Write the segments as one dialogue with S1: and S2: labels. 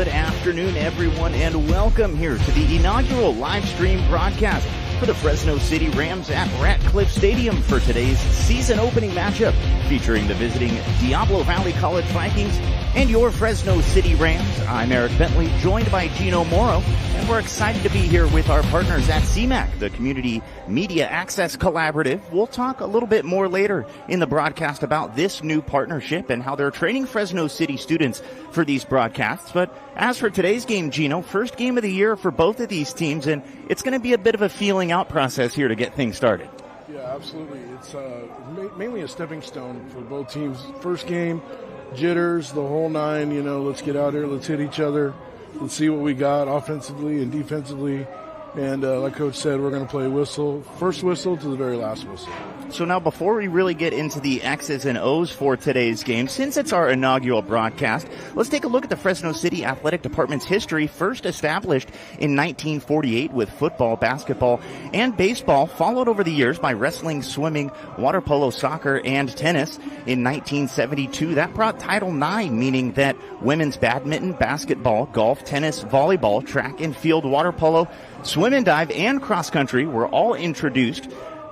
S1: Good afternoon, everyone, and welcome here to the inaugural live stream broadcast for the Fresno City Rams at Ratcliffe Stadium for today's season opening matchup featuring the visiting Diablo Valley College Vikings and your Fresno City Rams. I'm Eric Bentley, joined by Gino Morrow, and we're excited to be here with our partners at CMAC, the Community Media Access Collaborative. We'll talk a little bit more later in the broadcast about this new partnership and how they're training Fresno City students for these broadcasts. But as for today's game, Gino, first game of the year for both of these teams, and it's going to be a bit of a feeling out process here to get things started.
S2: Yeah, absolutely. It's mainly a stepping stone for both teams. First game, jitters, the whole nine, let's get out here, let's hit each other, let's see what we got offensively and defensively. And like Coach said, we're going to play first whistle to the very last whistle.
S1: So now before we really get into the X's and O's for today's game, since it's our inaugural broadcast, let's take a look at the Fresno City Athletic Department's history, first established in 1948 with football, basketball, and baseball, followed over the years by wrestling, swimming, water polo, soccer, and tennis. In 1972, that brought Title IX, meaning that women's badminton, basketball, golf, tennis, volleyball, track and field, water polo, swim and dive, and cross country were all introduced,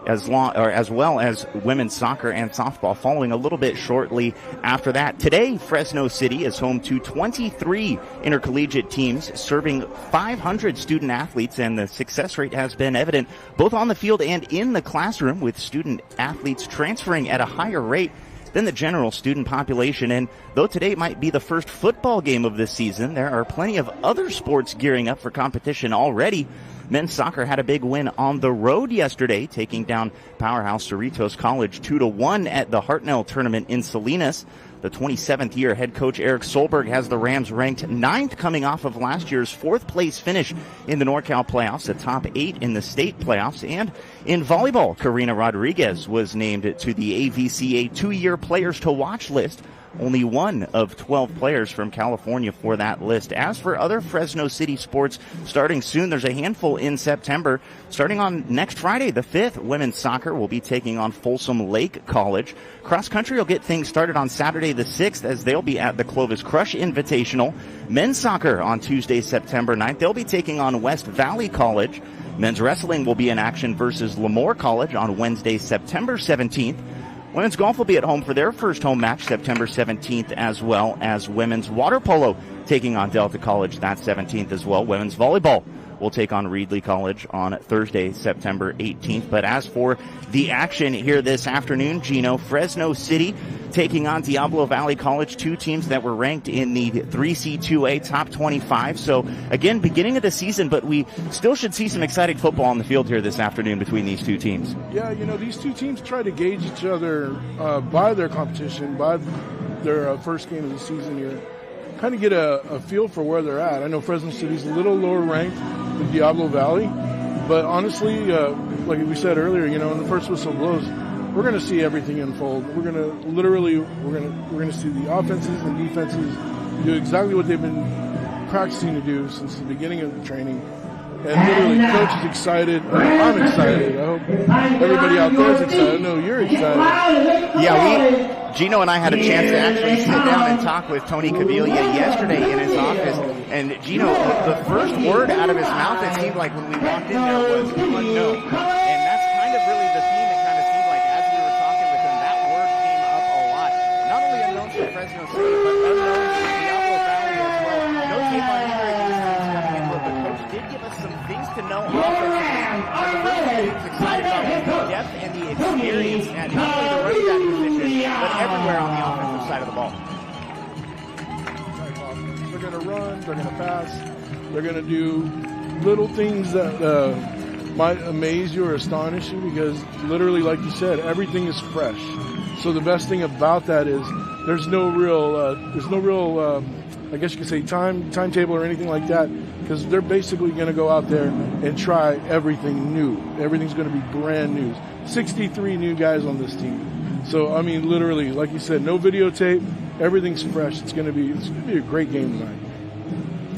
S1: as well as women's soccer and softball following a little bit shortly after that. Today, Fresno City is home to 23 intercollegiate teams serving 500 student athletes, and the success rate has been evident both on the field and in the classroom, with student athletes transferring at a higher rate than the general student population. And though today might be the first football game of this season, there are plenty of other sports gearing up for competition already. Men's soccer had a big win on the road yesterday, taking down powerhouse Cerritos College 2-1 at the Hartnell tournament in Salinas. The 27th year head coach Eric Solberg has the Rams ranked 9th, coming off of last year's 4th place finish in the NorCal playoffs, the top 8 in the state playoffs. And in volleyball, Karina Rodriguez was named to the AVCA 2-year players to watch list, only one of 12 players from California for that list. As for other Fresno City sports starting soon, there's a handful in September. Starting on next Friday, the 5th, women's soccer will be taking on Folsom Lake College. Cross country will get things started on Saturday the 6th, as they'll be at the Clovis Crush Invitational. Men's soccer on Tuesday, September 9th, they'll be taking on West Valley College. Men's wrestling will be in action versus Lemoore College on Wednesday, September 17th. Women's golf will be at home for their first home match September 17th, as well as women's water polo taking on Delta College that 17th as well. Women's volleyball will take on Reedley College on Thursday, September 18th. But as for the action here this afternoon, Gino, Fresno City taking on Diablo Valley College, two teams that were ranked in the 3C2A top 25. So again, beginning of the season, but we still should see some exciting football on the field here this afternoon between these two teams.
S2: Yeah, these two teams try to gauge each other by their competition, by their first game of the season here. Kind of get a feel for where they're at. I know Fresno City's a little lower ranked than Diablo Valley, but honestly, like we said earlier, when the first whistle blows, we're going to see everything unfold. We're going to see the offenses and defenses do exactly what they've been practicing to do since the beginning of the training. And literally, Coach is excited. I'm excited. I hope everybody out there is excited. I know you're excited.
S1: Yeah, Gino and I had a chance to actually sit down and talk with Tony Caviglia yesterday in his office. And Gino, the first word out of his mouth, it seemed like when we walked in there, was unknown. And that's kind of really the theme. It kind of seemed like as we were talking with him, that word came up a lot. Not only unknowns for Fresno City, but unknowns for Diablo Valley as well. No tape on either of these teams coming into it, but Coach did give us some things to know offensively. And the first thing he was excited about was the depth and the experience at not only the running back position, but everywhere on the offensive side of the ball.
S2: They're going to run, they're going to pass, they're going to do little things that might amaze you or astonish you, because literally, like you said, everything is fresh. So the best thing about that is there's no real, I guess you could say timetable or anything like that, because they're basically going to go out there and try everything new. Everything's going to be brand new. 63 new guys on this team. So, I mean, literally, like you said, no videotape. Everything's fresh. It's going to be a great game tonight.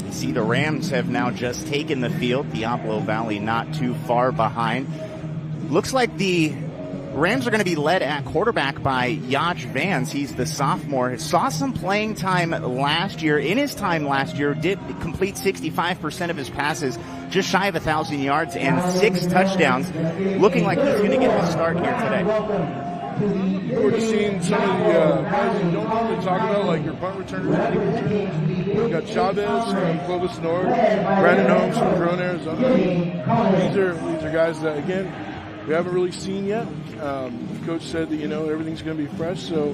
S1: You see, the Rams have now just taken the field. Diablo Valley not too far behind. Looks like the Rams are going to be led at quarterback by Yaj Vance. He's the sophomore. Saw some playing time last year. In his time last year, did complete 65% of his passes, just shy of 1,000 yards and 6 touchdowns. Looking like he's going to get the start here today.
S2: We're just seeing some of the guys you don't normally talk about, like your punt returners. We've got Chavez from Clovis North, Brandon Holmes from Crone, Arizona. These are guys that, again, we haven't really seen yet. Coach said that, everything's going to be fresh. So,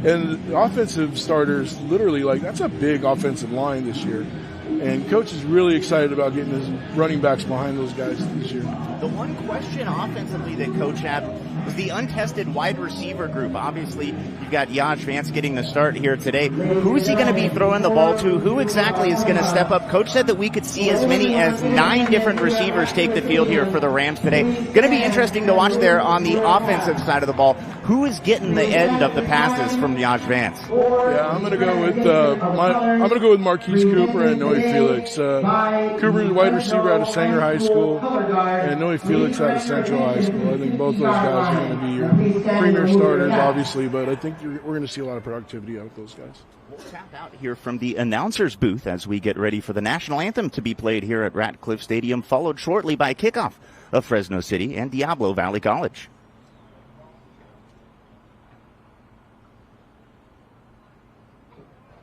S2: and the offensive starters, literally, that's a big offensive line this year. And Coach is really excited about getting his running backs behind those guys this year.
S1: The one question offensively that Coach had was the untested wide receiver group. Obviously, you've got Yaj Vance getting the start here today. Who is he going to be throwing the ball to? Who exactly is going to step up? Coach said that we could see as many as 9 different receivers take the field here for the Rams today. Going to be interesting to watch there on the offensive side of the ball. Who is getting the end of the passes from Yaj Vance?
S2: Yeah, I'm going to go with Marquise Cooper and Noe Felix. Cooper is a wide receiver out of Sanger High School, and Noe Felix out of Central High School. I think both those guys are going to be your premier starters, obviously, but I think we're going to see a lot of productivity out of those guys.
S1: We'll tap out here from the announcer's booth as we get ready for the national anthem to be played here at Ratcliffe Stadium, followed shortly by kickoff of Fresno City and Diablo Valley College.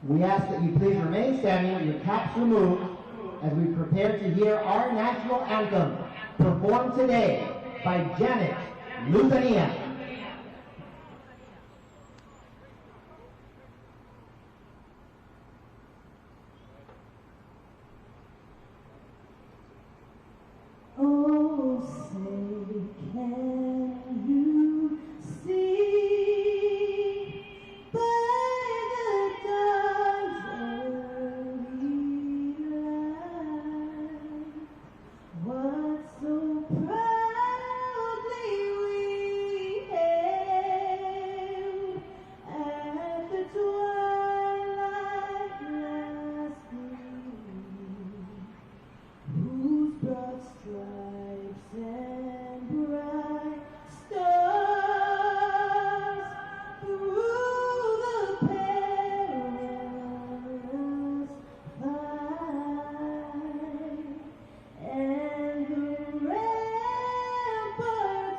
S3: We ask that you please remain standing with your caps removed as we prepare to hear our national anthem performed today by Janet Luzania.
S4: Oh, say can you see by the dawn's early light what so proudly we hailed at the twilight last gleam, whose broad stripes and bright stars through the perilous fight, and the ramparts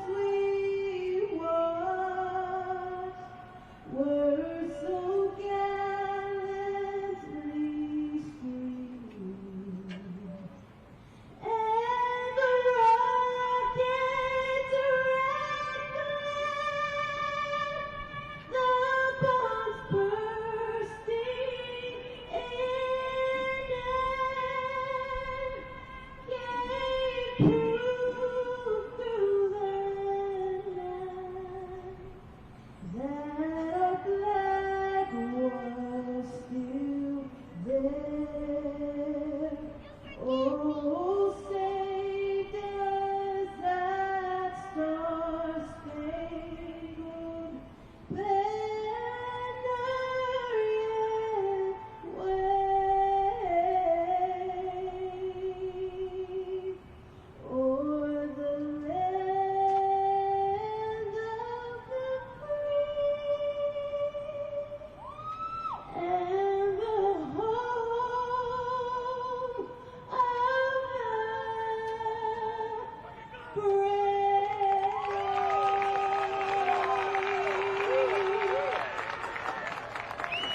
S4: we watched were so gallantly streamed. And the rockets red glare, the bombs bursting in air, gave proof through the night that our flag was still there. Oh, saved us that star-spangled banner yet waved o'er the land of the free and the home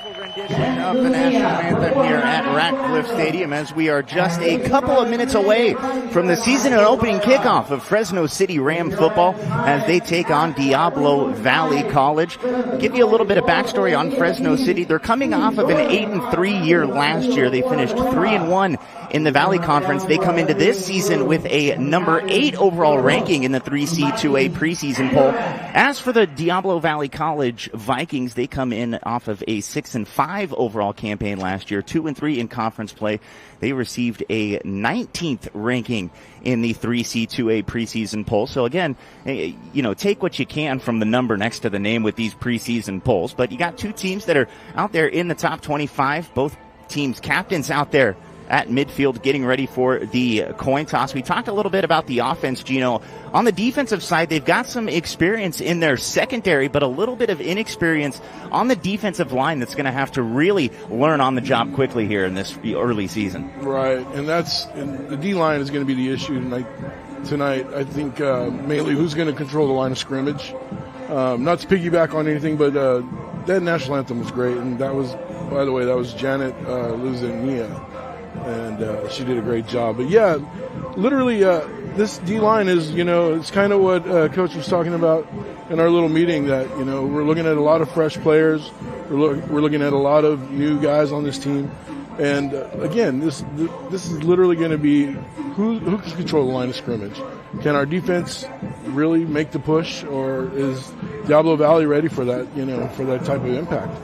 S4: of the brave.
S1: Rendition of the national anthem here at Ratcliffe Stadium as we are just a couple of minutes away from the season and opening kickoff of Fresno City Ram football as they take on Diablo Valley College. Give you a little bit of backstory on Fresno City. They're coming off of an 8-3 year last year. They finished 3-1 in the Valley Conference. They come into this season with a number 8 overall ranking in the 3C2A preseason poll. As for the Diablo Valley College Vikings, they come in off of a 6-5 overall campaign last year, 2-3 in conference play. They received a 19th ranking in the 3C2A preseason poll. So again, take what you can from the number next to the name with these preseason polls. But you got 2 teams that are out there in the top 25, both teams' captains out there at midfield getting ready for the coin toss. We talked a little bit about the offense, Gino. On the defensive side, they've got some experience in their secondary, but a little bit of inexperience on the defensive line that's going to have to really learn on the job quickly here in this early season.
S2: Right, and the D-line is going to be the issue tonight. I think mainly who's going to control the line of scrimmage. Not to piggyback on anything, but that national anthem was great, and that was, by the way, that was Janet Luzania, and she did a great job. But yeah, literally, this D-line is, it's kind of what Coach was talking about in our little meeting, that, we're looking at a lot of fresh players. We're looking at a lot of new guys on this team. And again, this is literally going to be who can control the line of scrimmage. Can our defense really make the push, or is Diablo Valley ready for that, for that type of impact?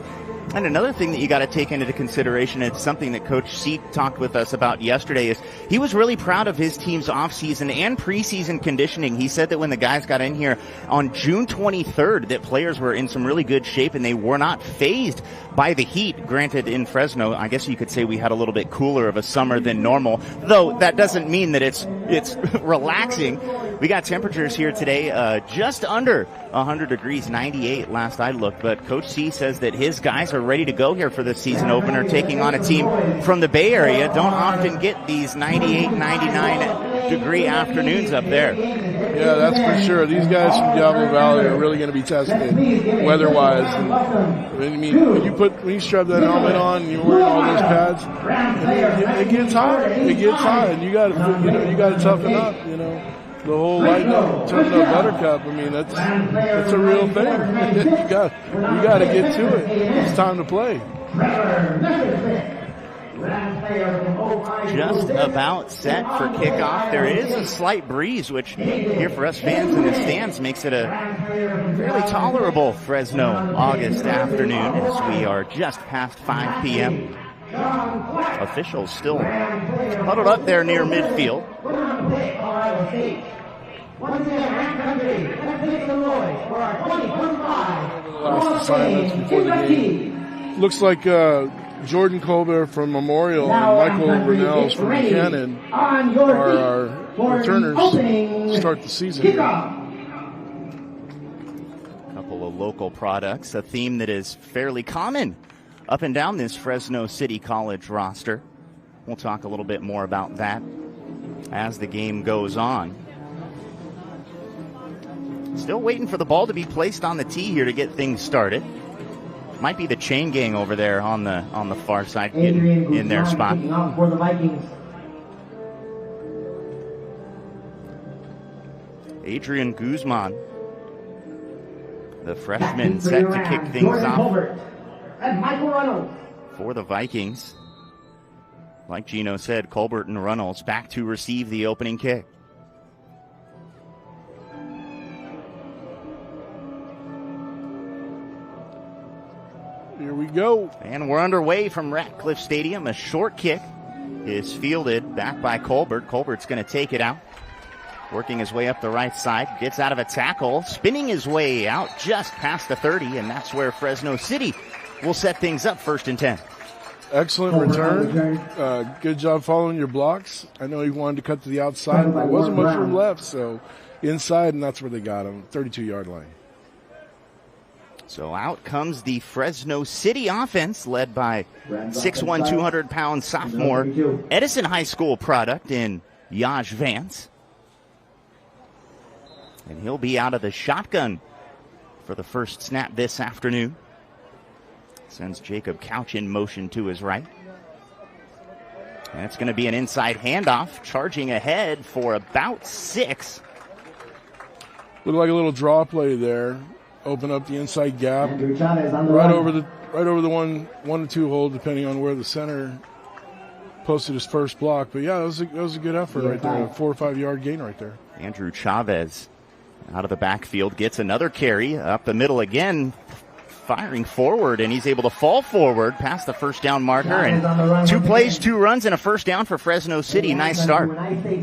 S1: And another thing that you got to take into consideration, it's something that Coach C talked with us about yesterday, is he was really proud of his team's offseason and preseason conditioning. He said that when the guys got in here on June 23rd, that players were in some really good shape and they were not fazed by the heat. Granted, in Fresno, I guess you could say we had a little bit cooler of a summer than normal, though that doesn't mean that it's relaxing. We got temperatures here today just under 100 degrees, 98 last I looked, but Coach C says that his guys are ready to go here for the season opener, taking on a team from the Bay Area. Don't often get these 98, 99 degree afternoons up there.
S2: Yeah, that's for sure. These guys from Diablo Valley are really going to be tested weather-wise. I mean, when you strap that helmet on and you're wearing all those pads, it gets hot. It gets hot, and you got to toughen up. The whole lighten up, toughen up buttercup. I mean, that's a real thing. you got to get to it. It's time to play.
S1: Just about set for kickoff. There is a slight breeze, which here for us fans in the stands makes it a fairly tolerable Fresno August afternoon, as we are just past 5 p.m. Officials still huddled up there near midfield.
S2: Last assignments before the game. Looks like Jordan Colbert from Memorial and Michael Rennells from Buchanan are our returners to start the season here.
S1: A couple of local products, a theme that is fairly common up and down this Fresno City College roster. We'll talk a little bit more about that as the game goes on. Still waiting for the ball to be placed on the tee here to get things started. Might be the chain gang over there on the far side getting in their spot.
S3: For the Vikings.
S1: Adrian Guzman, the freshman, set to kick things off
S3: And Michael Reynolds
S1: for the Vikings. Like Gino said, Colbert and Reynolds back to receive the opening kick.
S2: Here we go.
S1: And we're underway from Ratcliffe Stadium. A short kick is fielded back by Colbert. Colbert's going to take it out. Working his way up the right side. Gets out of a tackle. Spinning his way out just past the 30. And that's where Fresno City will set things up 1st and 10.
S2: Excellent return. Good job following your blocks. I know he wanted to cut to the outside. There wasn't much room left. So inside, and that's where they got him. 32-yard line.
S1: So out comes the Fresno City offense, led by 6'1", 200-pound sophomore Edison High School product in Yaj Vance. And he'll be out of the shotgun for the first snap this afternoon. Sends Jacob Couch in motion to his right. And it's going to be an inside handoff, charging ahead for about 6.
S2: Looked like a little draw play there. Open up the inside gap,
S3: right
S2: over the one to two hole, depending on where the center posted his first block. But yeah, that was a good effort right there. A 4 or 5 yard gain right there.
S1: Andrew Chavez out of the backfield gets another carry up the middle again, firing forward, and he's able to fall forward past the first down marker. And 2 plays, 2 runs, and a first down for Fresno City. Nice start.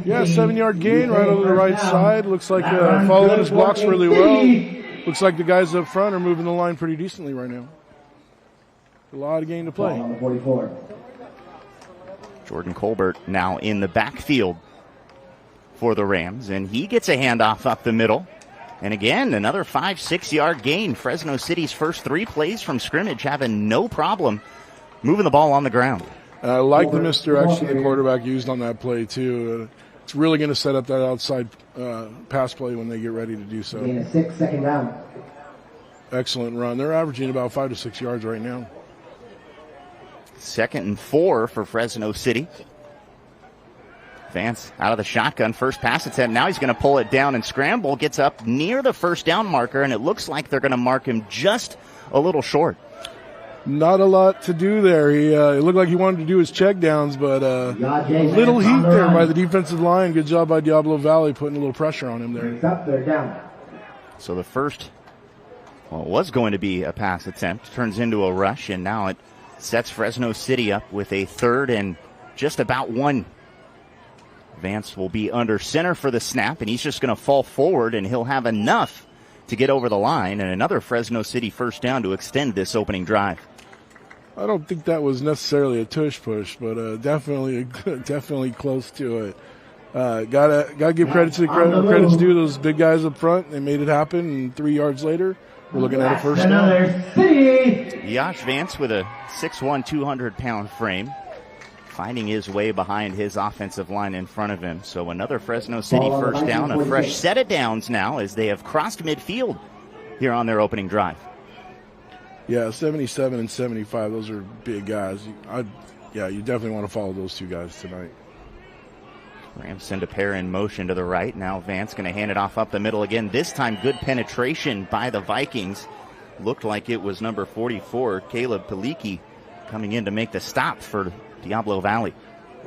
S2: Yeah, 7 yard gain right over the right side. Looks like following his blocks really well. Looks like the guys up front are moving the line pretty decently right now. A lot of game to play.
S1: Jordan Colbert now in the backfield for the Rams, and he gets a handoff up the middle. And again, another 5-6 yard gain. Fresno City's first 3 plays from scrimmage having no problem moving the ball on the ground.
S2: I like the misdirection the quarterback used on that play, too. It's really going to set up that outside pass play when they get ready to do so.
S3: In a 6 second down.
S2: Excellent run. They're averaging about 5 to 6 yards right now.
S1: 2nd and 4 for Fresno City. Vance out of the shotgun, first pass attempt. Now he's going to pull it down and scramble. Gets up near the first down marker, and it looks like they're going to mark him just a little short.
S2: Not a lot to do there. It looked like he wanted to do his check downs, but a little heat there by the defensive line. Good job by Diablo Valley putting a little pressure on him there.
S3: They're down.
S1: So the first, well, it was going to be a pass attempt, turns into a rush, and now it sets Fresno City up with a 3rd and just about 1. Vance will be under center for the snap, and he's just going to fall forward, and he'll have enough to get over the line, and another Fresno City first down to extend this opening drive.
S2: I don't think that was necessarily a tush push, but definitely close to it. Gotta give credit to credit's due. Those big guys up front, they made it happen, and 3 yards later, we're looking at a first down.
S1: Yash Vance with a 6'1", 200-pound frame, finding his way behind his offensive line in front of him. So another Fresno City first down, a fresh set of downs now as they have crossed midfield here on their opening drive.
S2: Yeah, 77 and 75, those are big guys. You definitely want to follow those 2 guys tonight.
S1: Rams send a pair in motion to the right. Now Vance going to hand it off up the middle again. This time good penetration by the Vikings. Looked like it was number 44, Caleb Peliki, coming in to make the stop for Diablo Valley.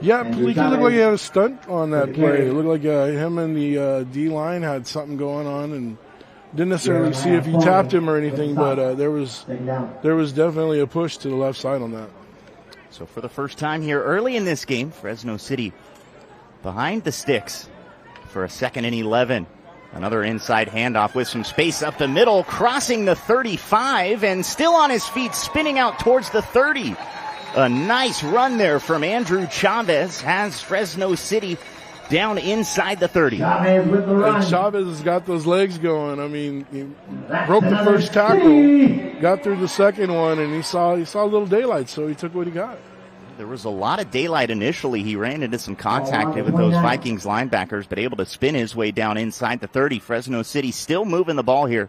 S2: Yeah, Peliki looked like he had a stunt on that play. It looked like him and the D-line had something going on, and didn't necessarily see if he tapped him or anything, but there was definitely a push to the left side on that.
S1: So for the first time here early in this game, Fresno City behind the sticks for a 2nd and 11. Another inside handoff with some space up the middle, crossing the 35 and still on his feet, spinning out towards the 30. A nice run there from Andrew Chavez has Fresno City down inside the 30.
S3: Chavez with the run.
S2: And Chavez has got those legs going. I mean, he broke the first tackle, got through the second one, and he saw a little daylight, so he took what he got.
S1: There was a lot of daylight initially. He ran into some contact with those Vikings linebackers, but able to spin his way down inside the 30. Fresno City still moving the ball here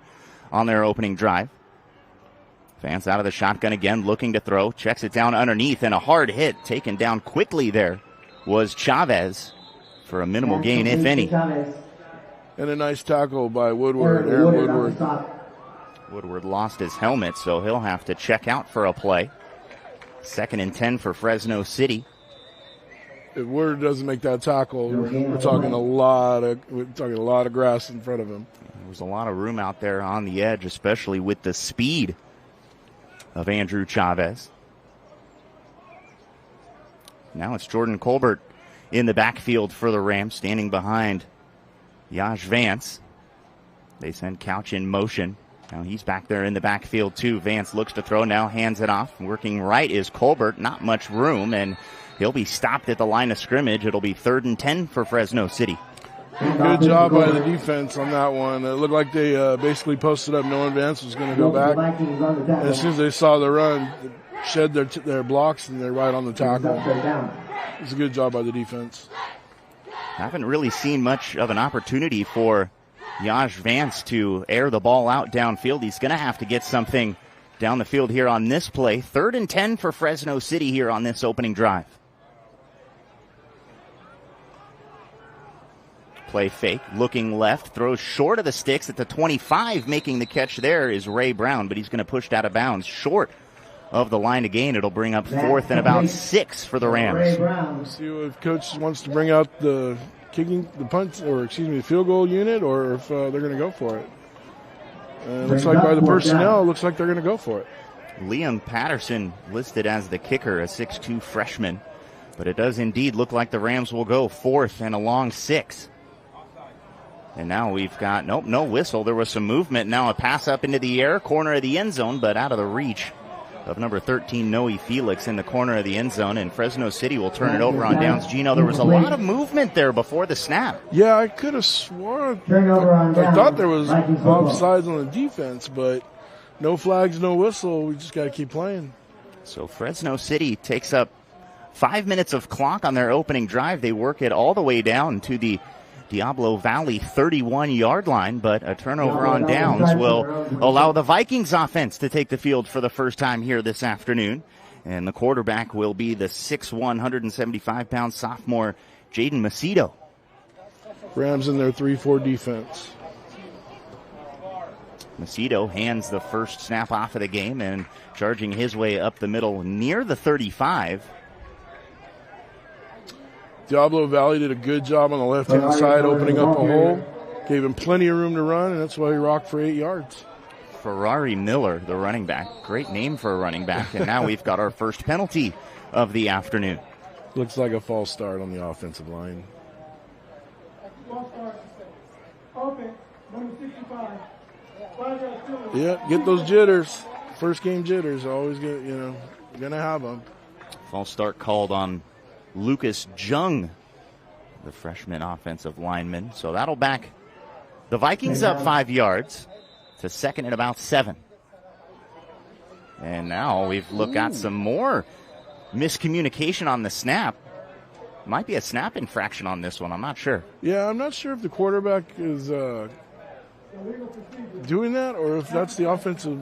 S1: on their opening drive. Vance out of the shotgun again, looking to throw. Checks it down underneath, and a hard hit taken down quickly there was Chavez for a minimal gain, if any.
S2: And a nice tackle by Woodward, Aaron Woodward.
S1: Woodward lost his helmet, so he'll have to check out for a play. 2nd and 10 for Fresno City.
S2: If Woodward doesn't make that tackle, we're talking a lot of grass in front of him.
S1: There was a lot of room out there on the edge, especially with the speed of Andrew Chavez. Now it's Jordan Colbert in the backfield for the Rams, standing behind Yash Vance. They send Couch in motion. Now he's back there in the backfield too. Vance looks to throw now, hands it off. Working right is Colbert. Not much room, and he'll be stopped at the line of scrimmage. It'll be 3rd and 10 for Fresno City.
S2: Good job by the defense on that one. It looked like they basically posted up knowing Vance was going to go back. And as soon as they saw the run, shed their blocks, and they're right on the tackle. It's a good job by the defense.
S1: Haven't really seen much of an opportunity for Yash Vance to air the ball out downfield. He's going to have to get something down the field here on this play. 3rd and 10 for Fresno City here on this opening drive. Play fake, looking left, throws short of the sticks at the 25. Making the catch there is Ray Brown, but he's going to push out of bounds short of the line to gain. It'll bring up 4th and about 6 for the Rams.
S2: We'll see if coach wants to bring out the field goal unit, or if they're going to go for it. Looks like by the personnel, it looks like they're going to go for it.
S1: Liam Patterson listed as the kicker, a 6'2 freshman. But it does indeed look like the Rams will go 4th and a long 6. And now we've got, no whistle. There was some movement. Now a pass up into the air, corner of the end zone, but out of the reach of number 13, Noe Felix, in the corner of the end zone, and Fresno City will turn it over on downs. Gino, there was a lot of movement there before the snap.
S2: Yeah, I could have sworn, I thought there was offsides on the defense, but no flags, no whistle. We just got to keep playing.
S1: So Fresno City takes up 5 minutes of clock on their opening drive. They work it all the way down to the Diablo Valley 31-yard line, but a turnover on downs will allow the Vikings offense to take the field for the first time here this afternoon. And the quarterback will be the 6'1", 175-pound sophomore Jaden Macedo.
S2: Rams in their 3-4 defense.
S1: Macedo hands the first snap off of the game and charging his way up the middle near the 35.
S2: Diablo Valley did a good job on the left-hand side, opening up a hole. Gave him plenty of room to run, and that's why he rocked for 8 yards.
S1: Ferrari Miller, the running back. Great name for a running back. And now we've got our first penalty of the afternoon.
S2: Looks like a false start on the offensive line. Yeah, get those jitters. First game jitters. Always get, gonna have them.
S1: False start called on Lucas Jung, the freshman offensive lineman. So that'll back the Vikings up 5 yards to second and about 7. And now we've got some more miscommunication on the snap. Might be a snap infraction on this one. I'm not sure.
S2: Yeah, I'm not sure if the quarterback is doing that or if that's the offensive,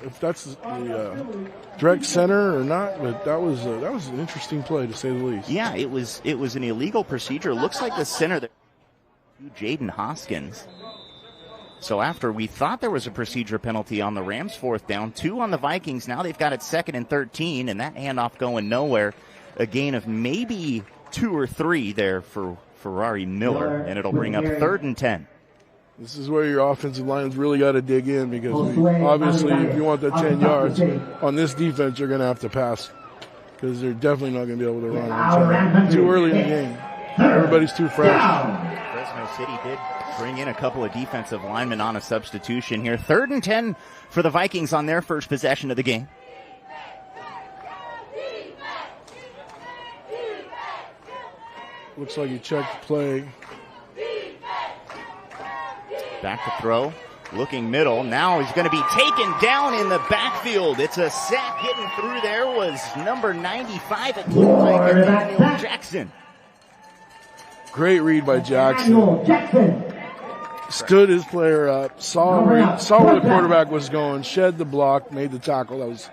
S2: if that's the direct center or not. But that was an interesting play, to say the least.
S1: Yeah, it was an illegal procedure. Looks like the center, Jaden Hoskins. So after we thought there was a procedure penalty on the Rams, 4th down, 2 on the Vikings. Now they've got it 2nd and 13, and that handoff going nowhere. A gain of maybe 2 or 3 there for Ferrari Miller, and it'll bring up 3rd and 10.
S2: This is where your offensive line's really got to dig in, because obviously if you want that 10 yards on this defense, you're going to have to pass, because they're definitely not going to be able to run too early in the game. Everybody's too fresh.
S1: Fresno City did bring in a couple of defensive linemen on a substitution here. 3rd and 10 for the Vikings on their first possession of the game.
S2: Looks like he checked the play.
S1: Back to throw, looking middle. Now he's going to be taken down in the backfield. It's a sack. Getting through there was number 95. It looked like Emmanuel Jackson.
S2: Great read by Jackson. Stood his player up, saw where the quarterback was going, shed the block, made the tackle. That was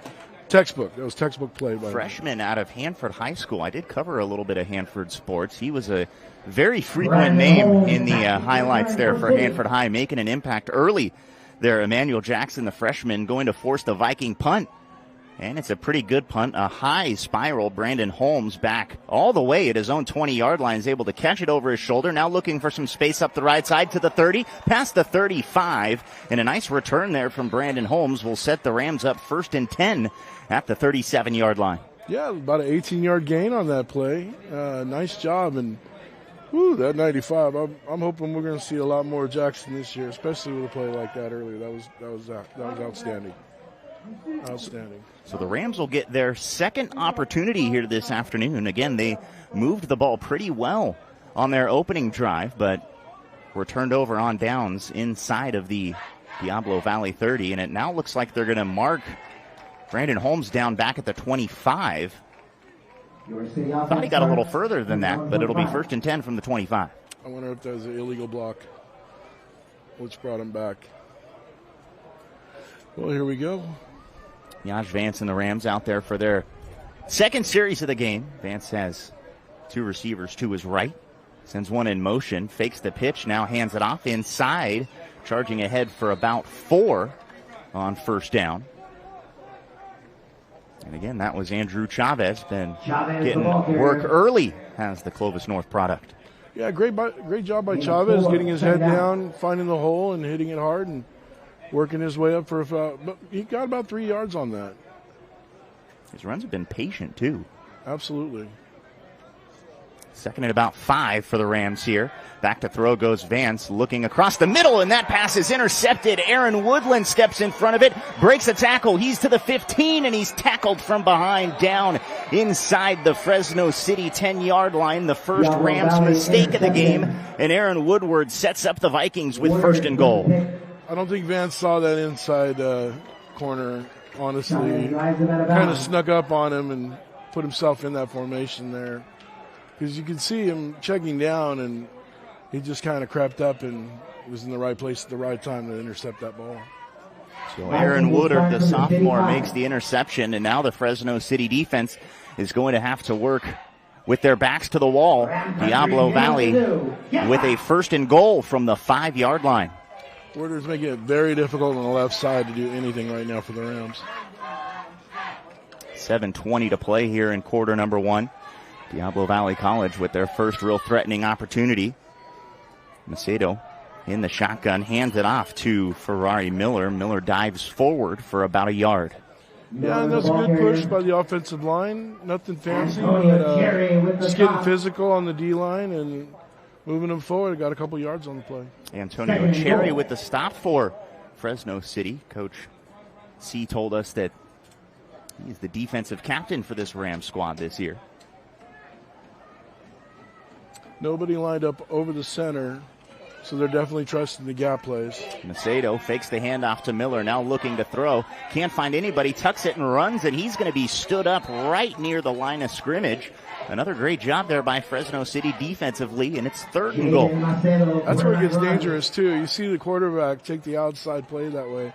S2: textbook. That was textbook play by
S1: freshman out of Hanford High School. I did cover a little bit of Hanford sports. He was a very frequent name in the highlights there for Hanford High, making an impact early there. Emmanuel Jackson, the freshman, going to force the Viking punt. And it's a pretty good punt, a high spiral. Brandon Holmes back all the way at his own 20-yard line, is able to catch it over his shoulder. Now looking for some space up the right side to the 30, past the 35. And a nice return there from Brandon Holmes will set the Rams up 1st and 10 at the 37-yard line.
S2: Yeah, about an 18-yard gain on that play. Nice job. And that 95, I'm hoping we're going to see a lot more Jackson this year, especially with a play like that earlier. That was outstanding. Outstanding.
S1: So the Rams will get their second opportunity here this afternoon. Again, they moved the ball pretty well on their opening drive, but were turned over on downs inside of the Diablo Valley 30, and it now looks like they're going to mark Brandon Holmes down back at the 25. Thought he got a little further than that, but it'll be 1st and 10 from the 25.
S2: I wonder if that was an illegal block, which brought him back. Well, here we go.
S1: Yaj Vance and the Rams out there for their second series of the game. Vance has 2 receivers to his right. Sends one in motion, fakes the pitch, now hands it off inside, charging ahead for about 4 on 1st down. And again, that was Andrew Chavez, been getting work early as the Clovis North product.
S2: Yeah, great job by Chavez, getting his head down, finding the hole, and hitting it hard, and working his way up for a foul. But he got about 3 yards on that.
S1: His runs have been patient, too.
S2: Absolutely.
S1: Second and about 5 for the Rams here. Back to throw goes Vance, looking across the middle, and that pass is intercepted. Aaron Woodland steps in front of it, breaks a tackle. He's to the 15, and he's tackled from behind down inside the Fresno City 10-yard line. The first Rams mistake of the game, and Aaron Woodward sets up the Vikings with first and goal.
S2: I don't think Vance saw that inside corner, honestly. Kind of snuck up on him and put himself in that formation there. Because you can see him checking down, and he just kind of crept up and was in the right place at the right time to intercept that ball.
S1: So Aaron Woodard, the sophomore, makes the interception, and now the Fresno City defense is going to have to work with their backs to the wall. Diablo Valley with a first and goal from the 5-yard line.
S2: Woodard's making it very difficult on the left side to do anything right now for the Rams.
S1: 7:20 to play here in quarter number 1. Diablo Valley College with their first real threatening opportunity. Macedo in the shotgun, hands it off to Ferrari Miller. Miller dives forward for about a yard.
S2: Yeah, and that's a good push by the offensive line. Nothing fancy, but just getting physical on the D-line and moving them forward. Got a couple yards on the play.
S1: Antonio Cherry with the stop for Fresno City. Coach C told us that he's the defensive captain for this Rams squad this year.
S2: Nobody lined up over the center, so they're definitely trusting the gap plays.
S1: Macedo fakes the handoff to Miller, now looking to throw. Can't find anybody, tucks it and runs, and he's going to be stood up right near the line of scrimmage. Another great job there by Fresno City defensively, and it's third and goal.
S2: That's where it gets dangerous, too. You see the quarterback take the outside play that way,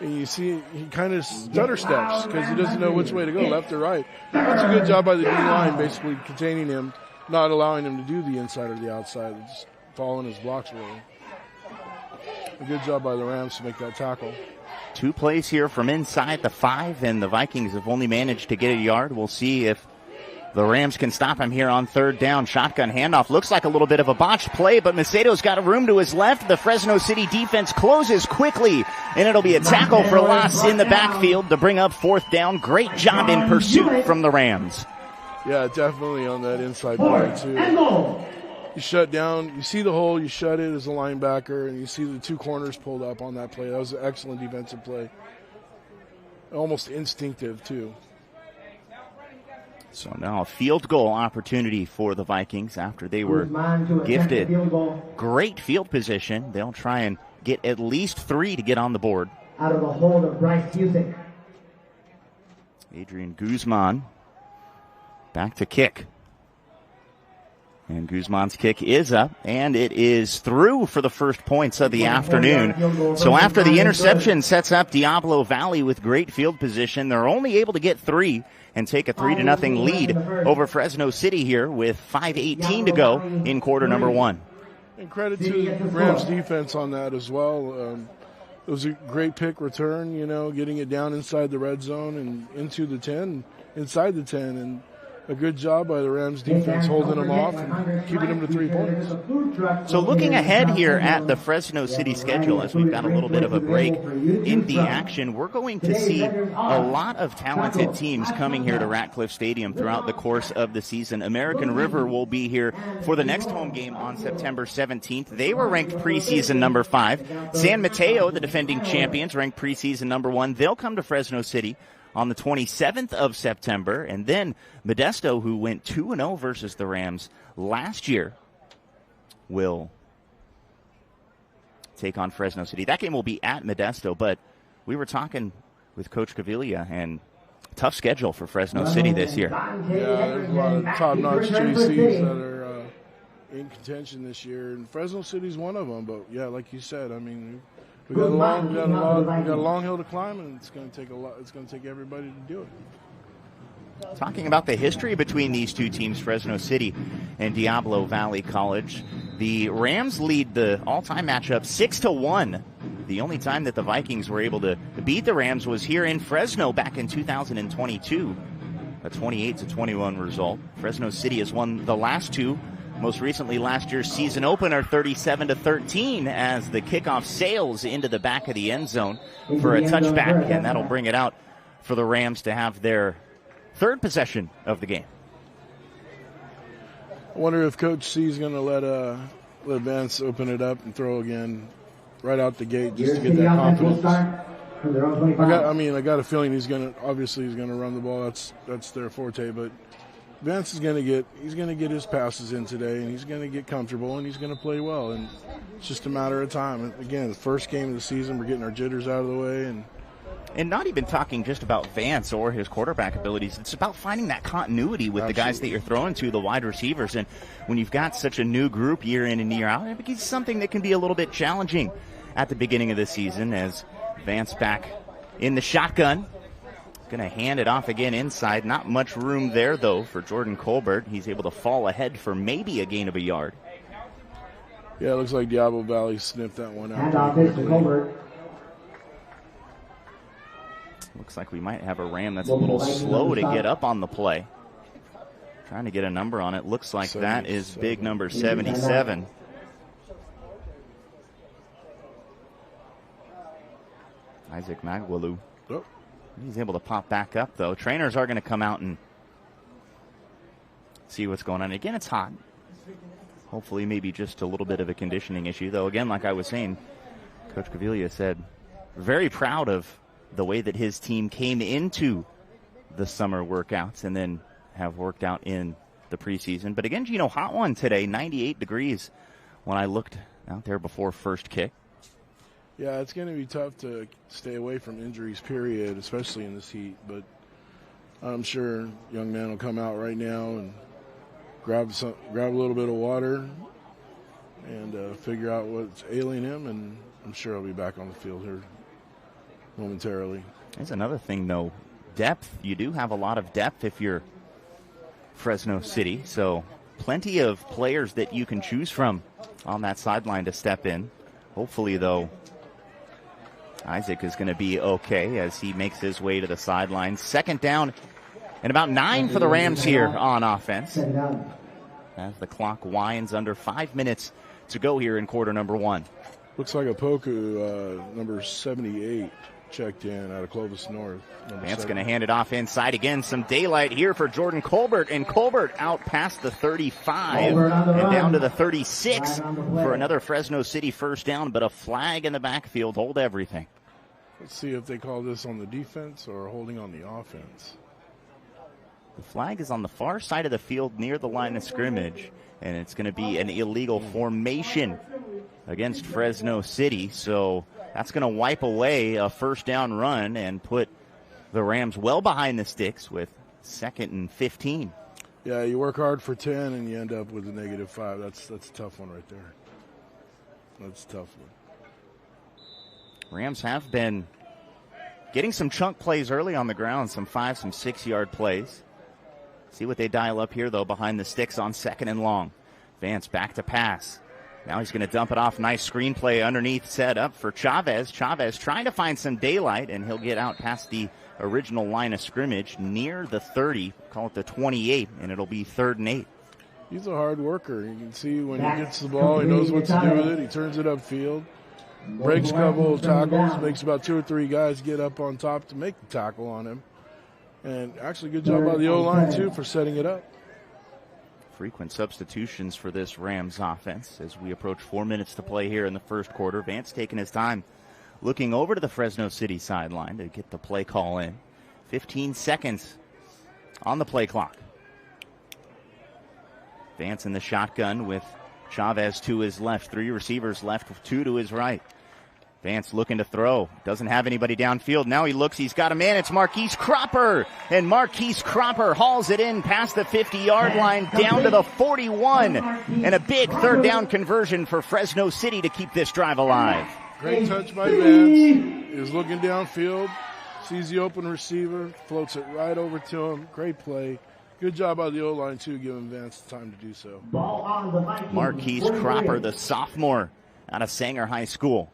S2: and you see he kind of stutter steps because he doesn't know which way to go, left or right. That's a good job by the D-line, basically containing him, not allowing him to do the inside or the outside, just following his blocks really. A good job by the Rams to make that tackle.
S1: 2 plays here from inside the 5, and the Vikings have only managed to get a yard. We'll see if the Rams can stop him here on third down. Shotgun handoff. Looks like a little bit of a botched play, but Macedo's got a room to his left. The Fresno City defense closes quickly, and it'll be a tackle for loss in the backfield to bring up fourth down. Great job in pursuit from the Rams.
S2: Yeah, definitely on that inside play, too. You shut down, you see the hole, you shut it as a linebacker, and you see the 2 corners pulled up on that play. That was an excellent defensive play. Almost instinctive, too.
S1: So now a field goal opportunity for the Vikings after they were gifted great field position. They'll try and get at least 3 to get on the board.
S3: Out of the hold of Bryce Cusick.
S1: Adrian Guzman back to kick. And Guzman's kick is up, and it is through for the first points of the afternoon. So after the interception sets up Diablo Valley with great field position, they're only able to get 3 and take a 3-0 lead over Fresno City here with 5:18 to go in quarter number 1.
S2: And credit to the Rams defense on that as well. It was a great pick return, getting it down inside the red zone and into the 10, inside the 10, and a good job by the Rams defense holding them off and keeping them to 3 points.
S1: So looking ahead here at the Fresno City schedule, as we've got a little bit of a break in the action, we're going to see a lot of talented teams coming here to Ratcliffe Stadium throughout the course of the season. American River will be here for the next home game on September 17th. They were ranked preseason number 5. San Mateo, the defending champions, ranked preseason number 1. They'll come to Fresno City on the 27th of September, and then Modesto, who went 2-0 versus the Rams last year, will take on Fresno City. That game will be at Modesto, but we were talking with Coach Cavilla, and tough schedule for Fresno City this year.
S2: Yeah, there's a lot of top-notch JCs that are in contention this year, and Fresno City's one of them. But yeah, like you said, we got a long hill to climb, and it's going to take a lot. It's going to take everybody to do it.
S1: Talking about the history between these two teams, Fresno City and Diablo Valley College, the Rams lead the all-time matchup 6-1. The only time that the Vikings were able to beat the Rams was here in Fresno back in 2022, a 28-21 result. Fresno City has won the last 2. Most recently, last year's season opener, 37-13, as the kickoff sails into the back of the end zone for a touchback, and that'll bring it out for the Rams to have their 3rd possession of the game.
S2: I wonder if Coach C is going to let Vance open it up and throw again right out the gate just to get that confidence. I got a feeling he's going to run the ball. That's their forte, but Vance is going to get his passes in today, and he's going to get comfortable, and he's going to play well, and it's just a matter of time. And again, the first game of the season, we're getting our jitters out of the way,
S1: and not even talking just about Vance or his quarterback abilities. It's about finding that continuity with the guys that you're throwing to, the wide receivers. And when you've got such a new group year in and year out, it's something that can be a little bit challenging at the beginning of the season. As Vance back in the shotgun, going to hand it off again inside. Not much room there, though, for Jordan Colbert. He's able to fall ahead for maybe a gain of a yard.
S2: Yeah, it looks like Diablo Valley sniffed that one out.
S3: Hand off this to Colbert.
S1: Looks like we might have a Ram that's a little slow to get up on the play. Trying to get a number on it. Looks like that is big number 77. Isaac Magwalu.
S2: Oh.
S1: He's able to pop back up, though. Trainers are going to come out and see what's going on. Again, it's hot. Hopefully maybe just a little bit of a conditioning issue, though. Again, like I was saying, Coach Caviglia said, very proud of the way that his team came into the summer workouts and then have worked out in the preseason. But again, Gino, hot one today, 98 degrees when I looked out there before first kick.
S2: Yeah, it's going to be tough to stay away from injuries, period, especially in this heat. But I'm sure young man will come out right now and grab a little bit of water and figure out what's ailing him, and I'm sure he'll be back on the field here momentarily.
S1: There's another thing, though. Depth. You do have a lot of depth if you're Fresno City, so plenty of players that you can choose from on that sideline to step in. Hopefully, though, Isaac is going to be okay as he makes his way to the sideline. Second down and about 9 for the Rams here on offense, as the clock winds under 5 minutes to go here in quarter number 1.
S2: Looks like a Poku, number 78, checked in out of Clovis North.
S1: Vance going to hand it off inside again. Some daylight here for Jordan Colbert, and Colbert out past the 35 and down to the 36 for another Fresno City first down, but a flag in the backfield. Hold everything.
S2: Let's see if they call this on the defense or holding on the offense.
S1: The flag is on the far side of the field near the line of scrimmage, and it's going to be an illegal formation against Fresno City. So that's going to wipe away a first down run and put the Rams well behind the sticks with 2nd and 15.
S2: Yeah, you work hard for 10 and you end up with a -5. That's a tough one right there. That's a tough one.
S1: Rams have been getting some chunk plays early on the ground, some 5, some 6-yard plays. See what they dial up here, though, behind the sticks on 2nd and long. Vance back to pass. Now he's going to dump it off. Nice screenplay underneath, set up for Chavez. Chavez trying to find some daylight, and he'll get out past the original line of scrimmage near the 30, call it the 28, and it'll be 3rd and 8.
S2: He's a hard worker. You can see when he gets the ball, he knows what to do with it. He turns it upfield, breaks a couple of tackles, makes about 2 or 3 guys get up on top to make the tackle on him. And actually, good job by the O-line, too, for setting it up.
S1: Frequent substitutions for this Rams offense as we approach 4 minutes to play here in the first quarter. Vance taking his time looking over to the Fresno City sideline to get the play call in. 15 seconds on the play clock. Vance in the shotgun with Chavez to his left. 3 receivers left with 2 to his right. Vance looking to throw. Doesn't have anybody downfield. Now he looks. He's got a man. It's Marquise Cropper. And Marquise Cropper hauls it in past the 50-yard line down to the 41. And a big 3rd down conversion for Fresno City to keep this drive alive.
S2: Great touch by Vance. Is looking downfield. Sees the open receiver. Floats it right over to him. Great play. Good job by the O-line, too, giving Vance the time to do so.
S1: Marquise Cropper, the sophomore out of Sanger High School.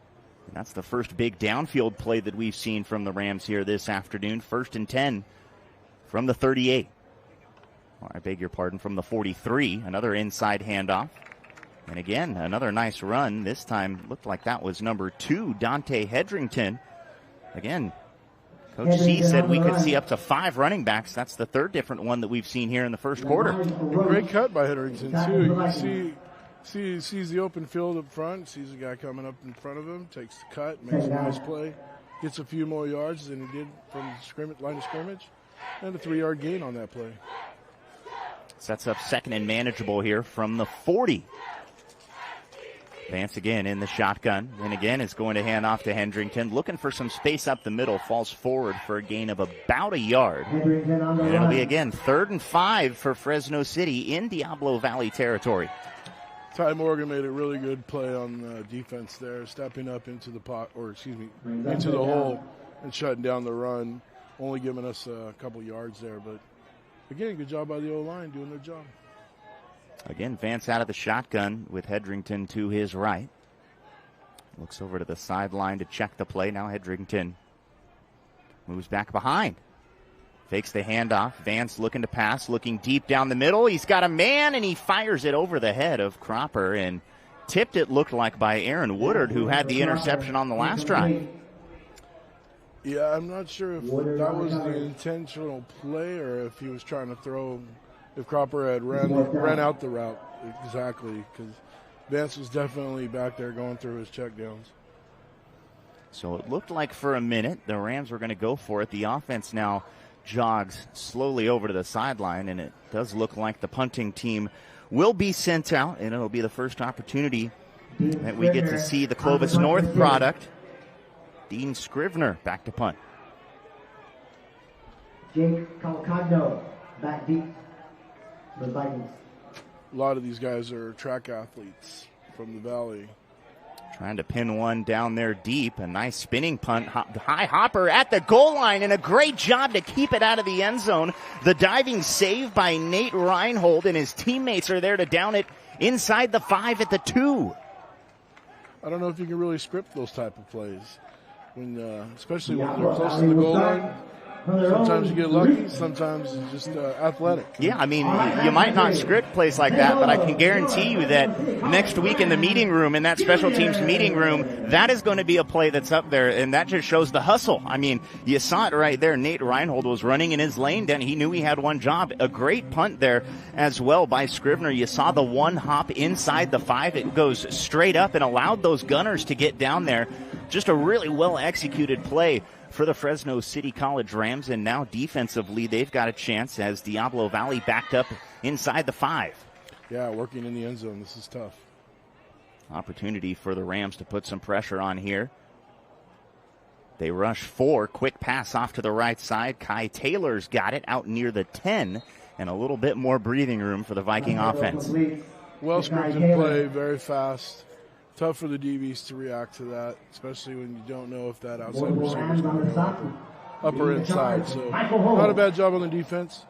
S1: And that's the first big downfield play that we've seen from the Rams here this afternoon. 1st and 10 from the 38. Or I beg your pardon, from the 43. Another inside handoff. And again, another nice run. This time looked like that was number 2, Dante Hedrington. Again, Coach C said we could see up to 5 running backs. That's the third different one that we've seen here in the first quarter.
S2: Great cut by Hedrington, too. You can sees the open field up front, sees a guy coming up in front of him, takes the cut, makes a nice play, gets a few more yards than he did from the line of scrimmage, and a 3-yard gain on that play.
S1: Sets up second and manageable here from the 40. Vance again in the shotgun, and again is going to hand off to Hendrington, looking for some space up the middle, falls forward for a gain of about a yard. And it'll be again 3rd and 5 for Fresno City in Diablo Valley territory.
S2: Ty Morgan made a really good play on defense there, stepping up into the into the hole and shutting down the run, only giving us a couple yards there. But again, good job by the O-line doing their job.
S1: Again, Vance out of the shotgun with Hedrington to his right. Looks over to the sideline to check the play. Now Hedrington moves back behind. Fakes the handoff. Vance looking to pass, looking deep down the middle. He's got a man, and he fires it over the head of Cropper and tipped it, looked like, by Aaron Woodard, who had the interception on the last drive.
S2: Yeah, I'm not sure if that was the intentional play or if he was trying to throw, if Cropper had ran out the route exactly, because Vance was definitely back there going through his checkdowns.
S1: So it looked like for a minute the Rams were going to go for it. The offense now jogs slowly over to the sideline, and it does look like the punting team will be sent out, and it'll be the first opportunity that we get to see the Clovis North product. Dean Scrivener back to punt.
S3: Jake Calcagno back deep for the Vikings.
S2: A lot of these guys are track athletes from the Valley.
S1: Trying to pin one down there deep. A nice spinning punt. High hopper at the goal line, and a great job to keep it out of the end zone. The diving save by Nate Reinhold, and his teammates are there to down it inside the 5 at the 2.
S2: I don't know if you can really script those type of plays, especially when they're close to the goal line. Sometimes you get lucky, sometimes it's just athletic.
S1: Yeah, I mean, you might not script plays like that, but I can guarantee you that next week in the meeting room, in that special teams meeting room, that is going to be a play that's up there, and that just shows the hustle. I mean, you saw it right there. Nate Reinhold was running in his lane, and he knew he had one job. A great punt there as well by Scrivener. You saw the one hop inside the 5. It goes straight up and allowed those gunners to get down there. Just a really well-executed play for the Fresno City College Rams, and now defensively they've got a chance as Diablo Valley backed up inside the 5.
S2: Yeah, working in the end zone. This is tough.
S1: Opportunity for the Rams to put some pressure on here. They rush 4. Quick pass off to the right side. Kai Taylor's got it out near the 10, and a little bit more breathing room for the Viking offense.
S2: Well scripted play, very fast. Tough for the DBs to react to that, especially when you don't know if that outside receiver is going to go up or inside. So not a bad job on the defense.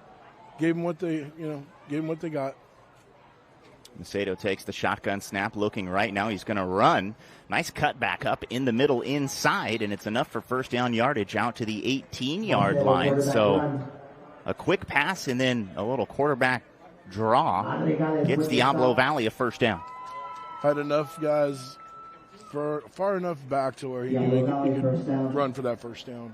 S2: Gave them what they got.
S1: Macedo takes the shotgun snap, looking right now. He's going to run. Nice cut back up in the middle inside, and it's enough for first down yardage out to the 18-yard line. So a quick pass and then a little quarterback draw gets Diablo Valley a first down.
S2: Had enough guys far enough back to where he knew he could run for that first down.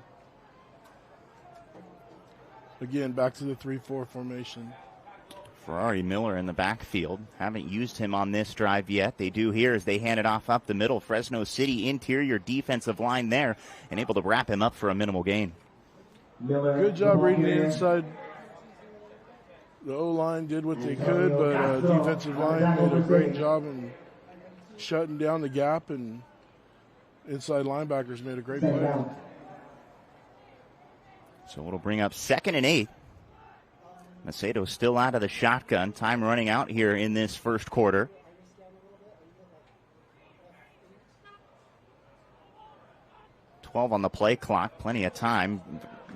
S2: Again, back to the 3-4 formation.
S1: Ferrari Miller in the backfield. Haven't used him on this drive yet. They do here as they hand it off up the middle. Fresno City interior defensive line there and able to wrap him up for a minimal gain.
S2: Good job reading the inside. The O-line did what they could, but defensive line did a great job in shutting down the gap, and inside linebackers made a great play.
S1: So it'll bring up 2nd and 8. Macedo still out of the shotgun. Time running out here in this first quarter. .12 on the play clock. Plenty of time.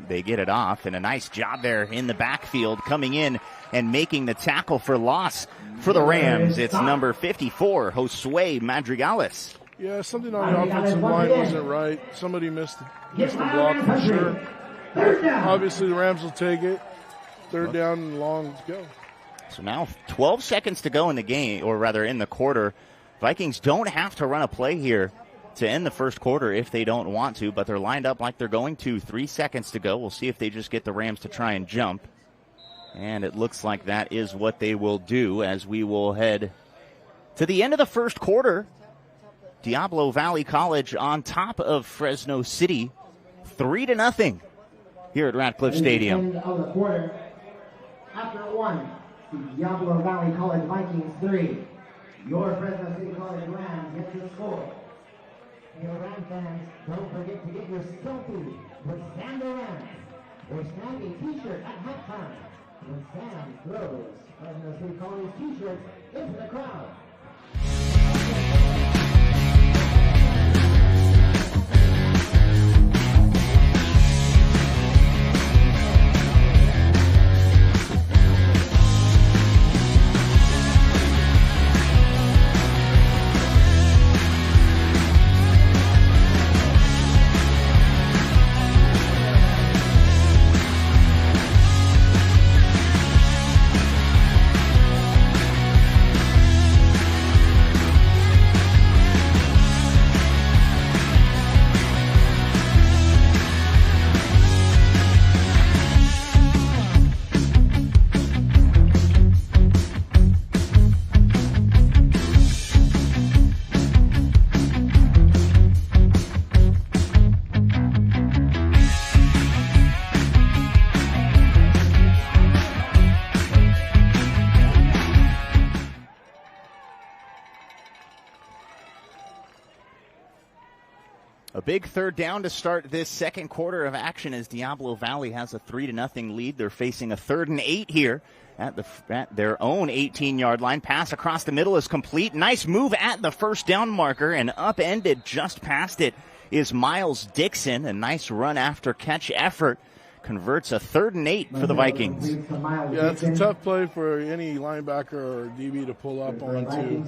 S1: They get it off, and a nice job there in the backfield coming in and making the tackle for loss for the Rams. It's number 54, Josue Madrigales.
S2: Yeah, something on the offensive line wasn't right. Somebody missed the block for sure. Obviously, the Rams will take it. 3rd down and long to go.
S1: So now 12 seconds to go in the game, or rather in the quarter. Vikings don't have to run a play here to end the first quarter if they don't want to, but they're lined up like they're going to. 3 seconds to go. We'll see if they just get the Rams to try and jump. And it looks like that is what they will do as we will head to the end of the first quarter. Diablo Valley College on top of Fresno City, 3-0 here at Ratcliffe Stadium.
S3: End of the quarter. After one, the Diablo Valley College Vikings 3. Your Fresno City College Rams get the score. Hey, Ram fans, don't forget to get your selfie with Sam the Rams or snag a t-shirt at halftime when Sam throws Fresno City College t-shirts into the crowd.
S1: A big third down to start this second quarter of action as Diablo Valley has a 3-0 lead. They're facing a 3rd and 8 here at their own 18-yard line. Pass across the middle is complete. Nice move at the first down marker and upended just past it is Miles Dixon. A nice run after catch effort converts a 3rd and 8 for the Vikings.
S2: Yeah, it's a tough play for any linebacker or DB to pull up onto,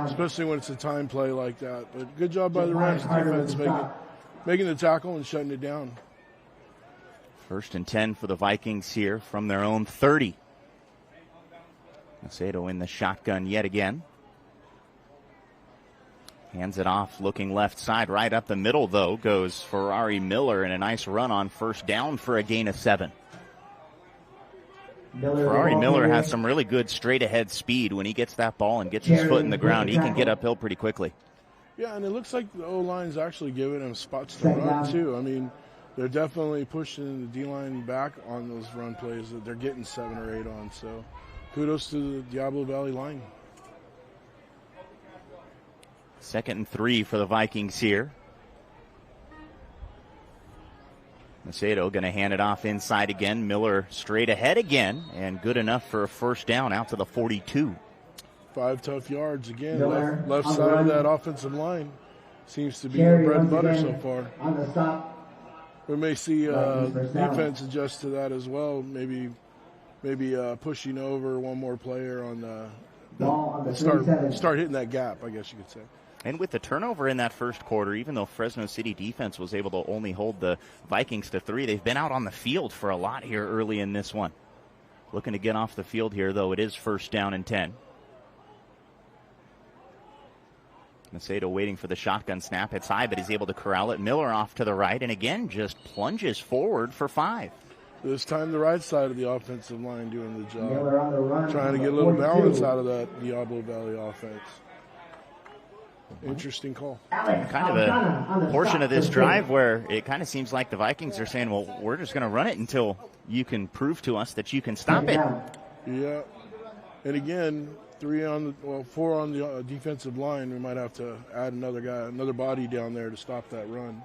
S2: especially when it's a time play like that. But good job by the Rams defense making the tackle and shutting it down.
S1: 1st and 10 for the Vikings here from their own 30. Macedo in the shotgun yet again. Hands it off, looking left side. Right up the middle, though, goes Ferrari Miller, and a nice run on first down for a gain of 7. Ferrari Miller has some really good straight-ahead speed. When he gets that ball and gets his foot in the ground, he can get uphill pretty quickly.
S2: Yeah, and it looks like the O-line's actually giving him spots to run, too. I mean, they're definitely pushing the D-line back on those run plays that they're getting 7 or 8 on. So kudos to the Diablo Valley line.
S1: 2nd and 3 for the Vikings here. Macedo going to hand it off inside again. Miller straight ahead again, and good enough for a first down out to the 42.
S2: 5 tough yards again. Left side of that offensive line seems to be their bread and butter so far.
S3: On the stop.
S2: We may see defense adjust to that as well. Maybe pushing over one more player on the start hitting that gap, I guess you could say.
S1: And with the turnover in that first quarter, even though Fresno City defense was able to only hold the Vikings to 3, they've been out on the field for a lot here early in this one. Looking to get off the field here, though. It is 1st down and 10. Macedo waiting for the shotgun snap. It's high, but he's able to corral it. Miller off to the right, and again just plunges forward for 5.
S2: This time the right side of the offensive line doing the job.
S3: Miller on the run.
S2: Trying to get a little balance out of that Diablo Valley offense. Interesting call.
S1: Kind of a portion of this drive where it kind of seems like the Vikings are saying, well, we're just going to run it until you can prove to us that you can stop it.
S2: Yeah. And again, 4 on the defensive line. We might have to add another body down there to stop that run.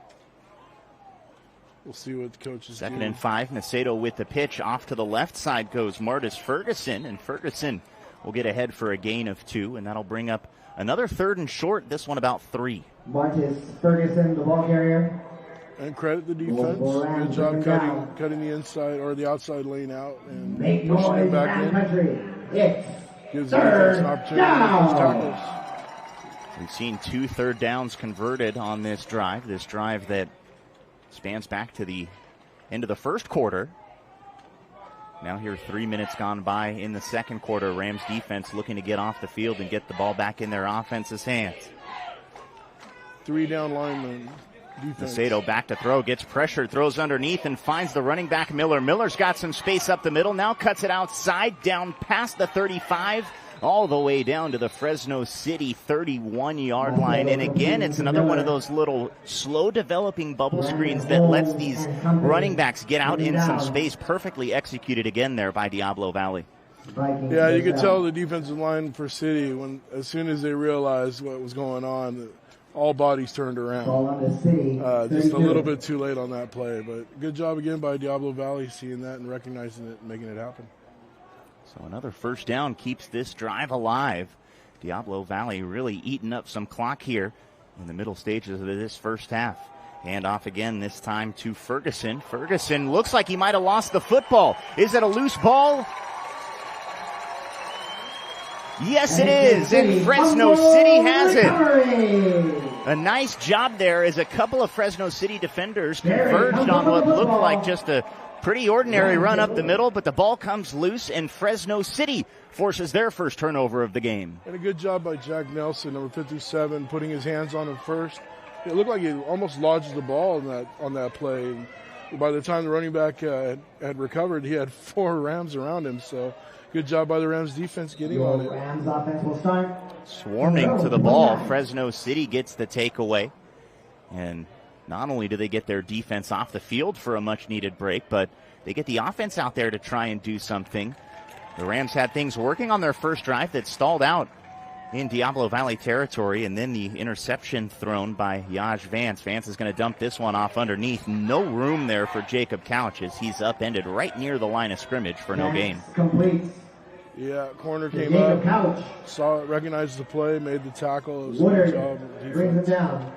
S2: We'll see what the coaches do.
S1: 2nd and 5. Macedo with the pitch. Off to the left side goes Martis Ferguson, and Ferguson will get ahead for a gain of 2, and that'll bring up another 3rd and short, this one about 3.
S3: Martis Ferguson, the ball carrier.
S2: And credit the defense. Good job cutting the inside or the outside lane out and
S3: Make
S2: pushing
S3: noise,
S2: it back
S3: Ram
S2: in.
S3: Country. It's
S2: Gives the defense an opportunity to make those tackles.
S1: We've seen 2 third downs converted on this drive. This drive that spans back to the end of the first quarter. Now here 3 minutes gone by in the second quarter. Rams defense looking to get off the field and get the ball back in their offense's hands.
S2: 3 down linemen. Defense.
S1: Macedo back to throw, gets pressured, throws underneath, and finds the running back Miller. Miller's got some space up the middle, now cuts it outside, down past the 35, all the way down to the Fresno City 31-yard line. And again, it's another one of those little slow-developing bubble screens that lets these running backs get out in some space. Perfectly executed again there by Diablo Valley.
S2: Yeah, you could tell the defensive line for City, when as soon as they realized what was going on, all bodies turned around. Just a little bit too late on that play, but good job again by Diablo Valley seeing that and recognizing it and making it happen.
S1: So another first down keeps this drive alive. Diablo Valley really eating up some clock here in the middle stages of this first half. Hand off again, this time to Ferguson. Ferguson looks like he might have lost the football. Is it a loose ball? Yes, it is, and Fresno City has it. A nice job there as a couple of Fresno City defenders converged on what looked like just a pretty ordinary run up the middle, but the ball comes loose, and Fresno City forces their first turnover of the game.
S2: And a good job by Jack Nelson, number 57, putting his hands on him first. It looked like he almost lodged the ball on that play. By the time the running back had recovered, he had 4 Rams around him, so good job by the Rams defense getting on it.
S3: Rams offense will start.
S1: Swarming to the ball, Fresno City gets the takeaway. And not only do they get their defense off the field for a much-needed break, but they get the offense out there to try and do something. The Rams had things working on their first drive that stalled out in Diablo Valley territory, and then the interception thrown by Yaj Vance. Vance is going to dump this one off underneath. No room there for Jacob Couch as he's upended right near the line of scrimmage for no gain.
S3: Complete.
S2: Yeah, corner came up, saw it, recognized the play, made the tackle. It was a good job.
S3: Brings it down.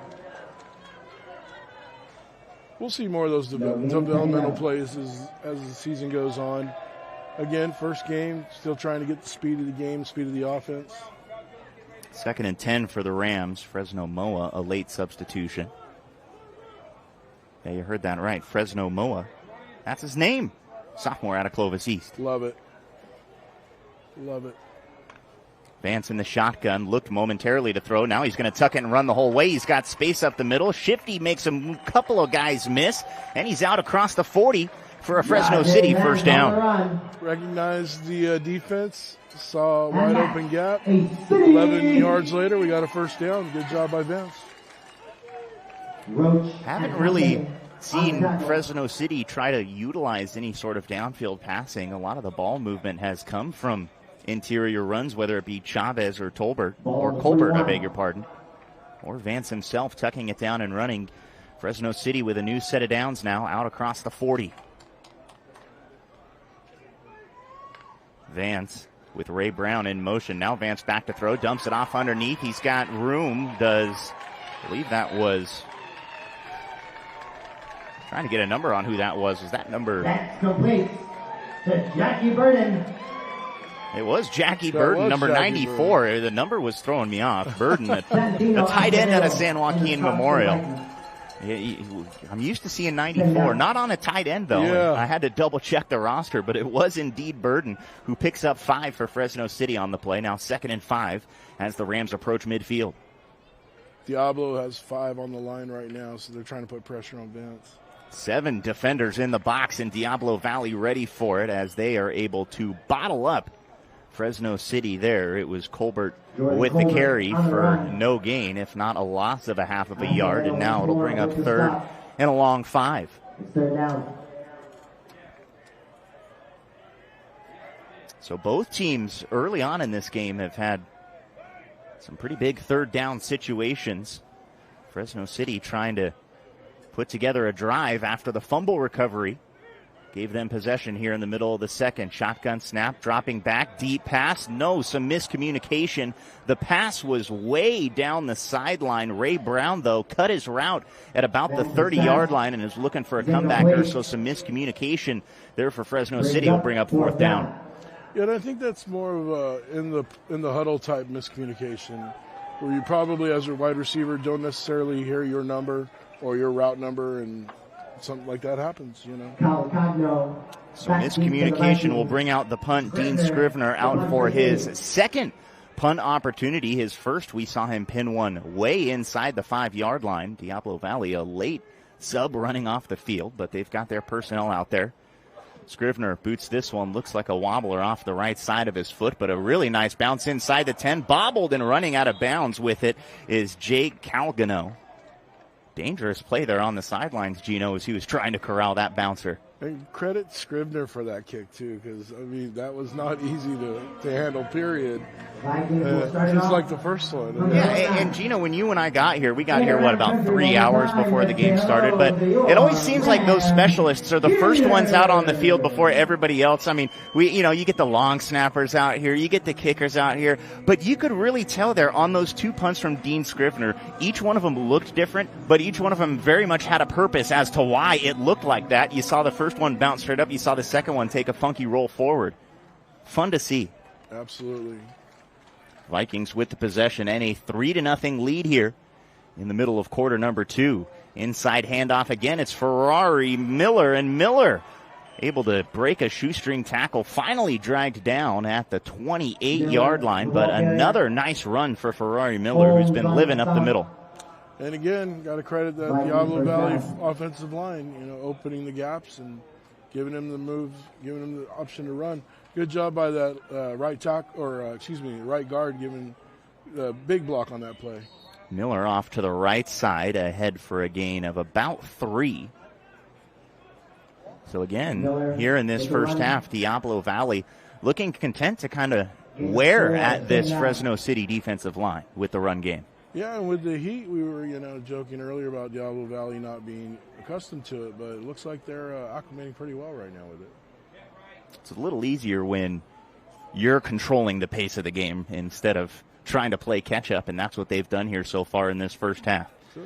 S2: We'll see more of those developmental plays as the season goes on. Again, first game, still trying to get the speed of the game, speed of the offense.
S1: 2nd and 10 for the Rams. Fresno Moa, a late substitution. Yeah, you heard that right. Fresno Moa. That's his name. Sophomore out of Clovis East.
S2: Love it. Love it.
S1: Vance in the shotgun, looked momentarily to throw. Now he's going to tuck it and run the whole way. He's got space up the middle. Shifty makes a couple of guys miss, and he's out across the 40 for a Fresno City first down.
S2: Recognized the defense, saw a wide open gap. 11 yards later, we got a first down. Good job by Vance.
S1: Haven't really seen Fresno City try to utilize any sort of downfield passing. A lot of the ball movement has come from interior runs, whether it be Chavez or Colbert, I beg your pardon, or Vance himself tucking it down and running. Fresno City with a new set of downs now, out across the 40. Vance with Ray Brown in motion. Now Vance back to throw, dumps it off underneath. He's got room, I believe that was, trying to get a number on who that was. Was that number?
S3: That's complete to Jackie Burden.
S1: It was Jackie Burden, number 94. Burden. The number was throwing me off. Burden, a tight end out of San Joaquin Memorial. I'm used to seeing 94. Not on a tight end, though.
S2: Yeah.
S1: I had to double-check the roster, but it was indeed Burden who picks up 5 for Fresno City on the play. Now 2nd and 5 as the Rams approach midfield.
S2: Diablo has 5 on the line right now, so they're trying to put pressure on Vance.
S1: 7 defenders in the box, and Diablo Valley ready for it as they are able to bottle up Fresno City there. It was Colbert with the carry for no gain, if not a loss of a half of a yard, and now it'll bring up 3rd and a long 5.
S3: Third down.
S1: So both teams early on in this game have had some pretty big 3rd down situations. Fresno City trying to put together a drive after the fumble recovery. Gave them possession here in the middle of the second. Shotgun snap, dropping back, deep pass. No, some miscommunication. The pass was way down the sideline. Ray Brown, though, cut his route at about the 30-yard line and is looking for a comebacker. So some miscommunication there for Fresno City will bring up 4th down.
S2: Yeah, and I think that's more of a in the huddle type miscommunication, where you probably as a wide receiver don't necessarily hear your number or your route number, and something like that happens, you know.
S1: So miscommunication will bring out the punt. Dean Scrivener out for his 2nd punt opportunity. His first, we saw him pin one way inside the 5-yard line. Diablo Valley, a late sub running off the field, but they've got their personnel out there. Scrivener boots this one. Looks like a wobbler off the right side of his foot, but a really nice bounce inside the 10. Bobbled and running out of bounds with it is Jake Calgano. Dangerous play there on the sidelines, Gino, as he was trying to corral that bouncer.
S2: And credit Scrivener for that kick, too, because, I mean, that was not easy to handle, period. Just like the first one.
S1: Yeah, and Gino, when you and I got here, we got here, about 3 hours before the game started, but it always seems like those specialists are the first ones out on the field before everybody else. I mean, you get the long snappers out here, you get the kickers out here, but you could really tell there on those 2 punts from Dean Scrivener, each one of them looked different, but each one of them very much had a purpose as to why it looked like that. You saw the first one bounce straight up. You saw the second one take a funky roll forward. Fun to see.
S2: Absolutely.
S1: Vikings with the possession and a 3-0 lead here in the middle of quarter number 2. Inside handoff again. It's Ferrari Miller, and Miller able to break a shoestring tackle. Finally dragged down at the 28-yard line, but another nice run for Ferrari Miller, who's been living up the middle.
S2: And again, got to credit that Diablo Valley offensive line, opening the gaps and giving him the moves, giving him the option to run. Good job by that right guard, giving the big block on that play.
S1: Miller off to the right side, ahead for a gain of about 3. So again, here in this first half, Diablo Valley looking content to kind of wear at this Fresno City defensive line with the run game.
S2: Yeah, and with the heat, we were, joking earlier about Diablo Valley not being accustomed to it, but it looks like they're acclimating pretty well right now with it.
S1: It's a little easier when you're controlling the pace of the game instead of trying to play catch-up, and that's what they've done here so far in this first half.
S2: Sure.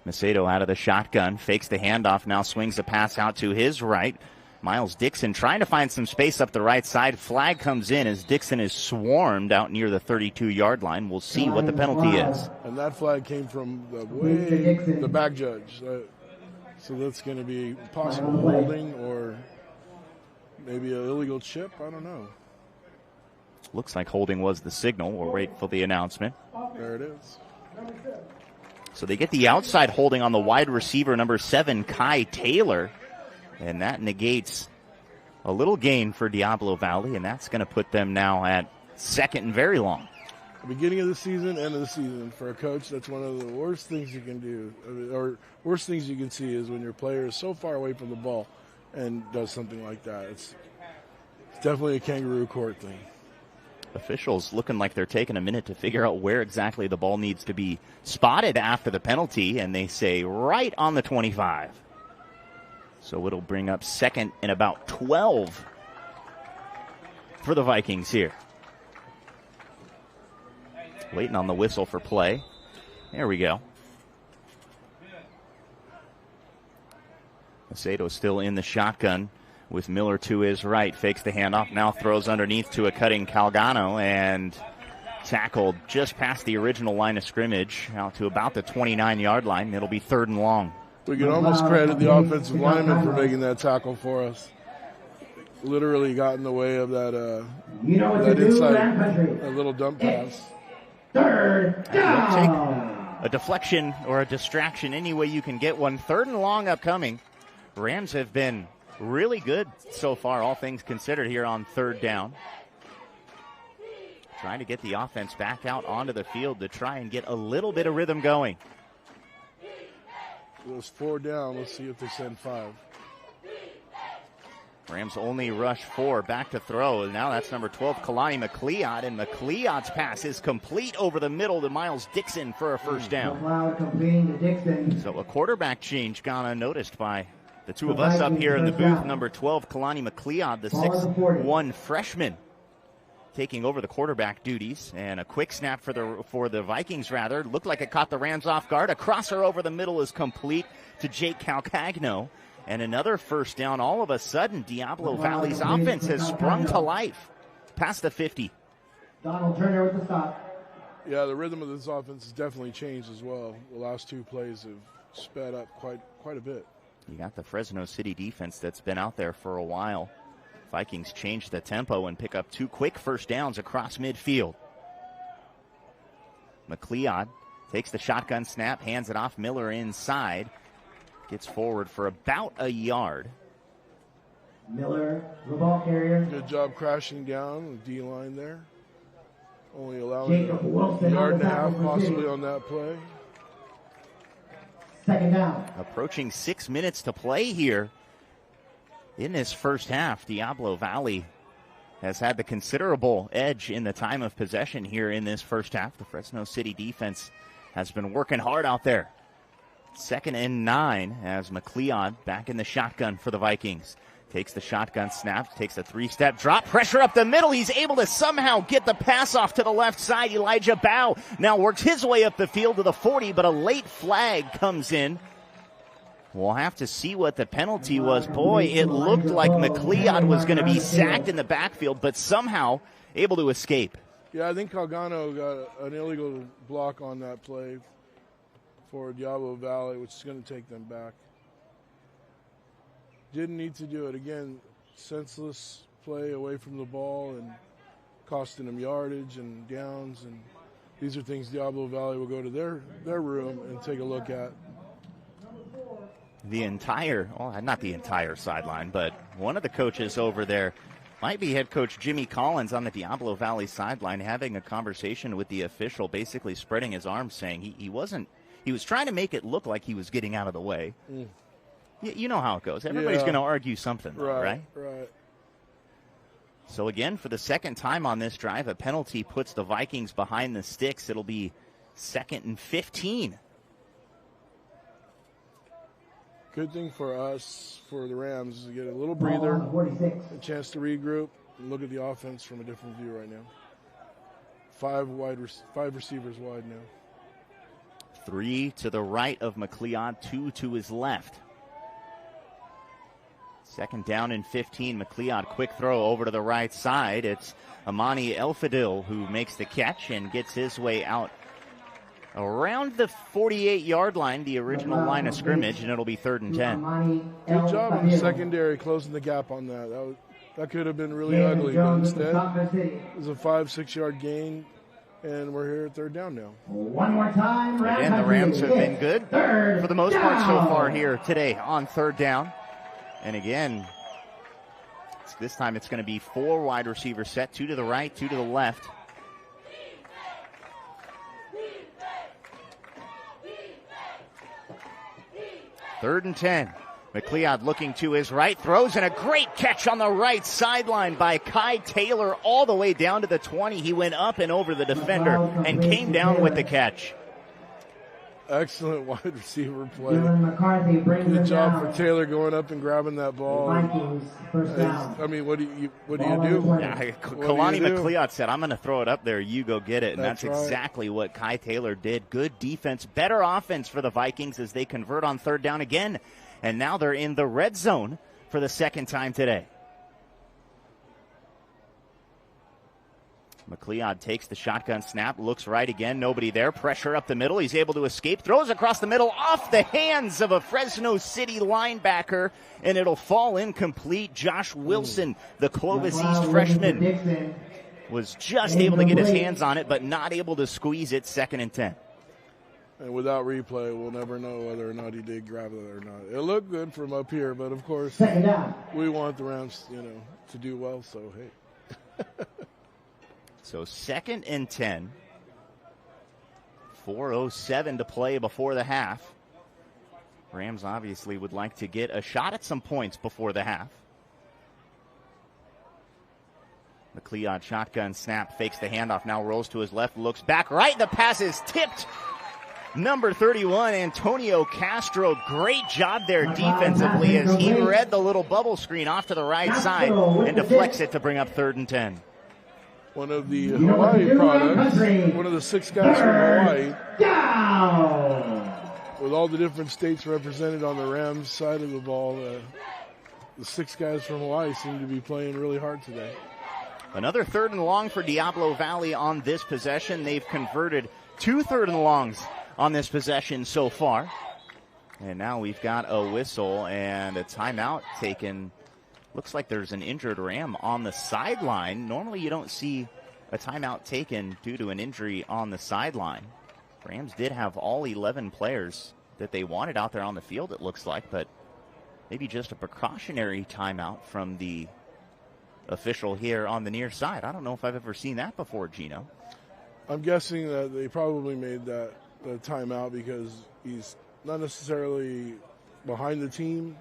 S1: Macedo out of the shotgun, fakes the handoff, now swings the pass out to his right. Miles Dixon trying to find some space up the right side. Flag comes in as Dixon is swarmed out near the 32-yard line. We'll see what the penalty is.
S2: And that flag came from the back judge. So that's going to be possible holding or maybe an illegal chip. I don't know.
S1: Looks like holding was the signal. We'll wait for the announcement.
S2: There it is.
S1: So they get the outside holding on the wide receiver, number 7, Kai Taylor. And that negates a little gain for Diablo Valley, and that's going to put them now at second and very long.
S2: Beginning of the season, end of the season. For a coach, that's one of the worst things you can do, or worst things you can see is when your player is so far away from the ball and does something like that. It's definitely a kangaroo court thing.
S1: Officials looking like they're taking a minute to figure out where exactly the ball needs to be spotted after the penalty, and they say right on the 25. So it'll bring up second and about 12 for the Vikings here. Waiting on the whistle for play. There we go. Macedo still in the shotgun with Miller to his right. Fakes the handoff, now throws underneath to a cutting Calgano and tackled just past the original line of scrimmage out to about the 29-yard line. It'll be 3rd and long.
S2: We can almost credit the offensive lineman for making that tackle for us. Literally got in the way of that inside, that little dump pass.
S3: 3rd down.
S1: A deflection or a distraction, any way you can get one. 3rd and long upcoming. Rams have been really good so far, all things considered, here on 3rd down. Trying to get the offense back out onto the field to try and get a little bit of rhythm going.
S2: It was 4 down. Let's see if they send 5.
S1: Rams only rush 4, back to throw. And now that's number 12, Kalani McLeod. And McLeod's pass is complete over the middle to Miles Dixon for a 1st down.
S3: McLeod completing to Dixon.
S1: So a quarterback change gone unnoticed by the two of us up here in the booth. Number 12, Kalani McLeod, the 6'1" freshman, taking over the quarterback duties. And a quick snap for the Vikings, rather. Looked like it caught the Rams off guard. A crosser over the middle is complete to Jake Calcagno. And another 1st down. All of a sudden, Diablo Valley's offense has sprung to life past the 50.
S3: Donald Turner with the stop.
S2: Yeah, the rhythm of this offense has definitely changed as well. The last 2 plays have sped up quite a bit.
S1: You got the Fresno City defense that's been out there for a while. Vikings change the tempo and pick up 2 quick first downs across midfield. McLeod takes the shotgun snap, hands it off. Miller inside. Gets forward for about a yard.
S3: Miller, the ball carrier.
S2: Good job crashing down the D-line there. Only allowing
S3: Jacob
S2: a
S3: Wilson
S2: yard and a
S3: on the
S2: half
S3: tackle for
S2: possibly
S3: City.
S2: on that play.
S3: Second down.
S1: Approaching 6 minutes to play here in this first half. Diablo Valley has had the considerable edge in the time of possession here in this first half. The Fresno City defense has been working hard out there. 2nd and 9 as McLeod back in the shotgun for the Vikings. Takes the shotgun snap, takes a 3-step drop, pressure up the middle. He's able to somehow get the pass off to the left side. Elijah Bow now works his way up the field to the 40, but a late flag comes in. We'll have to see what the penalty was. Boy, it looked like McLeod was going to be sacked in the backfield, but somehow able to escape.
S2: Yeah, I think Calgano got an illegal block on that play for Diablo Valley, which is going to take them back. Didn't need to do it. Again, senseless play away from the ball and costing them yardage and downs. And these are things Diablo Valley will go to their room and take a look at.
S1: The entire, well, not the entire sideline, but one of the coaches over there might be head coach Jimmy Collins on the Diablo Valley sideline having a conversation with the official, basically spreading his arms, saying he was trying to make it look like he was getting out of the way.
S2: Mm.
S1: You know how it goes. Everybody's going to argue something, right?
S2: Right.
S1: So again, for the second time on this drive, a penalty puts the Vikings behind the sticks. It'll be 2nd and 15.
S2: Good thing for us, for the Rams, is to get a little breather, a chance to regroup, and look at the offense from a different view right now. 5 receivers wide now.
S1: 3 to the right of McLeod, 2 to his left. 2nd down and 15. McLeod, quick throw over to the right side. It's Amani Elfadil who makes the catch and gets his way out around the 48-yard line, the original line of scrimmage, and it'll be 3rd and 10.
S2: Good job in the secondary closing the gap on that. That could have been really ugly, but instead it was a 5-6 yard gain, and we're here at 3rd down now.
S3: One more time.
S1: Again, the Rams have been good for the most part so far here today on 3rd down. And again, this time it's going to be 4 wide receivers set, 2 to the right, 2 to the left. Third and 10. McLeod looking to his right, throws, and a great catch on the right sideline by Kai Taylor all the way down to the 20. He went up and over the defender and came down with the catch.
S2: Excellent wide receiver play.
S3: McCarthy brings
S2: Good
S3: him
S2: job
S3: down.
S2: for Taylor going up and grabbing that ball.
S3: Vikings, first down.
S2: I mean, what do you do?
S1: Yeah, Kalani
S2: do?
S1: McLeod said, I'm going to throw it up there. You go get it. And that's
S2: That's right.
S1: exactly what Kai Taylor did. Good defense, better offense for the Vikings as they convert on 3rd down again. And now they're in the red zone for the 2nd time today. McLeod takes the shotgun snap, looks right again, nobody there, pressure up the middle, he's able to escape, throws across the middle, off the hands of a Fresno City linebacker, and it'll fall incomplete. Josh Wilson, the Clovis East freshman, was just able to get his hands on it, but not able to squeeze it. 2nd and 10.
S2: And without replay, we'll never know whether or not he did grab it or not. It looked good from up here, but of course, we want the Rams, to do well, so hey.
S1: So 2nd and 10. 4:07 to play before the half. Rams obviously would like to get a shot at some points before the half. McLeod shotgun snap, fakes the handoff, now rolls to his left, looks back right. The pass is tipped. Number 31, Antonio Castro. Great job there defensively as he read the little bubble screen off to the right side and deflects it to bring up 3rd and 10.
S2: One of the Hawaii products, one of the 6 guys from Hawaii.
S3: Down.
S2: With all the different states represented on the Rams side of the ball, the 6 guys from Hawaii seem to be playing really hard today.
S1: Another 3rd and long for Diablo Valley on this possession. They've converted 2 3rd and longs on this possession so far. And now we've got a whistle and a timeout taken Looks like there's an injured Ram on the sideline. Normally you don't see a timeout taken due to an injury on the sideline. Rams did have all 11 players that they wanted out there on the field, it looks like, but maybe just a precautionary timeout from the official here on the near side. I don't know if I've ever seen that before, Gino.
S2: I'm guessing that they probably made that timeout because he's not necessarily behind the team,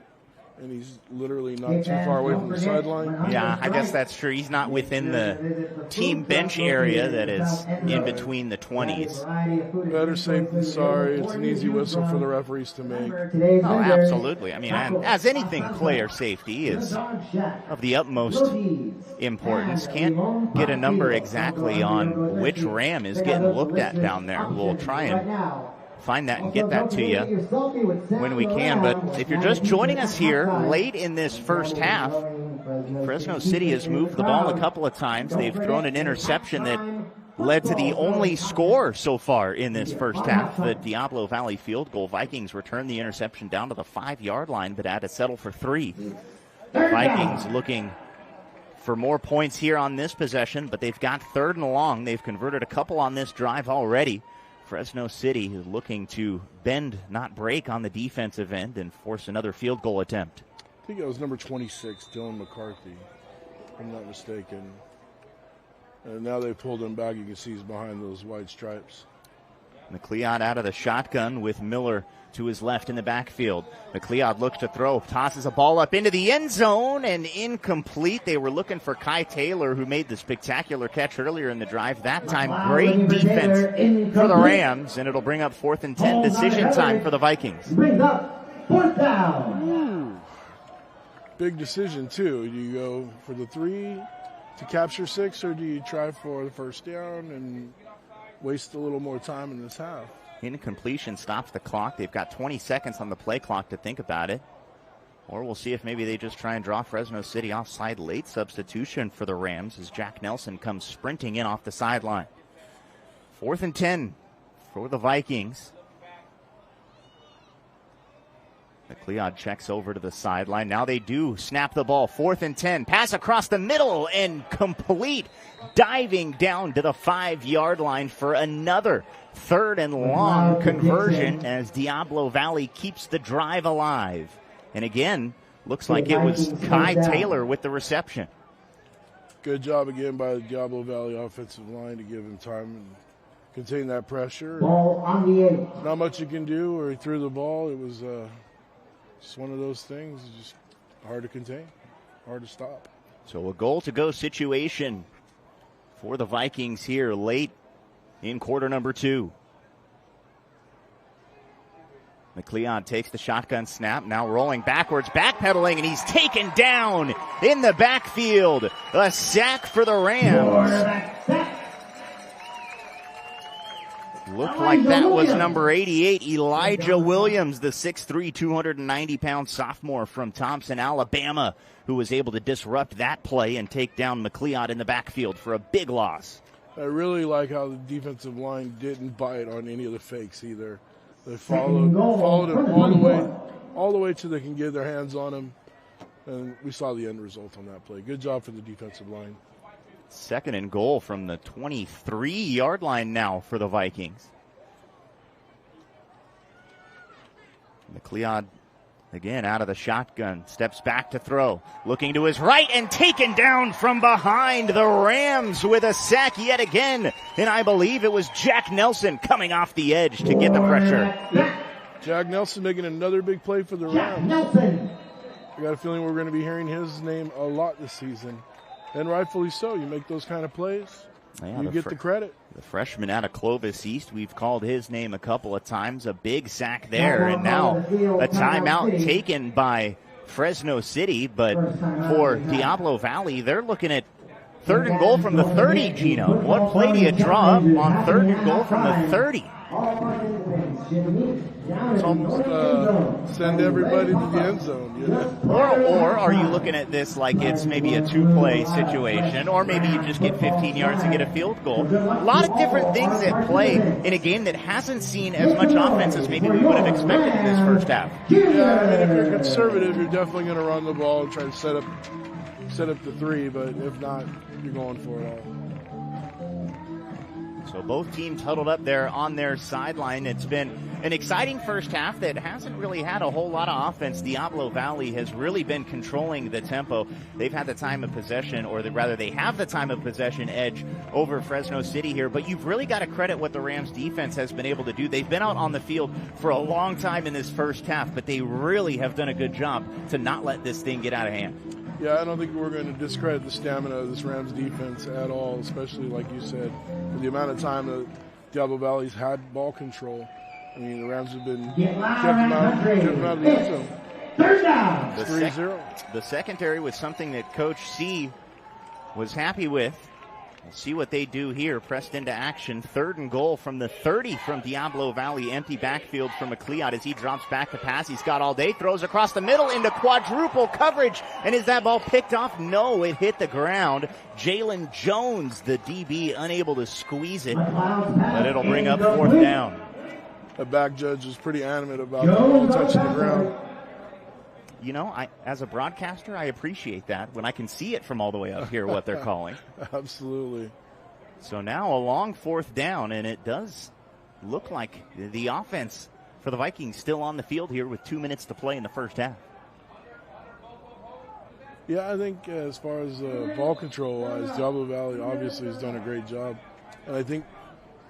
S2: and he's literally not too far away from the sideline.
S1: Yeah, I guess that's true. He's not within the team bench area that is in between the 20s.
S2: Better safe than sorry. It's an easy whistle for the referees to make.
S1: Oh, absolutely. I mean, as anything, player safety is of the utmost importance. Can't get a number exactly on which Ram is getting looked at down there. We'll try and find that and get that to you when we can. But if you're just joining us here late in this first half, Fresno City has moved the ball a couple of times. They've thrown an interception that led to the only score so far in this first half, the Diablo Valley field goal. Vikings returned the interception down to the 5-yard line, but had to settle for 3. Vikings looking for more points here on this possession, but they've got 3rd and long. They've converted a couple on this drive already. Fresno City is looking to bend, not break on the defensive end and force another field goal attempt.
S2: I think it was number 26, Dylan McCarthy, if I'm not mistaken. And now they pulled him back. You can see he's behind those white stripes.
S1: McLeod out of the shotgun with Miller to his left in the backfield. McLeod looks to throw, tosses a ball up into the end zone, and incomplete. They were looking for Kai Taylor, who made the spectacular catch earlier in the drive. That time, great defense for the Rams, and it'll bring up 4th and 10. Decision time for the Vikings.
S3: Brings up 4th down.
S2: Big decision, too. Do you go for the 3 to capture 6, or do you try for the first down and waste a little more time in this half?
S1: Incompletion stops the clock. They've got 20 seconds on the play clock to think about it. Or we'll see if maybe they just try and draw Fresno City offside. Late substitution for the Rams as Jack Nelson comes sprinting in off the sideline. 4th and 10 for the Vikings. McLeod checks over to the sideline. Now they do snap the ball. 4th and 10. Pass across the middle and complete. Diving down to the 5-yard line for another 3rd and long conversion as Diablo Valley keeps the drive alive. And again, looks like it was Kai Taylor with the reception.
S2: Good job again by the Diablo Valley offensive line to give him time and contain that pressure.
S3: Ball on the 8.
S2: Not much you can do, or he threw the ball. It was just one of those things. It's just hard to contain, hard to stop.
S1: So a goal-to-go situation for the Vikings here late in quarter number 2. McLeod takes the shotgun snap, now rolling backwards, backpedaling, and he's taken down in the backfield. A sack for the Rams. Looked like that was number 88, Elijah Williams, the 6'3", 290-pound sophomore from Thompson, Alabama, who was able to disrupt that play and take down McLeod in the backfield for a big loss.
S2: I really like how the defensive line didn't bite on any of the fakes either. They followed him all the way till they can get their hands on him, and we saw the end result on that play. Good job for the defensive line.
S1: 2nd and goal from the 23-yard line now for the Vikings. McLeod again out of the shotgun, steps back to throw, looking to his right and taken down from behind. The Rams with a sack yet again, and I believe it was Jack Nelson coming off the edge to get the pressure.
S2: Jack Nelson making another big play for the Rams. I got a feeling we're going to be hearing his name a lot this season. And rightfully so. You make those kind of plays, you get the credit.
S1: The freshman out of Clovis East, we've called his name a couple of times. A big sack there, and now a timeout taken by Fresno City. But for Diablo Valley, they're looking at 3rd and goal from the 30, Gino. What play do you draw up on 3rd and goal from the 30?
S2: It's almost send everybody to the end zone, you know?
S1: Or are you looking at this like it's maybe a two-play situation, or maybe you just get 15 yards and get a field goal? A lot of different things at play in a game that hasn't seen as much offense as maybe we would have expected in this first half.
S2: Yeah, I mean, if you're conservative, you're definitely going to run the ball and try to set up the three, but if not, you're going for it all.
S1: So both teams huddled up there on their sideline. It's been an exciting first half that hasn't really had a whole lot of offense. Diablo Valley has really been controlling the tempo. They've had the time of possession, or rather they have the time of possession edge over Fresno City here. But you've really got to credit what the Rams defense has been able to do. They've been out on the field for a long time in this first half, but they really have done a good job to not let this thing get out of hand.
S2: Yeah, I don't think we're going to discredit the stamina of this Rams defense at all, especially like you said, for the amount of time that Diablo Valley's had ball control. I mean, the Rams have been kept them out of the end zone.
S3: Third down.
S2: 3-0.
S1: The secondary was something that Coach C was happy with. We'll see what they do here. Pressed into action. 3rd and goal from the 30 from Diablo Valley. Empty backfield from McLeod as he drops back to pass. He's got all day. Throws across the middle into quadruple coverage. And is that ball picked off? No, it hit the ground. Jalen Jones, the DB, unable to squeeze it. But it'll bring up 4th down.
S2: The back judge is pretty animate about the ball touching the ground.
S1: You know, as a broadcaster, I appreciate that when I can see it from all the way up here what they're calling.
S2: Absolutely.
S1: So now a long 4th down, and it does look like the offense for the Vikings still on the field here with 2 minutes to play in the first half.
S2: Yeah, I think as far as ball control-wise, Diablo Valley obviously has done a great job. And I think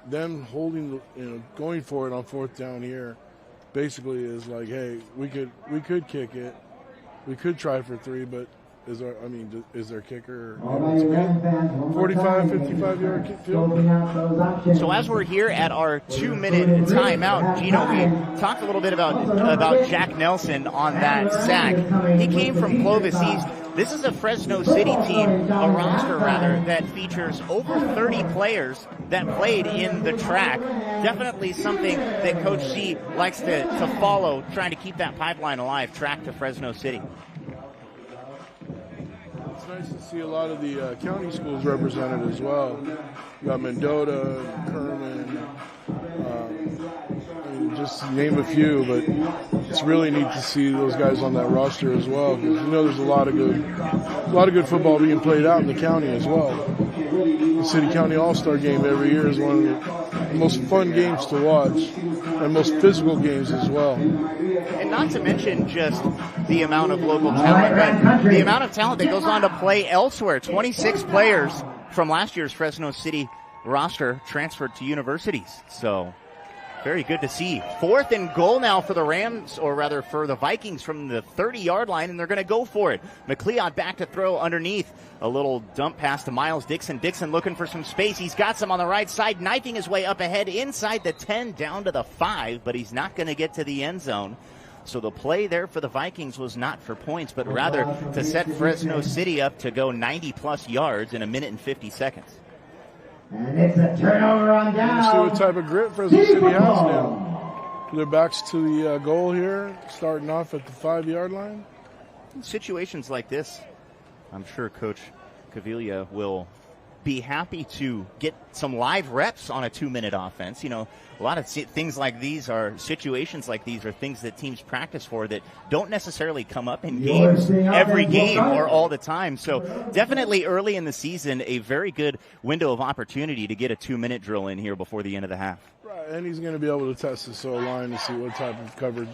S2: them going for it on 4th down here basically is like, hey, we could kick it. We could try for 3, but is there kicker? 45, 55-yard kick field.
S1: So as we're here at our 2-minute timeout, Gino, we talked a little bit about Jack Nelson on that sack. He came from Clovis East. This is a Fresno City team, a roster rather, that features over 30 players that played in the track. Definitely something that Coach C likes to follow, trying to keep that pipeline alive, track to Fresno City.
S2: It's nice to see a lot of the county schools represented as well. You got Mendota, Kerman, just to name a few, but it's really neat to see those guys on that roster as well, because you know there's a lot of good football being played out in the county as well. The City County All-Star Game every year is one of the most fun games to watch and most physical games as well.
S1: And not to mention just the amount of local talent, but the amount of talent that goes on to play elsewhere. 26 players from last year's Fresno City roster transferred to universities. So very good to see. 4th and goal now for the Rams, or rather for the Vikings from the 30-yard line, and they're going to go for it. McLeod back to throw underneath. A little dump pass to Miles Dixon. Dixon looking for some space. He's got some on the right side, knifing his way up ahead inside the 10 down to the 5, but he's not going to get to the end zone. So the play there for the Vikings was not for points, but rather to set Fresno City up to go 90-plus yards in 1 minute and 50 seconds.
S3: And it's a turnover on down.
S2: You see what type of grit Fresno City has now. Their backs to the goal here, starting off at the 5-yard line.
S1: In situations like this, I'm sure Coach Cavilla will be happy to get some live reps on a 2-minute offense. You know, a lot of things like these are situations like these are things that teams practice for that don't necessarily come up in games every game or all the time. So definitely early in the season, a very good window of opportunity to get a 2-minute drill in here before the end of the half.
S2: Right, and he's going to be able to test his O-line to see what type of coverage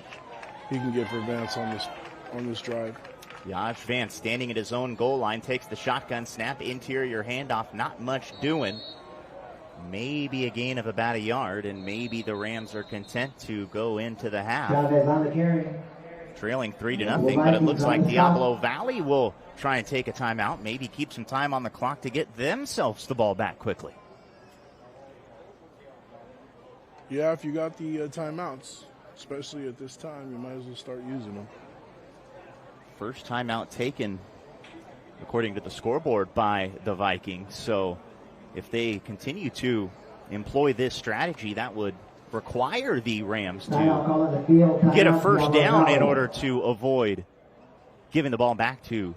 S2: he can get for Vance on this drive.
S1: Josh Vance standing at his own goal line, takes the shotgun snap, interior handoff, not much doing. Maybe a gain of about a yard, and maybe the Rams are content to go into the half. Trailing 3-0, but it looks like Diablo Valley will try and take a timeout, maybe keep some time on the clock to get themselves the ball back quickly.
S2: Yeah, if you got the timeouts, especially at this time, you might as well start using them.
S1: First timeout taken, according to the scoreboard, by the Vikings. So if they continue to employ this strategy, that would require the Rams to
S3: Timeout call on the field.
S1: get a
S3: Timeout,
S1: first
S3: Diablo
S1: down in
S3: Valley.
S1: order to avoid giving the ball back to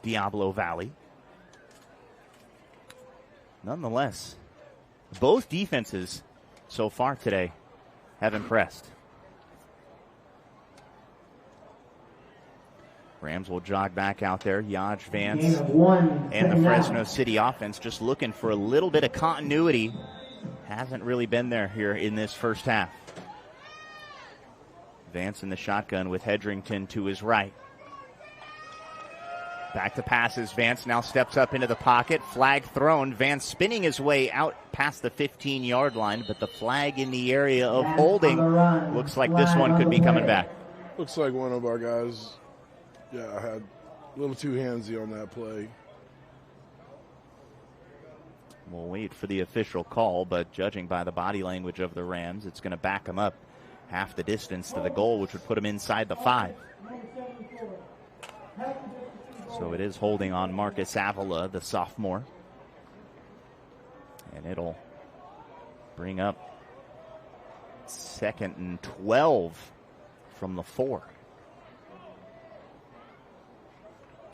S1: Diablo Valley. Nonetheless, both defenses so far today have impressed. Rams will jog back out there. Yaj, Vance,
S3: Gain of 1,
S1: and the
S3: second
S1: Fresno
S3: down.
S1: City offense just looking for a little bit of continuity. Hasn't really been there here in this first half. Vance in the shotgun with Hedrington to his right. Back to passes. Vance now steps up into the pocket. Flag thrown. Vance spinning his way out past the 15-yard line, but the flag in the area of
S3: Vance
S1: holding
S3: on the run.
S1: looks like this
S3: Flag
S1: one
S3: on
S1: could
S3: the
S1: be coming
S3: play.
S1: back.
S2: Looks like one of our guys, had a little too handsy on that play.
S1: We'll wait for the official call, but judging by the body language of the Rams, it's going to back them up half the distance to the goal, which would put them inside the 5. So it is holding on Marcus Avila, the sophomore. And it'll bring up 2nd and 12 from the 4.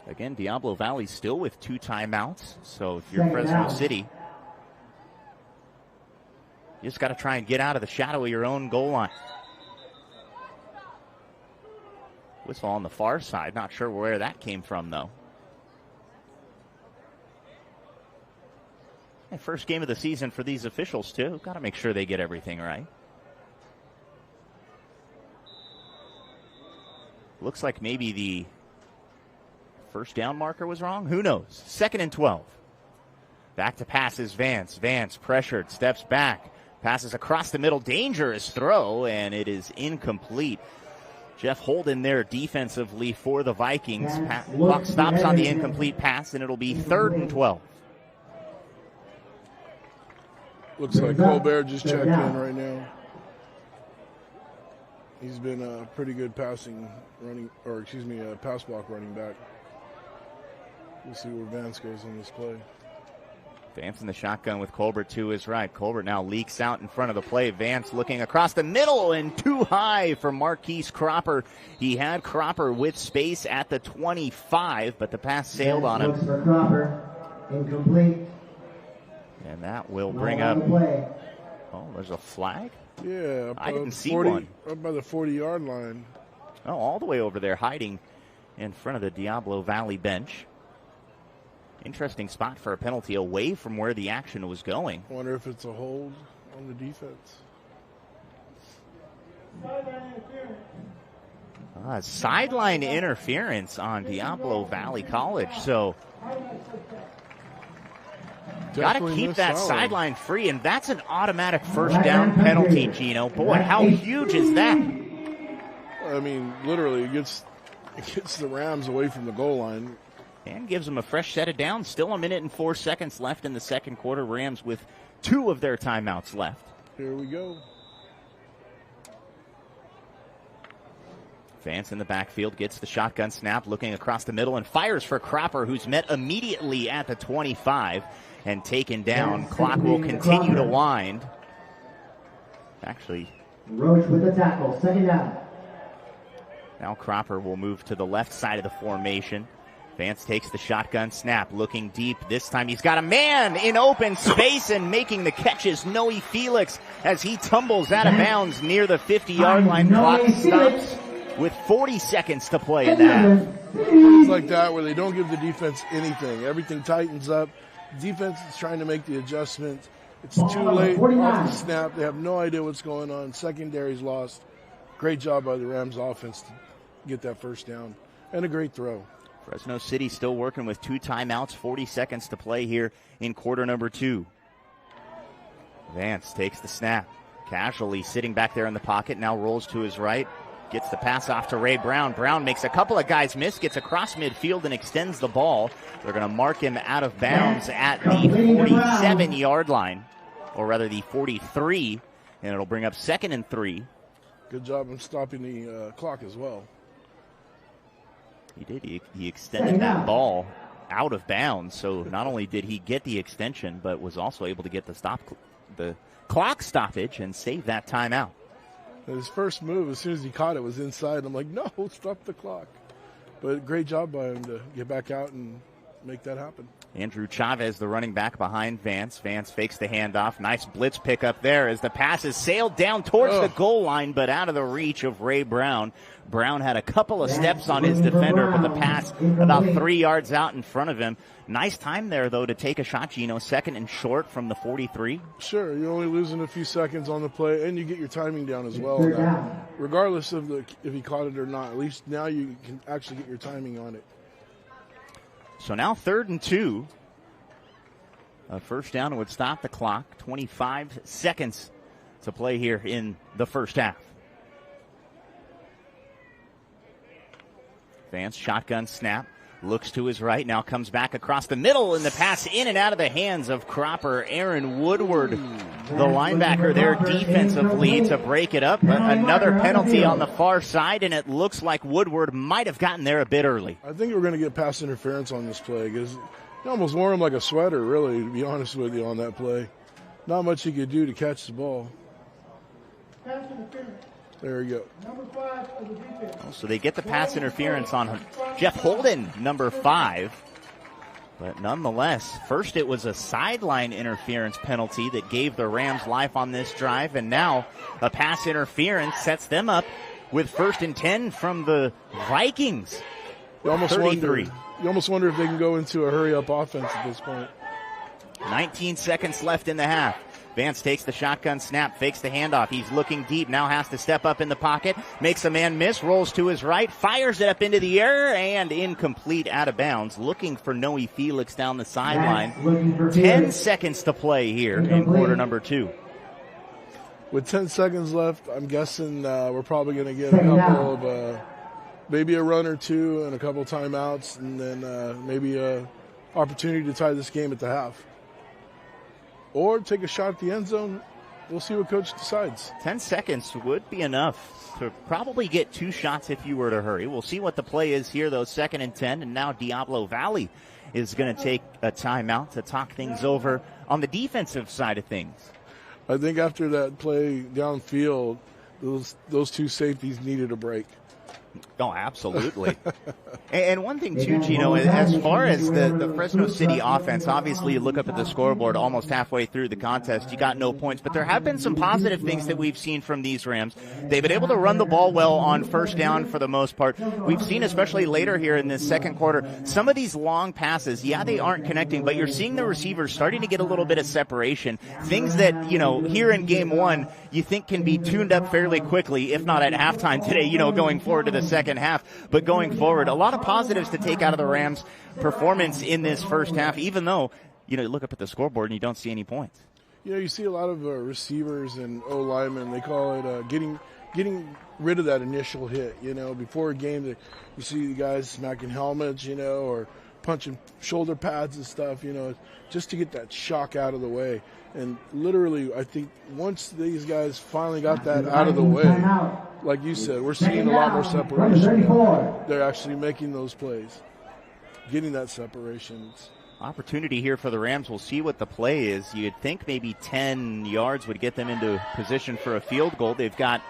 S1: Again, Diablo Valley still with 2 timeouts. So if you're
S3: Second
S1: Fresno
S3: down.
S1: City, you just got to try and get out of the shadow of your own goal line. Whistle on the far side. Not sure where that came from, though. And first game of the season for these officials, too. Got to make sure they get everything right. Looks like maybe the first down marker was wrong. Who knows? 2nd and 12. Back to passes. Vance. Vance pressured. Steps back. Passes across the middle. Dangerous throw, and it is incomplete. Jeff Holden there defensively for the Vikings. Clock stops on the incomplete pass, and it'll be 3rd and 12.
S2: Looks like Colbert just checked in right now. He's been a pretty good pass block running back. We'll see where Vance goes in this play.
S1: Vance in the shotgun with Colbert to his right. Colbert now leaks out in front of the play. Vance looking across the middle and too high for Marquise Cropper. He had Cropper with space at the 25, but the pass sailed on
S3: Looks
S1: him.
S3: for Cropper. Incomplete.
S1: And that will bring
S3: Ball on
S1: up,
S3: the play.
S1: oh, there's a flag?
S2: Yeah,
S1: I didn't see
S2: 40,
S1: one.
S2: up by the 40-yard line.
S1: Oh, all the way over there hiding in front of the Diablo Valley bench. Interesting spot for a penalty away from where the action was going.
S2: Wonder if it's a hold on the defense.
S1: Sideline interference on Diablo Valley College. So got to
S2: Definitely
S1: keep
S2: missed
S1: that
S2: one.
S1: sideline free, and that's an automatic first down penalty, Gino. Boy, how huge is that?
S2: I mean, literally, it gets the Rams away from the goal line.
S1: And gives them a fresh set of downs. Still 1 minute and 4 seconds left in the second quarter. Rams with 2 of their timeouts left.
S2: Here we go.
S1: Vance in the backfield gets the shotgun snap, looking across the middle, and fires for Cropper, who's met immediately at the 25 and taken down. Clock will continue to wind. Actually,
S3: Roach with the tackle. 2nd down.
S1: now Cropper will move to the left side of the formation. Vance takes the shotgun snap, looking deep. This time he's got a man in open space, and making the catch is Noe Felix as he tumbles out of bounds near the 50-yard line. Clock stops with 40 seconds to play in that.
S2: Things like that where they don't give the defense anything. Everything tightens up. Defense is trying to make the adjustment. It's too late off the snap. They have no idea what's going on. Secondary's lost. Great job by the Rams offense to get that first down. And a great throw.
S1: Fresno City still working with 2 timeouts, 40 seconds to play here in quarter number 2. Vance takes the snap. Casually sitting back there in the pocket, now rolls to his right. Gets the pass off to Ray Brown. Brown makes a couple of guys miss, gets across midfield and extends the ball. They're going to mark him out of bounds at the 47-yard line, or rather the 43, and it'll bring up 2nd and 3.
S2: Good job in stopping the clock as well.
S1: He did. He extended that ball out of bounds, so not only did he get the extension, but was also able to get the the clock stoppage and save that timeout.
S2: His first move, as soon as he caught it, was inside. I'm like, no, stop the clock. But great job by him to get back out and make that happen.
S1: Andrew Chavez, the running back behind Vance. Vance fakes the handoff. Nice blitz pickup there as the pass is sailed down towards the goal line, but out of the reach of Ray Brown. Brown had a couple of steps on his defender, but the pass about 3 yards out in front of him. Nice time there, though, to take a shot, Gino. Second and short from the 43.
S2: Sure, you're only losing a few seconds on the play, and you get your timing down as well. Now, regardless of if he caught it or not, at least now you can actually get your timing on it.
S1: So now 3rd and 2. A first down would stop the clock. 25 seconds to play here in the first half. Vance, shotgun snap, looks to his right, now comes back across the middle, and the pass in and out of the hands of Cropper. Aaron Woodward, the linebacker there defensively to break it up. Another penalty on the far side, and it looks like Woodward might have gotten there a bit early.
S2: I think we're going to get pass interference on this play because he almost wore him like a sweater, really, to be honest with you, on that play. Not much he could do to catch the ball. There you go.
S4: Number 5 for the defense.
S1: So they get the pass interference on Jeff Holden, number 5. But nonetheless, first it was a sideline interference penalty that gave the Rams life on this drive, and now a pass interference sets them up with 1st and 10 from the Vikings.
S2: You almost
S1: 33.
S2: wonder if they can go into a hurry-up offense at this point.
S1: 19 seconds left in the half. Vance takes the shotgun snap, fakes the handoff. He's looking deep, now has to step up in the pocket, makes a man miss, rolls to his right, fires it up into the air, and incomplete, out of bounds. Looking for Noe Felix down the sideline. 10 seconds to play here in quarter number 2.
S2: With 10 seconds left, I'm guessing we're probably going to get a couple of, maybe a run or two and a couple timeouts, and then maybe a opportunity to tie this game at the half. Or take a shot at the end zone. We'll see what coach decides.
S1: 10 seconds would be enough to probably get 2 shots if you were to hurry. We'll see what the play is here, though. 2nd and 10, and now Diablo Valley is going to take a timeout to talk things over on the defensive side of things.
S2: I think after that play downfield, those 2 safeties needed a break.
S1: Oh, absolutely. And one thing, too, Gino, as far as the Fresno City offense, obviously you look up at the scoreboard almost halfway through the contest, you got no points, but there have been some positive things that we've seen from these Rams. They've been able to run the ball well on first down for the most part. We've seen, especially later here in this second quarter, some of these long passes, they aren't connecting, but you're seeing the receivers starting to get a little bit of separation. Things that, here in game 1, you think can be tuned up fairly quickly, if not at halftime today, going forward to the second half. But going forward, a lot of positives to take out of the Rams' performance in this first half, even though, you look up at the scoreboard and you don't see any points.
S2: You see a lot of receivers and O-linemen, they call it getting rid of that initial hit. Before a game, you see the guys smacking helmets, or punching shoulder pads and stuff, just to get that shock out of the way. And literally, I think once these guys finally got that out of the way, like you said, we're seeing a lot more separation. They're actually making those plays, getting that separation.
S1: Opportunity here for the Rams. We'll see what the play is. You'd think maybe 10 yards would get them into position for a field goal. They've got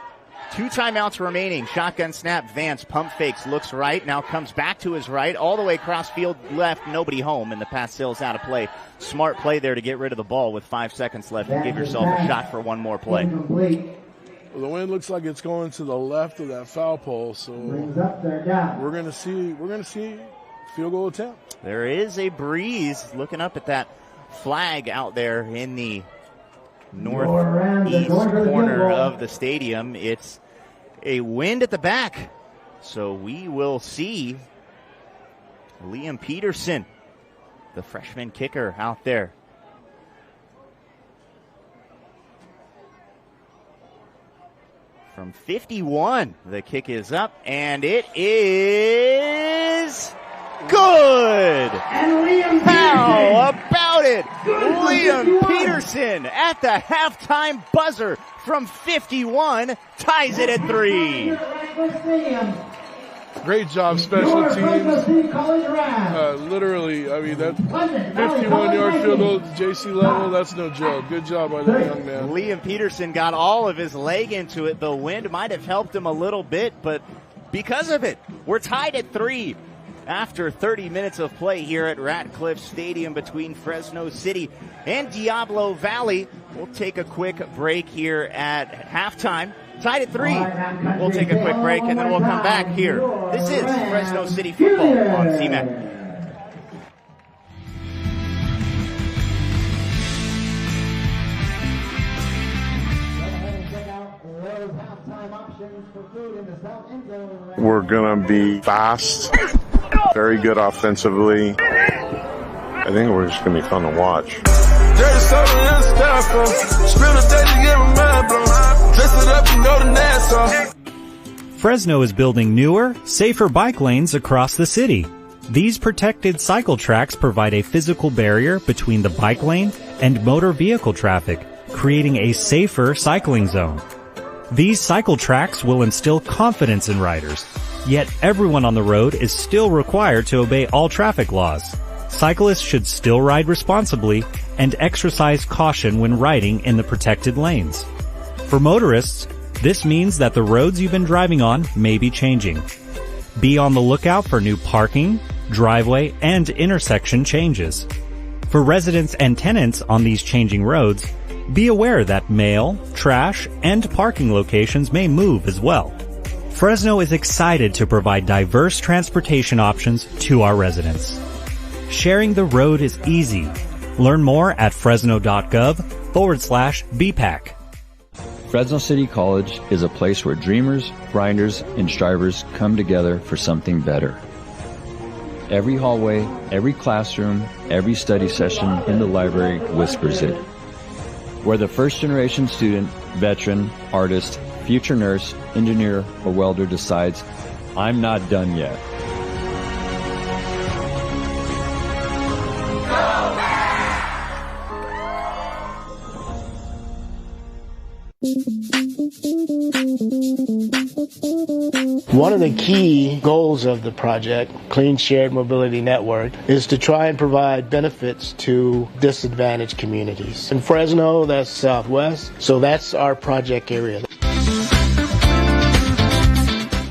S1: 2 timeouts remaining. Shotgun snap. Vance pump fakes, looks right, now comes back to his right, all the way across field left, nobody home, and the pass sails out of play. Smart play there to get rid of the ball with 5 seconds left and give yourself a shot for one more play.
S2: Well, the wind looks like it's going to the left of that foul pole, so we're going to see field goal attempt.
S1: There is a breeze. Looking up at that flag out there in the northeast corner of the stadium, it's a wind at the back, so we will see Liam Peterson, the freshman kicker, out there. From 51, the kick is up, and it is good. How about it? Liam Peterson at the halftime buzzer from 51 ties it at 3.
S2: Great job, special
S3: Your Fresno
S2: teams.
S3: City College Rams.
S2: Literally, I mean, that 51-yard field goal at the JC level, that's no joke. Good job by that young man.
S1: Liam Peterson got all of his leg into it. The wind might have helped him a little bit, but because of it, we're tied at 3 after 30 minutes of play here at Ratcliffe Stadium between Fresno City and Diablo Valley. We'll take a quick break here at halftime. Tied at 3. We'll take a quick break and then we'll come back here. This is Fresno City football on CMAC.
S5: We're going to be fast, very good offensively. I think we're just going to be fun to watch.
S6: Fresno is building newer, safer bike lanes across the city. These protected cycle tracks provide a physical barrier between the bike lane and motor vehicle traffic, creating a safer cycling zone. These cycle tracks will instill confidence in riders, yet everyone on the road is still required to obey all traffic laws. Cyclists should still ride responsibly and exercise caution when riding in the protected lanes. For motorists, this means that the roads you've been driving on may be changing. Be on the lookout for new parking, driveway, and intersection changes. For residents and tenants on these changing roads, be aware that mail, trash, and parking locations may move as well. Fresno is excited to provide diverse transportation options to our residents. Sharing the road is easy. Learn more at fresno.gov/BPAC.
S7: Fresno City College is a place where dreamers, grinders, and strivers come together for something better. Every hallway, every classroom, every study session in the library whispers it. Where the first-generation student, veteran, artist, future nurse, engineer, or welder decides, I'm not done yet.
S8: One of the key goals of the project, Clean Shared Mobility Network, is to try and provide benefits to disadvantaged communities. In Fresno, that's Southwest, so that's our project area.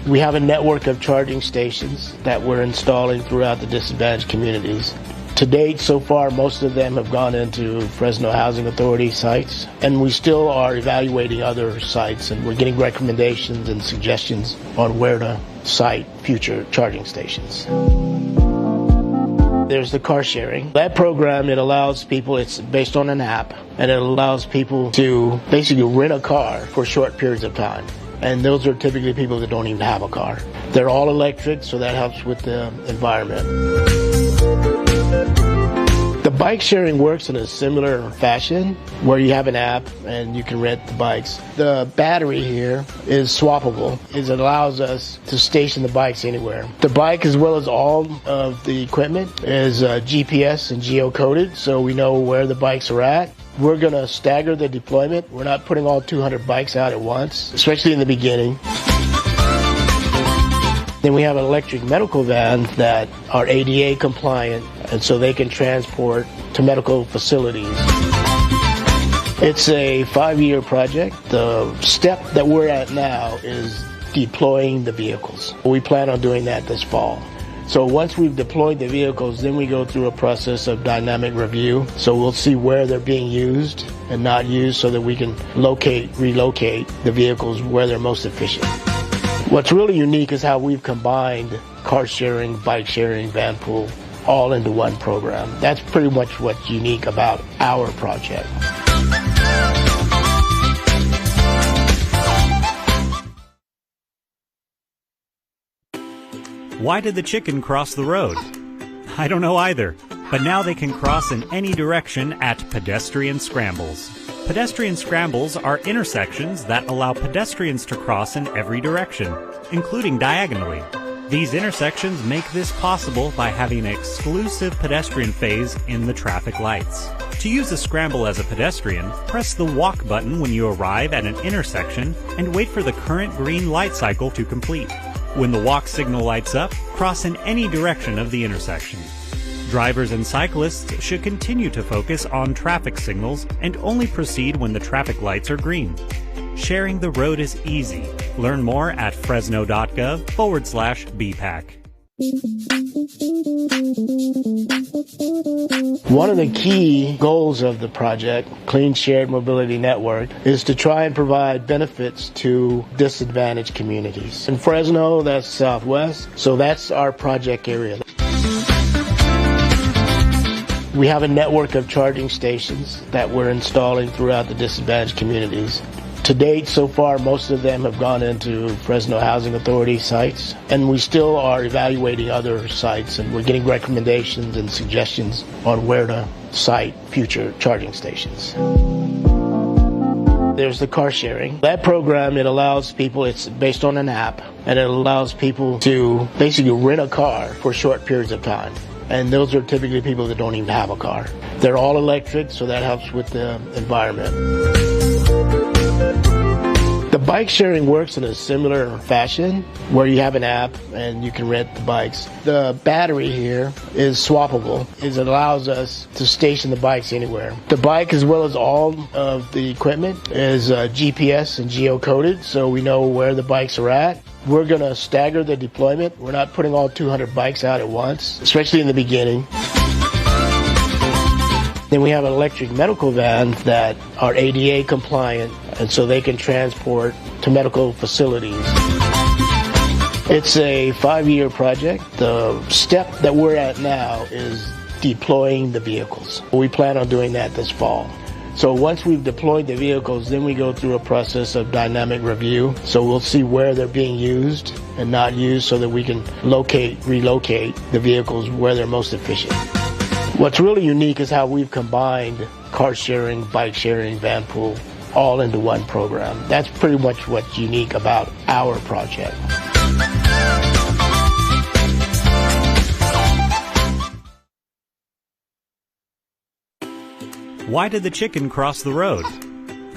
S8: We have a network of charging stations that we're installing throughout the disadvantaged communities. To date, so far, most of them have gone into Fresno Housing Authority sites, and we still are evaluating other sites, and we're getting recommendations and suggestions on where to site future charging stations. There's the car sharing. That program, it allows people, it's based on an app, and it allows people to basically rent a car for short periods of time. And those are typically people that don't even have a car. They're all electric, so that helps with the environment. The bike sharing works in a similar fashion where you have an app and you can rent the bikes. The battery here is swappable. It allows us to station the bikes anywhere. The bike, as well as all of the equipment, is GPS and geocoded, so we know where the bikes are at. We're going to stagger the deployment. We're not putting all 200 bikes out at once, especially in the beginning. Then we have an electric medical van that are ADA compliant, and so they can transport to medical facilities. It's a 5-year project. The step that we're at now is deploying the vehicles. We plan on doing that this fall. So once we've deployed the vehicles, then we go through a process of dynamic review. So we'll see where they're being used and not used so that we can relocate the vehicles where they're most efficient. What's really unique is how we've combined car sharing, bike sharing, van pool, all into one program. That's pretty much what's unique about our project.
S6: Why did the chicken cross the road? I don't know either, but now they can cross in any direction at pedestrian scrambles. Pedestrian scrambles are intersections that allow pedestrians to cross in every direction, including diagonally. These intersections make this possible by having an exclusive pedestrian phase in the traffic lights. To use a scramble as a pedestrian, press the walk button when you arrive at an intersection and wait for the current green light cycle to complete. When the walk signal lights up, cross in any direction of the intersection. Drivers and cyclists should continue to focus on traffic signals and only proceed when the traffic lights are green. Sharing the road is easy. Learn more at fresno.gov/BPAC.
S8: One of the key goals of the project, Clean Shared Mobility Network, is to try and provide benefits to disadvantaged communities. In Fresno, that's Southwest, so that's our project area. We have a network of charging stations that we're installing throughout the disadvantaged communities. To date, so far, most of them have gone into Fresno Housing Authority sites, and we still are evaluating other sites, and we're getting recommendations and suggestions on where to site future charging stations. There's the car sharing. That program, it allows people, it's based on an app, and it allows people to basically rent a car for short periods of time. And those are typically people that don't even have a car. They're all electric, so that helps with the environment. The bike sharing works in a similar fashion where you have an app and you can rent the bikes. The battery here is swappable. It allows us to station the bikes anywhere. The bike, as well as all of the equipment, is GPS and geocoded, so we know where the bikes are at. We're going to stagger the deployment. We're not putting all 200 bikes out at once, especially in the beginning. Then we have an electric medical van that are ADA compliant, and so they can transport to medical facilities. It's a 5-year project. The step that we're at now is deploying the vehicles. We plan on doing that this fall. So once we've deployed the vehicles, then we go through a process of dynamic review. So we'll see where they're being used and not used so that we can relocate the vehicles where they're most efficient. What's really unique is how we've combined car sharing, bike sharing, van pool, all into one program. That's pretty much what's unique about our project.
S6: Why did the chicken cross the road?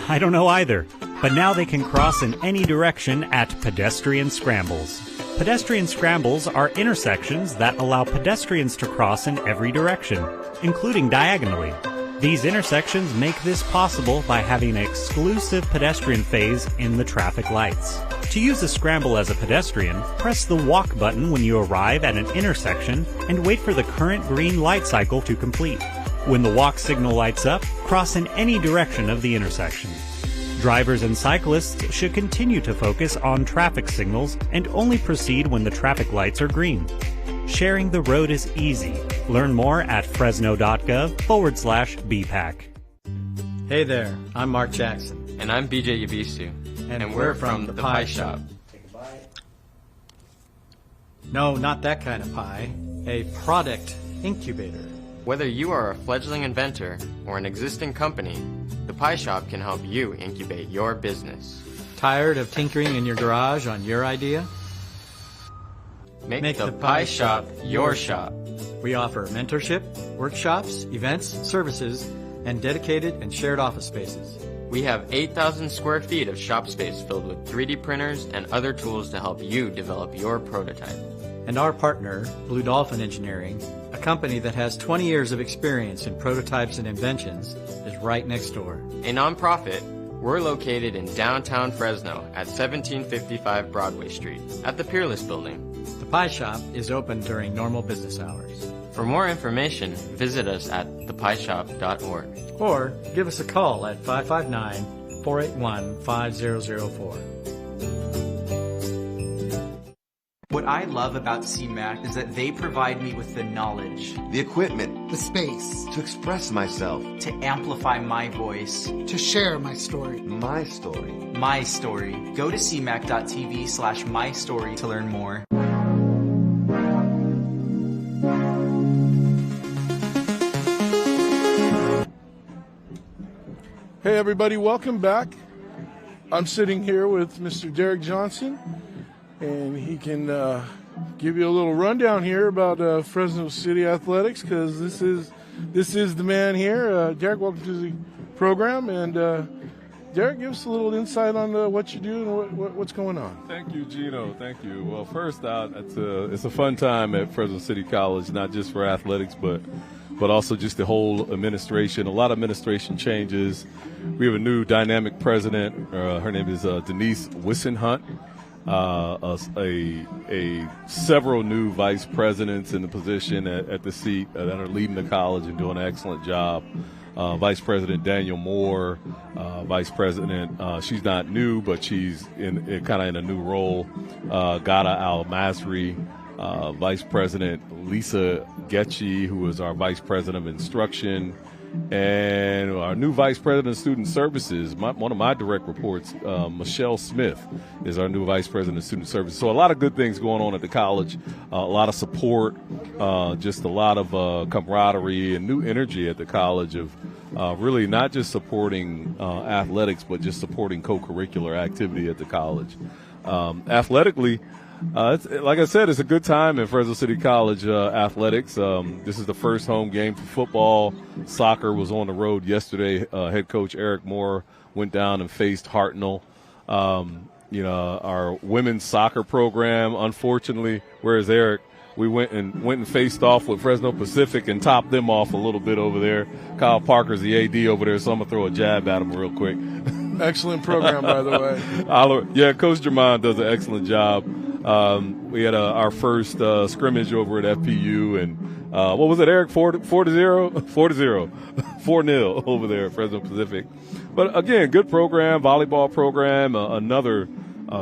S6: I don't know either, but now they can cross in any direction at pedestrian scrambles. Pedestrian scrambles are intersections that allow pedestrians to cross in every direction, including diagonally. These intersections make this possible by having an exclusive pedestrian phase in the traffic lights. To use a scramble as a pedestrian, press the walk button when you arrive at an intersection and wait for the current green light cycle to complete. When the walk signal lights up, cross in any direction of the intersection. Drivers and cyclists should continue to focus on traffic signals and only proceed when the traffic lights are green. Sharing the road is easy. Learn more at fresno.gov/BPAC.
S9: Hey there, I'm Mark Jackson.
S10: And I'm BJ Yabisu. And we're from The Pie Shop.
S9: No, not that kind of pie. A product incubator.
S10: Whether you are a fledgling inventor or an existing company, The Pie Shop can help you incubate your business.
S9: Tired of tinkering in your garage on your idea?
S10: Make The Pie Shop your shop.
S9: We offer mentorship, workshops, events, services, and dedicated and shared office spaces.
S10: We have 8,000 square feet of shop space filled with 3D printers and other tools to help you develop your prototype.
S9: And our partner, Blue Dolphin Engineering, a company that has 20 years of experience in prototypes and inventions, is right next door.
S10: A nonprofit, we're located in downtown Fresno at 1755 Broadway Street at the Peerless Building.
S9: The Pie Shop is open during normal business hours.
S10: For more information, visit us at thepieshop.org.
S9: Or give us a call at 559-481-5004.
S11: What I love about CMAC is that they provide me with the knowledge,
S12: the equipment,
S13: the space
S12: to express myself,
S11: to amplify my voice,
S13: to share my story.
S12: My story.
S11: My story. Go to cmac.tv/mystory to learn more.
S2: Hey everybody, welcome back. I'm sitting here with Mr. Derek Johnson, and he can give you a little rundown here about Fresno City Athletics, because this is the man here. Derek, welcome to the program, and Derek, give us a little insight on what you do and what's going on.
S14: Thank you, Gino. Thank you. Well, first out, it's a fun time at Fresno City College, not just for athletics, but also just the whole administration. A lot of administration changes. We have a new dynamic president. Her name is Denise Wissenhunt. Several new vice presidents in the position at the seat that are leading the college and doing an excellent job. Vice President Daniel Moore, Vice President, she's not new, but she's kind of in a new role. Gada Al-Masri, Vice President Lisa Getchy, who is our Vice President of Instruction, and our new Vice President of Student Services, one of my direct reports, Michelle Smith, is our new Vice President of Student Services. So a lot of good things going on at the college, a lot of support, just a lot of camaraderie and new energy at the college of really not just supporting athletics, but just supporting co-curricular activity at the college. Athletically, like I said, it's a good time in Fresno City College athletics. This is the first home game for football. Soccer was on the road yesterday. Head coach Eric Moore went down and faced Hartnell. Our women's soccer program, unfortunately, whereas Eric, we went and faced off with Fresno Pacific and topped them off a little bit over there. Kyle Parker's the AD over there, so I'm going to throw a jab at him real quick.
S2: Excellent program, by the way.
S14: Yeah, Coach Germain does an excellent job. We had our first scrimmage over at FPU, and what was it, Eric? 4-0 over there at Fresno Pacific. But again, good program, volleyball program. Another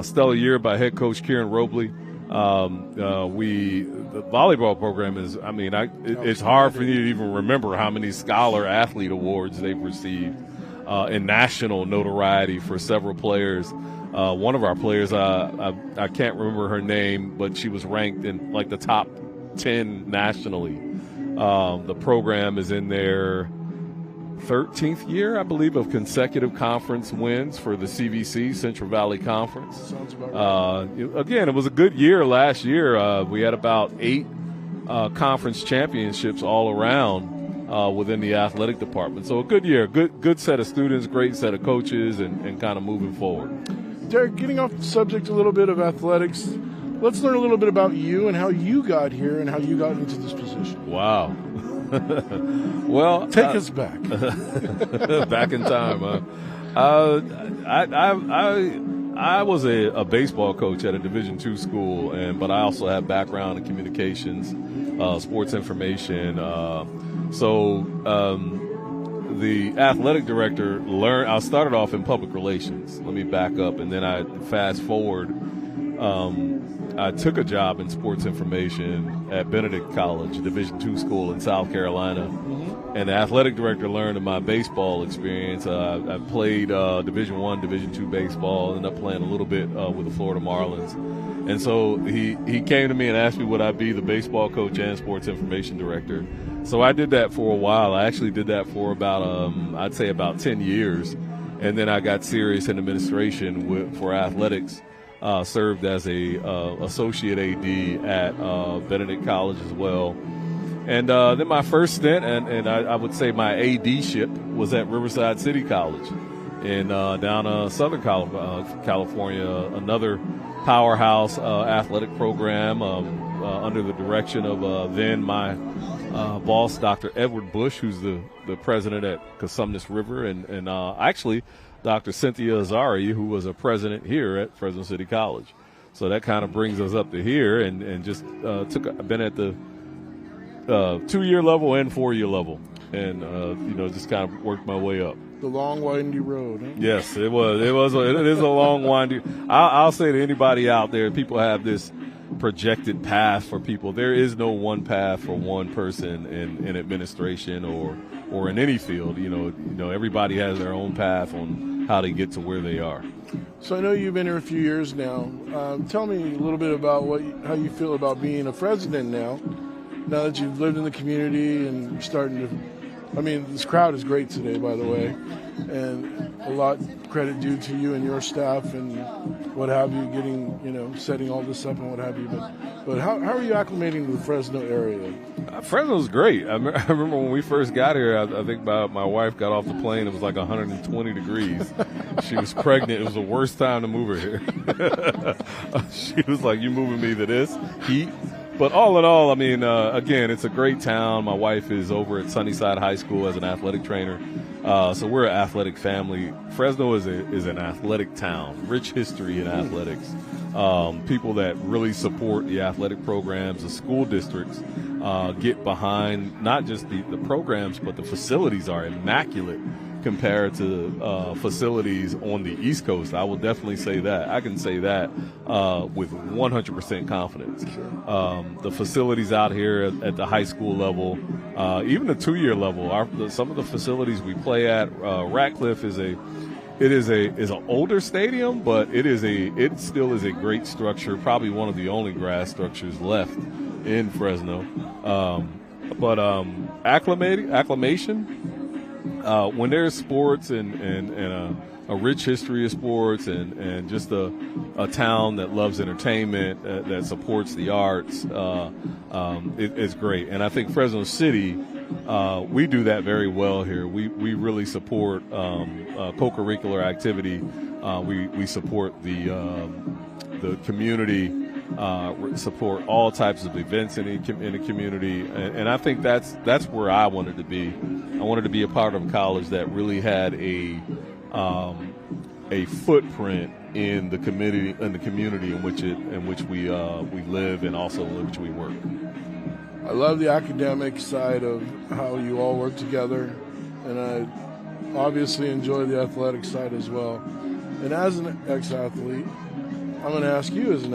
S14: stellar year by head coach Kieran Robley. The volleyball program is, it's hard for you to even remember how many scholar athlete awards they've received in national notoriety for several players. One of our players, I can't remember her name, but she was ranked in like the top 10 nationally. The program is in their 13th year, I believe, of consecutive conference wins for the CVC, Central Valley Conference.
S2: Sounds about right.
S14: Again, it was a good year last year. We had about 8 conference championships all around within the athletic department. So a good year, good set of students, great set of coaches, and kind of moving forward.
S2: Derek, getting off the subject a little bit of athletics, let's learn a little bit about you and how you got here and how you got into this position.
S14: Wow. Well,
S2: take us back.
S14: Back in time. I was a baseball coach at a Division II school, but I also have background in communications, sports information. The athletic director I started off in public relations. Let me back up, and then I fast forward. I took a job in sports information at Benedict College, a Division II school in South Carolina. And the athletic director learned of my baseball experience. I played Division I, Division II baseball, ended up playing a little bit with the Florida Marlins. And so he came to me and asked me would I be the baseball coach and sports information director. So I did that for a while. I actually did that for about, I'd say about 10 years. And then I got serious in administration for athletics. Served as a associate AD at Benedict College as well. And then my first stint, and I would say my AD-ship, was at Riverside City College in down Southern California, another powerhouse athletic program under the direction of then my boss, Dr. Edward Bush, who's the president at Cosumnes River, and actually Dr. Cynthia Azari, who was a president here at Fresno City College. So that kind of brings us up to here, and just I've been at the 2-year level and 4-year level, and just kind of worked my way up.
S2: The long, windy road. Huh?
S14: Yes, it was. It is a long, windy. I'll say to anybody out there, people have this projected path for people. There is no one path for one person in administration or in any field. Everybody has their own path on how to get to where they are.
S2: So I know you've been here a few years now. Tell me a little bit about how you feel about being a president now that you've lived in the community and starting to I mean, this crowd is great today, by the way, and a lot credit due to you and your staff and what have you, getting, setting all this up and what have you. But how are you acclimating to the Fresno area?
S14: Fresno's great. I remember when we first got here, I think my wife got off the plane. It was like 120 degrees. She was pregnant. It was the worst time to move her here. She was like, "You moving me to this heat?" But all in all, I mean, again, it's a great town. My wife is over at Sunnyside High School as an athletic trainer. So we're an athletic family. Fresno is an athletic town, rich history in athletics. People that really support the athletic programs, the school districts get behind not just the programs, but the facilities are immaculate compared to facilities on the East Coast. I will definitely say that. I can say that with 100% confidence. The facilities out here at the high school level, even the 2-year level, some of the facilities we play at, Ratcliffe is an older stadium, but it still is a great structure, probably one of the only grass structures left in Fresno. Acclimation. When there's sports and a rich history of sports and just a town that loves entertainment, that supports the arts, it's great. And I think Fresno City, we do that very well here. We really support co-curricular activity. We support the community. Support all types of events in the community, and I think that's where I wanted to be. I wanted to be a part of a college that really had a footprint in the community in which we live and also in which we work.
S2: I love the academic side of how you all work together, and I obviously enjoy the athletic side as well. And as an ex-athlete, I'm going to ask you as an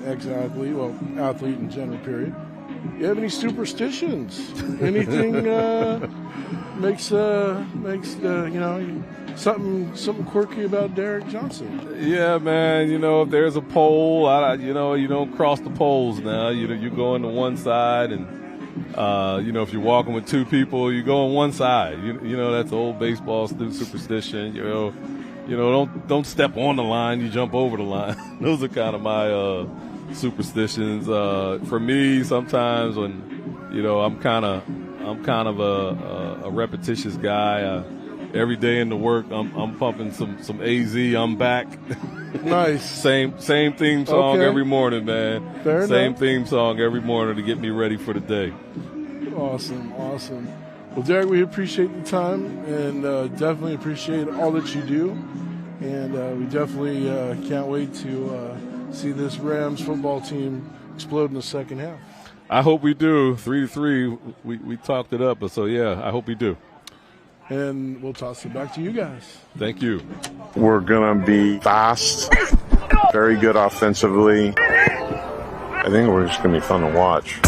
S2: ex-athlete, well, athlete in general, period. You have any superstitions? Anything makes something quirky about Derek Johnson?
S14: Yeah, man. If there's a pole, you don't cross the poles now. You go on to one side, and if you're walking with two people, you go on one side. That's old baseball superstition. Don't step on the line, you jump over the line. Those are kind of my superstitions. For me, sometimes when I'm kind of a repetitious guy. Every day in the work, I'm pumping some AZ. I'm back.
S2: Nice.
S14: Same theme song every morning, man.
S2: Fair
S14: Same
S2: enough.
S14: theme song every morning to get me ready for the day.
S2: Awesome. Well, Derek, we appreciate the time and definitely appreciate all that you do. And we definitely can't wait to see this Rams football team explode in the second half.
S14: I hope we do. 3-3, we talked it up. So, yeah, I hope we do.
S2: And we'll toss it back to you guys.
S14: Thank you.
S5: We're going to be fast, very good offensively. I think we're just going to be fun to watch.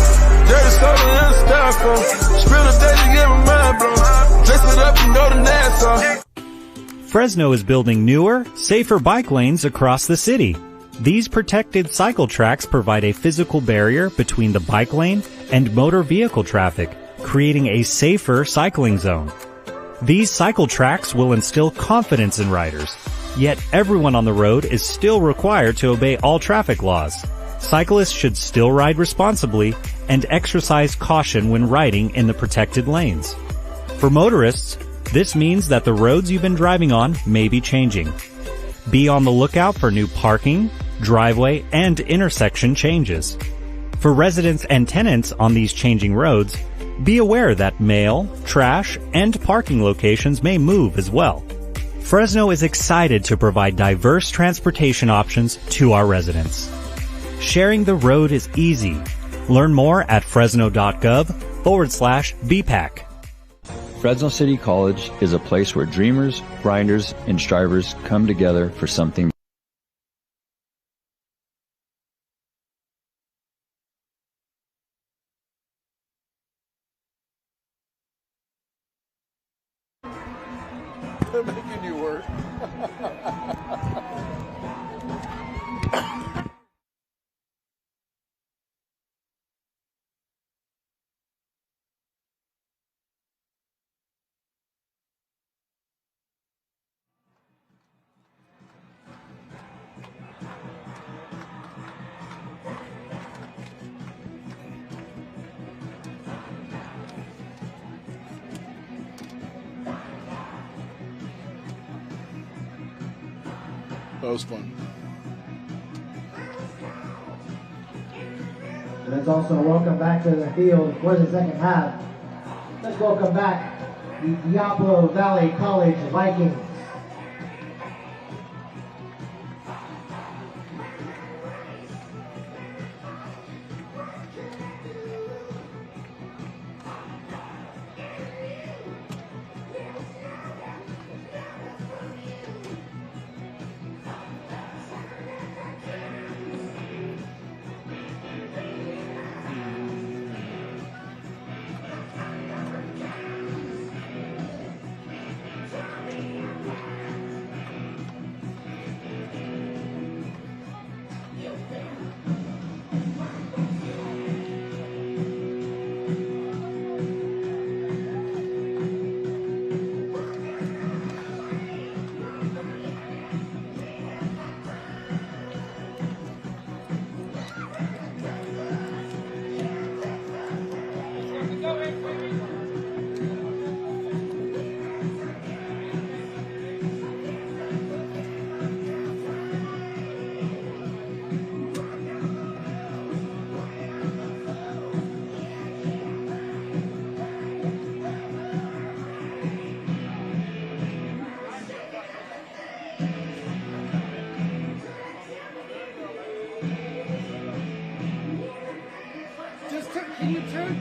S6: Fresno is building newer, safer bike lanes across the city. These protected cycle tracks provide a physical barrier between the bike lane and motor vehicle traffic, creating a safer cycling zone. These cycle tracks will instill confidence in riders, yet everyone on the road is still required to obey all traffic laws. Cyclists should still ride responsibly and exercise caution when riding in the protected lanes. For motorists, this means that the roads you've been driving on may be changing. Be on the lookout for new parking, driveway, and intersection changes. For residents and tenants on these changing roads, be aware that mail, trash, and parking locations may move as well. Fresno is excited to provide diverse transportation options to our residents. Sharing the road is easy. Learn more at fresno.gov/BPAC.
S7: Fresno City College is a place where dreamers, grinders, and strivers come together for something
S2: Making you work. That was fun.
S3: Let's also welcome back to the field for the second half. Let's welcome back the Diablo Valley College Vikings.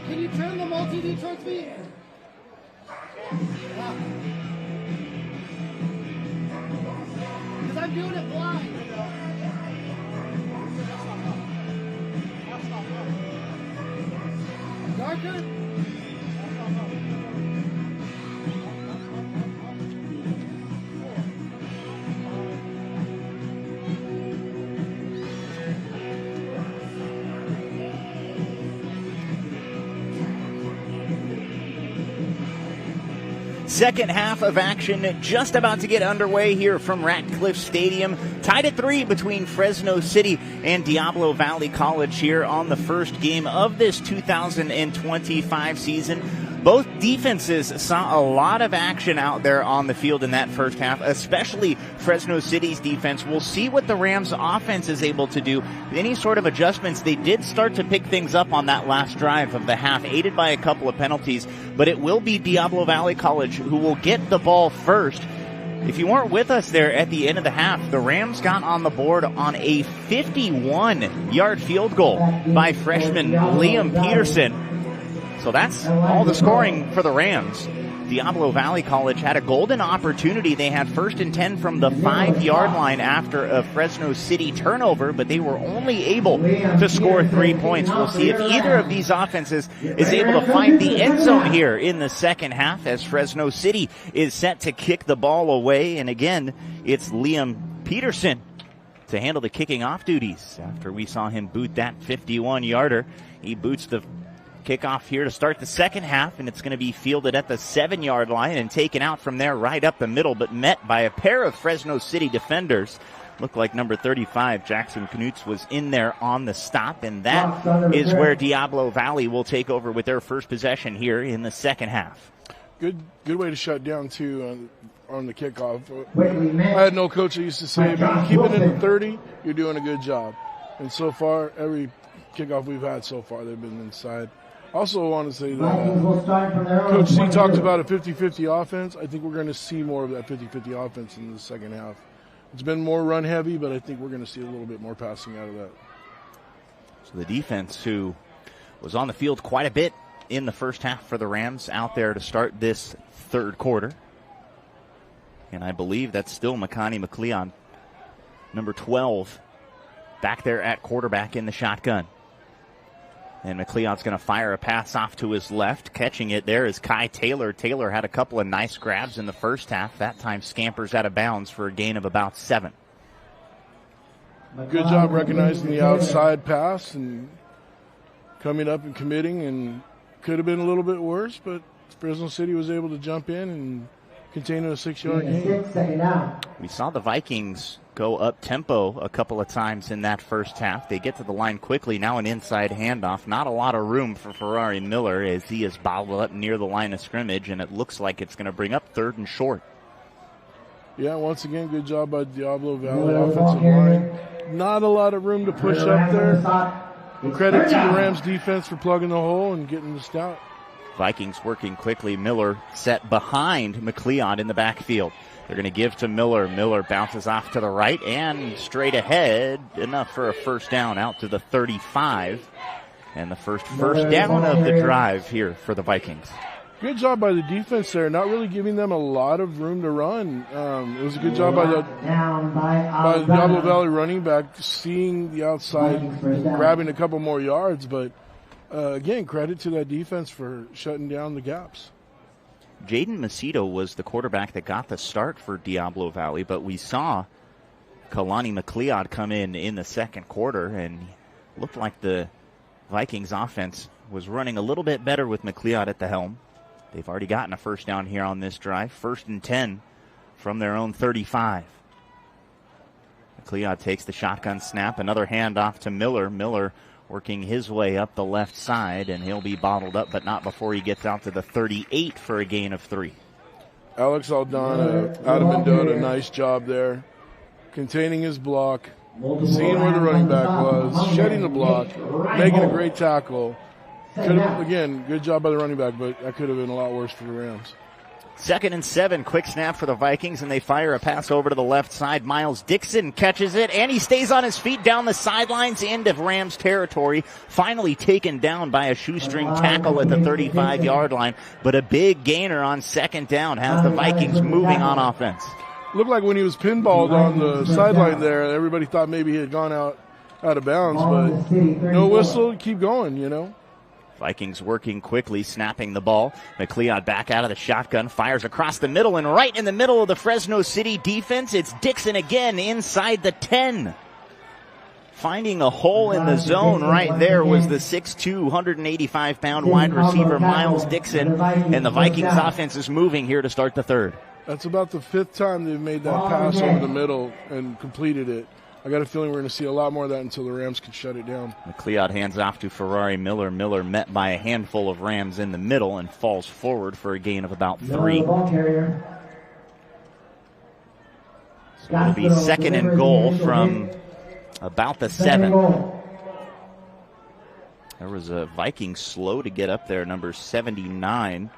S13: Can you turn the multi-D towards me? Because I'm doing it blind. Darker?
S1: Second half of action just about to get underway here from Ratcliffe Stadium. Tied at 3 between Fresno City and Diablo Valley College here on the first game of this 2025 season. Both defenses saw a lot of action out there on the field in that first half, especially Fresno City's defense. We'll see what the Rams' offense is able to do. Any sort of adjustments, they did start to pick things up on that last drive of the half, aided by a couple of penalties, but it will be Diablo Valley College who will get the ball first. If you weren't with us there at the end of the half, the Rams got on the board on a 51-yard field goal by freshman Liam Peterson. So that's all the scoring for the Rams. Diablo Valley College had a golden opportunity. They had 1st and 10 from the 5-yard line after a Fresno City turnover, but they were only able to score 3 points. We'll see if either of these offenses is able to find the end zone here in the second half as Fresno City is set to kick the ball away. And again, it's Liam Peterson to handle the kicking off duties after we saw him boot that 51-yarder. He boots the kickoff here to start the second half, and it's going to be fielded at the 7-yard line and taken out from there right up the middle, but met by a pair of Fresno City defenders. Looked like number 35, Jackson Knutz, was in there on the stop, and that is where Diablo Valley will take over with their first possession here in the second half.
S2: Good way to shut down, too, on the kickoff. I had no coach that used to say, if you keep it in the 30, you're doing a good job. And so far, every kickoff we've had so far, they've been inside. Also want to say that Coach C talked about a 50-50 offense. I think we're going to see more of that 50-50 offense in the second half. It's been more run heavy, but I think we're going to see a little bit more passing out of that.
S1: So the defense, who was on the field quite a bit in the first half for the Rams, out there to start this third quarter. And I believe that's still Makani McLeod, number 12, back there at quarterback in the shotgun. And McLeod's going to fire a pass off to his left. Catching it there is Kai Taylor. Taylor had a couple of nice grabs in the first half. That time scampers out of bounds for a gain of about 7.
S2: Good job recognizing the outside pass and coming up and committing, and could have been a little bit worse, but Fresno City was able to jump in and contain a 6-yard gain.
S1: We saw the Vikings go up tempo a couple of times in that first half. They get to the line quickly. Now an inside handoff. Not a lot of room for Ferrari Miller as he is bobbled up near the line of scrimmage, and it looks like it's going to bring up 3rd and short.
S2: Yeah, once again, good job by Diablo Valley offensive line. Not a lot of room to push up there. Credit to the Rams defense for plugging the hole and getting the stout.
S1: Vikings working quickly. Miller set behind McLeod in the backfield. They're going to give to Miller. Miller bounces off to the right and straight ahead, enough for a first down out to the 35. And the first down of the drive here for the Vikings.
S2: Good job by the defense there, not really giving them a lot of room to run. It was a good job by the Diablo Valley running back, seeing the outside and grabbing a couple more yards. But, again, credit to that defense for shutting down the gaps.
S1: Jaden Macedo was the quarterback that got the start for Diablo Valley, but we saw Kalani McLeod come in the second quarter, and looked like the Vikings offense was running a little bit better with McLeod at the helm. They've already gotten a first down here on this drive. 1st and 10 from their own 35. McLeod takes the shotgun snap. Another handoff to Miller. Miller working his way up the left side, and he'll be bottled up, but not before he gets out to the 38 for a gain of 3.
S2: Alex Aldana out of Mendota, nice job there. Containing his block, seeing where the running back was, shedding the block, making a great tackle. Again, good job by the running back, but that could have been a lot worse for the Rams.
S1: 2nd and 7, quick snap for the Vikings, and they fire a pass over to the left side. Miles Dixon catches it, and he stays on his feet down the sidelines into Rams territory. Finally taken down by a shoestring tackle at the 35-yard line, but a big gainer on 2nd down has the Vikings moving on offense.
S2: Looked like when he was pinballed on the sideline there, everybody thought maybe he had gone out of bounds, but no whistle, keep going, you know.
S1: Vikings working quickly, snapping the ball. McLeod back out of the shotgun, fires across the middle, and right in the middle of the Fresno City defense, it's Dixon again inside the 10. Finding a hole in the zone right there was the 6'2", 185-pound wide receiver Miles Dixon, and the Vikings offense is moving here to start the 3rd.
S2: That's about the 5th time they've made that pass over the middle and completed it. I got a feeling we're going to see a lot more of that until the Rams can shut it down.
S1: McLeod hands off to Ferrari Miller. Miller met by a handful of Rams in the middle and falls forward for a gain of about 3. So it'll be 2nd and goal from about the 7. There was a Viking slow to get up there, number 79,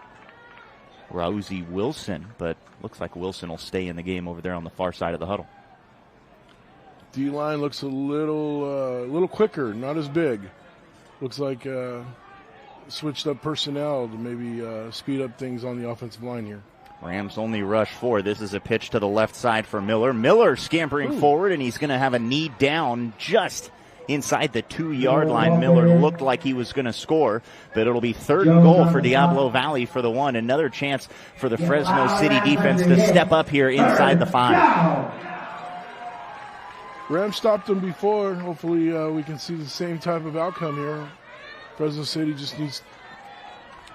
S1: Rauzi Wilson, but looks like Wilson will stay in the game over there on the far side of the huddle.
S2: D-line looks a little quicker, not as big. Looks like switched up personnel to maybe speed up things on the offensive line here.
S1: Rams only rush 4. This is a pitch to the left side for Miller. Miller scampering forward, and he's going to have a knee down just inside the 2-yard line. Miller looked like he was going to score, but it'll be 3rd and goal for Diablo Valley for the 1. Another chance for the Fresno City defense to step up here inside the 5.
S2: Rams stopped them before. Hopefully we can see the same type of outcome here. Fresno City just needs...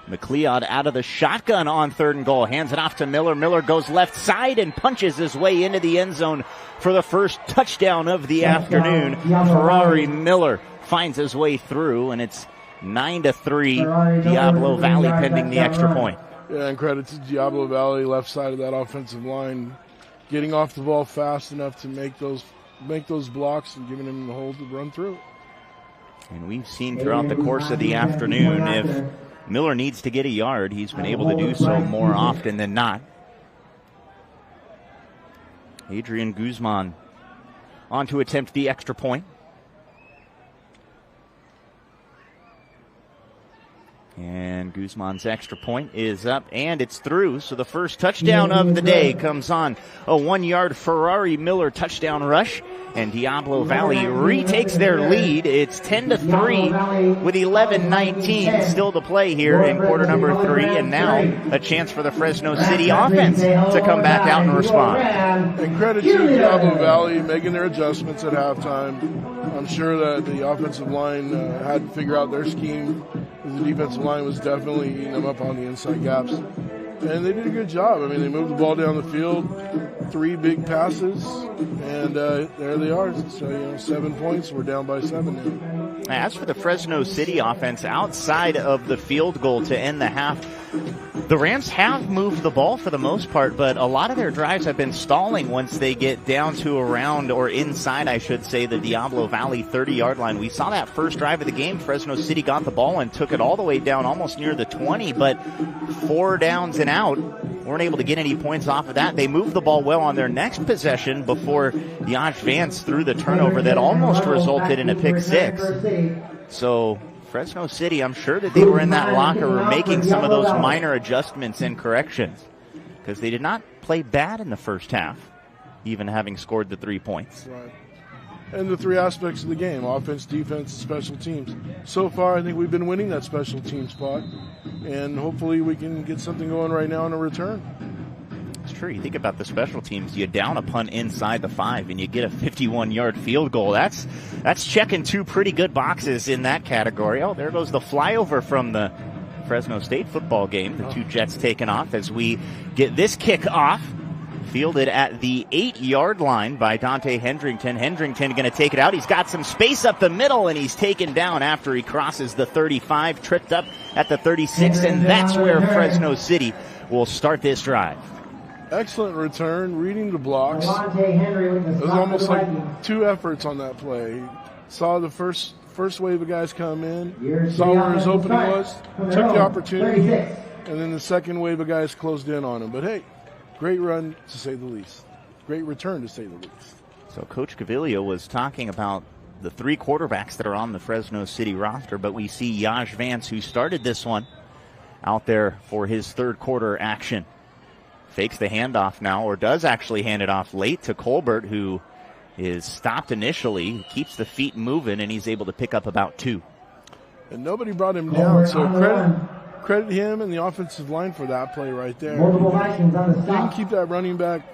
S1: McLeod out of the shotgun on 3rd and goal. Hands it off to Miller. Miller goes left side and punches his way into the end zone for the first touchdown of the afternoon. Ferrari Miller finds his way through, and it's 9-3 Diablo Valley pending the extra point.
S2: Yeah, and credit to Diablo Valley, left side of that offensive line, getting off the ball fast enough to make those blocks and giving him the hole to run through.
S1: And we've seen throughout the course of the afternoon, if Miller needs to get a yard, he's been able to do so more often than not. Adrian Guzman on to attempt the extra point. And Guzman's extra point is up, and it's through. So the first touchdown of the day comes on a 1-yard Ferrari Miller touchdown rush. And Diablo Valley retakes their lead. It's 10-3 with 11:19 still to play here in quarter number 3. And now a chance for the Fresno City offense to come back out and respond.
S2: And credit to Diablo Valley making their adjustments at halftime. I'm sure that the offensive line had to figure out their scheme. The defensive line was definitely eating them up on the inside gaps. And they did a good job. I mean, they moved the ball down the field, 3 big passes, and there they are. So, 7 points. We're down by 7 now.
S1: As for the Fresno City offense, outside of the field goal to end the half, the Rams have moved the ball for the most part, but a lot of their drives have been stalling once they get down to around, or inside, I should say, the Diablo Valley 30-yard line. We saw that first drive of the game. Fresno City got the ball and took it all the way down almost near the 20, but 4 downs and out. Weren't able to get any points off of that. They moved the ball well on their next possession before Josh Vance threw the turnover that almost resulted in a pick 6. So Fresno City, I'm sure that they were in that locker room making some of those minor adjustments and corrections, because they did not play bad in the first half, even having scored the 3 points.
S2: Right. And the 3 aspects of the game, offense, defense, special teams. So far, I think we've been winning that special team spot, and hopefully we can get something going right now on a return.
S1: It's true. You think about the special teams, you down a punt inside the 5 and you get a 51-yard field goal. That's checking 2 pretty good boxes in that category. Oh, there goes the flyover from the Fresno State football game. The 2 Jets taken off as we get this kick off. Fielded at the 8-yard line by Dante Hendrington. Hendrington going to take it out. He's got some space up the middle, and he's taken down after he crosses the 35, tripped up at the 36, and that's where Fresno City will start this drive.
S2: Excellent return, reading the blocks. It was almost like 2 efforts on that play. Saw the first wave of guys come in, saw where his opening was, took the opportunity, and then the second wave of guys closed in on him. But hey, great run, to say the least. Great return, to say the least.
S1: So Coach Cavillo was talking about the 3 quarterbacks that are on the Fresno City roster, but we see Yash Vance, who started this one, out there for his 3rd quarter action. Fakes the handoff now, or does actually hand it off late to Colbert, who is stopped initially, keeps the feet moving, and he's able to pick up about 2.
S2: And nobody brought him down, so credit him and the offensive line for that play right there. He can keep that running back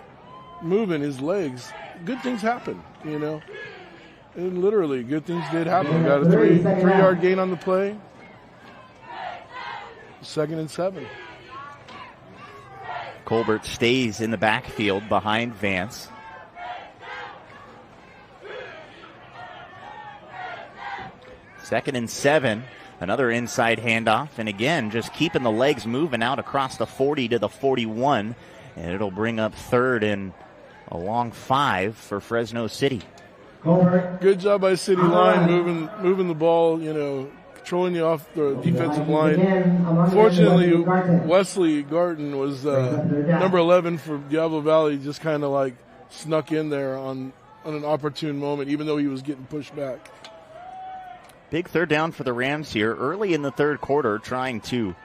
S2: moving his legs. Good things happen, you know. And literally, good things did happen. Got a 3-yard gain on the play. 2nd and 7.
S1: Colbert stays in the backfield behind Vance. Second and 7. Another inside handoff, and again, just keeping the legs moving out across the 40 to the 41, and it'll bring up 3rd and a long 5 for Fresno City.
S2: Good job by City line, moving the ball, you know, controlling you off the defensive line. Fortunately, Wesley Garton was number 11 for Diablo Valley, just kind of like snuck in there on an opportune moment, even though he was getting pushed back.
S1: Big 3rd down for the Rams here early in the 3rd quarter, trying to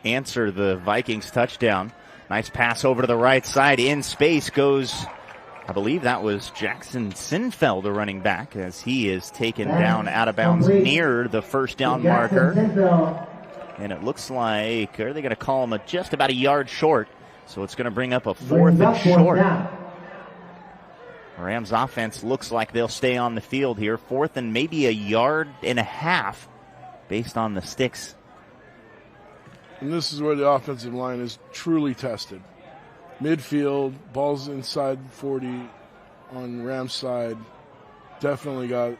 S1: answer the Vikings touchdown. Nice pass over to the right side. In space goes, I believe that was Jackson Sinfeld, the running back, as he is taken down out of bounds near the 1st down marker. And it looks like, are they going to call him just about a yard short? So it's going to bring up a 4th and short. Rams offense looks like they'll stay on the field here. 4th and maybe a yard and a half based on the sticks.
S2: And this is where the offensive line is truly tested. Midfield, balls inside 40 on Rams side. Definitely got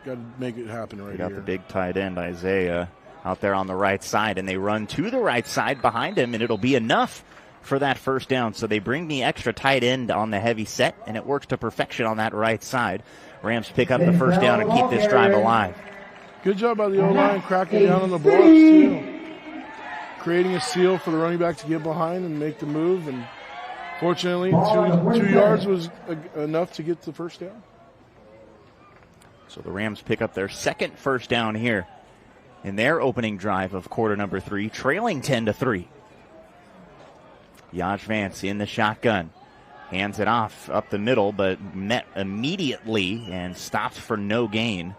S2: to make it happen right here.
S1: Got the big tight end, Isaiah, out there on the right side, and they run to the right side behind him, and it'll be enough for that 1st down. So they bring the extra tight end on the heavy set, and it works to perfection on that right side. Rams pick up the 1st down and keep this drive alive.
S2: Good job by the O-line, cracking down on the blocks, too. Creating a seal for the running back to get behind and make the move. And fortunately, 2 yards was enough to get the 1st down.
S1: So the Rams pick up their 2nd 1st down here in their opening drive of quarter number 3, trailing 10-3. Yash Vance in the shotgun. Hands it off up the middle, but met immediately and stopped for no gain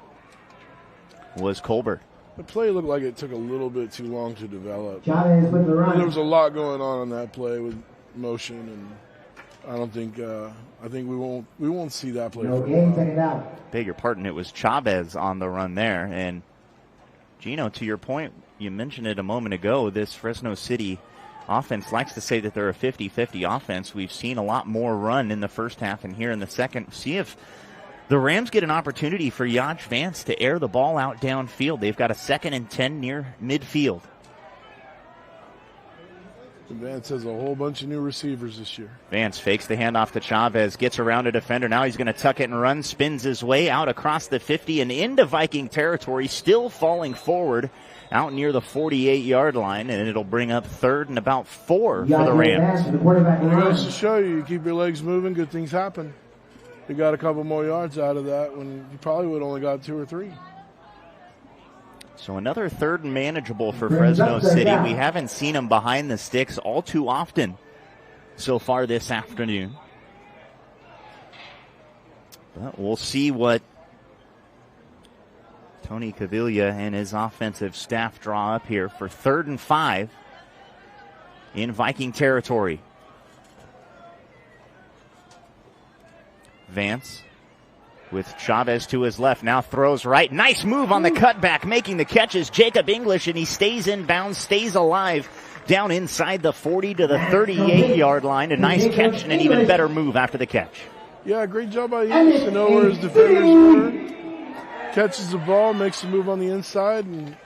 S1: was Colbert.
S2: The play looked like it took a little bit too long to develop.
S3: Chavez with the run.
S2: There was a lot going on that play with motion, and I don't think I think we won't see that play.
S3: No gain, take it out.
S1: Beg your pardon, it was Chavez on the run there. And Gino, to your point, you mentioned it a moment ago, this Fresno City offense likes to say that they're a 50-50 offense. We've seen a lot more run in the first half and here in the second. See if The Rams get an opportunity for Yaj Vance to air the ball out downfield. They've got a 2nd and 10 near midfield.
S2: Vance has a whole bunch of new receivers this year.
S1: Vance fakes the handoff to Chavez, gets around a defender. Now he's going to tuck it and run, spins his way out across the 50 and into Viking territory, still falling forward out near the 48-yard line, and it'll bring up 3rd and about 4 for the Rams.
S2: It goes to show you keep your legs moving, good things happen. You got a couple more yards out of that when you probably would have only got 2 or 3.
S1: So another 3rd and manageable for Fresno City. We haven't seen them behind the sticks all too often so far this afternoon. But we'll see what Tony Cavilla and his offensive staff draw up here for 3rd and 5 in Viking territory. Vance with Chavez to his left, now throws right. Nice move on the cutback, making the catches. Jacob English, and he stays in bounds, stays alive down inside the 40 to the 38-yard line. A nice catch and an even better move after the catch.
S2: Yeah, great job by English to know where his defenders were. Catches the ball, makes a move on the inside, and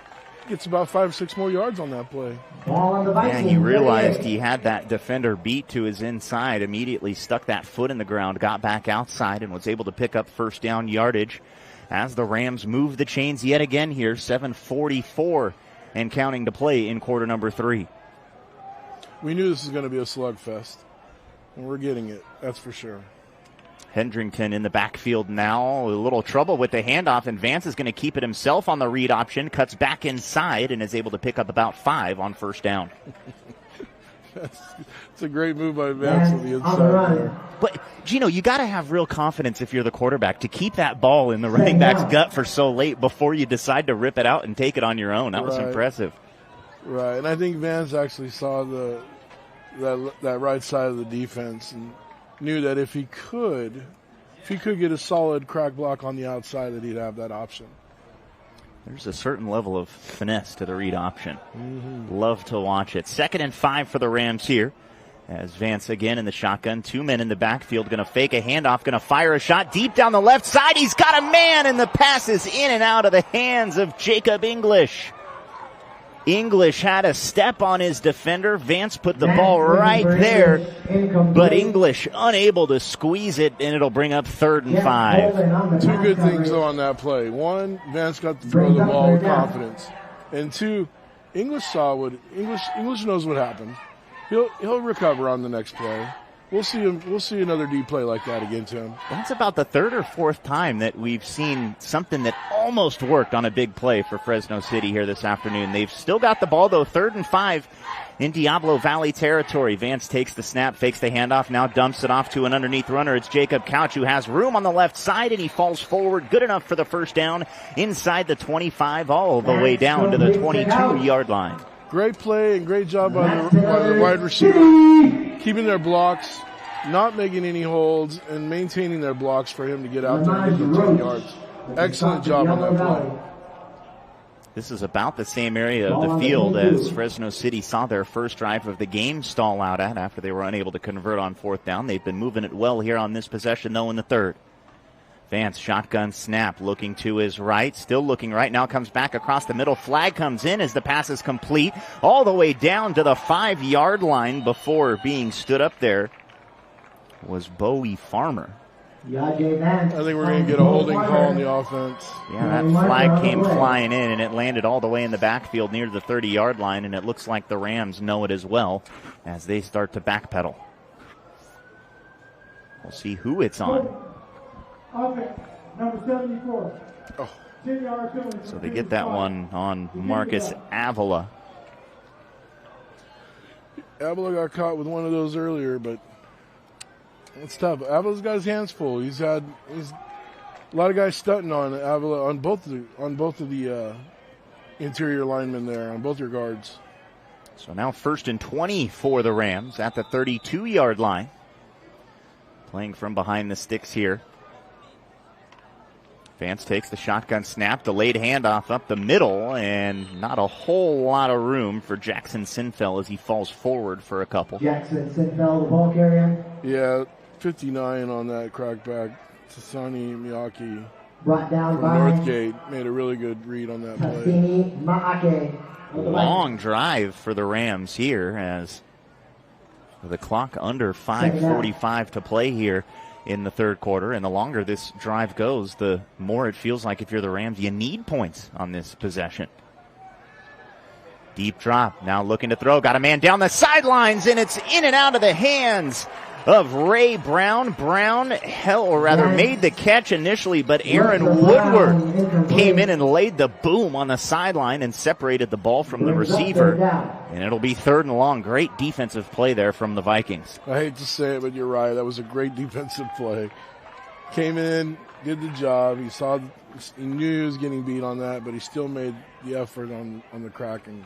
S2: gets about 5 or 6 more yards on that play.
S1: Yeah, he realized he had that defender beat to his inside, immediately stuck that foot in the ground, got back outside, and was able to pick up 1st down yardage as the Rams move the chains yet again here. 7:44 and counting to play in quarter number 3.
S2: We knew this was going to be a slugfest, and we're getting it, that's for sure.
S1: Hendrington in the backfield now. A little trouble with the handoff, and Vance is going to keep it himself on the read option. Cuts back inside and is able to pick up about 5 on 1st down.
S2: It's a great move by Vance on the inside there.
S1: But, Gino, you got to have real confidence if you're the quarterback to keep that ball in the running back's gut for so late before you decide to rip it out and take it on your own. That was impressive.
S2: Right, and I think Vance actually saw that right side of the defense and knew that if he could get a solid crack block on the outside, that he'd have that option.
S1: There's a certain level of finesse to the read option. Love to watch it. 2nd and 5 for the Rams here. As Vance again in the shotgun. 2 men in the backfield. Going to fake a handoff. Going to fire a shot deep down the left side. He's got a man, and the pass is in and out of the hands of Jacob English. English had a step on his defender. Vance put the ball right there, but English unable to squeeze it, and it'll bring up 3rd and 5.
S2: 2 good things, though, on that play. 1, Vance got to throw the ball with confidence. And 2, English knows what happened. He'll recover on the next play. We'll see another deep play like that again to him.
S1: That's about the 3rd or 4th time that we've seen something that almost worked on a big play for Fresno City here this afternoon. They've still got the ball, though. 3rd and 5 in Diablo Valley territory. Vance takes the snap, fakes the handoff, now dumps it off to an underneath runner. It's Jacob Couch, who has room on the left side, and he falls forward. Good enough for the 1st down inside the 25, all the way down to the 22-yard line.
S2: Great play and great job by the wide receiver, keeping their blocks, not making any holds, and maintaining their blocks for him to get out there and get the 10 yards. Excellent job on that play.
S1: This is about the same area of the field as Fresno City saw their first drive of the game stall out at after they were unable to convert on 4th down. They've been moving it well here on this possession, though, in the 3rd. Vance, shotgun snap, looking to his right, still looking right, now comes back across the middle. Flag comes in as the pass is complete, all the way down to the 5-yard line before being stood up there was Bowie Farmer.
S2: I think we're going to get a holding call on the offense.
S1: Yeah, that flag came flying in, and it landed all the way in the backfield near the 30-yard line, and it looks like the Rams know it as well as they start to backpedal. We'll see who it's on.
S13: Offense, number 74. 10-yard penalty.
S1: So they get that one on Marcus Avila.
S2: Avila got caught with one of those earlier, but it's tough. Avila's got his hands full. He's a lot of guys stunting on Avila on both of the interior linemen there, on both your guards.
S1: So now 1st and 20 for the Rams at the 32-yard line. Playing from behind the sticks here. Vance takes the shotgun snap, delayed handoff up the middle, and not a whole lot of room for Jackson Sinfeld as he falls forward for a couple.
S3: Jackson Sinfeld, the ball carrier.
S2: Yeah, 59 on that crackback. Tasani Miyake
S3: Brought down
S2: from
S3: by
S2: Northgate made a really good read on that play.
S3: Tasini Maake.
S1: Long drive for the Rams here as the clock under 5:45 to play here in the third quarter. And the longer this drive goes, the more it feels like if you're the Rams, you need points on this possession. Deep drop, now looking to throw, got a man down the sidelines, and it's in and out of the hands of Ray Brown. Brown made the catch initially, but Aaron Woodward came in and laid the boom on the sideline and separated the ball from the receiver. And it'll be 3rd and long. Great defensive play there from the Vikings.
S2: I hate to say it, but you're right. That was a great defensive play. Came in, did the job. He knew he was getting beat on that, but he still made the effort on the crack and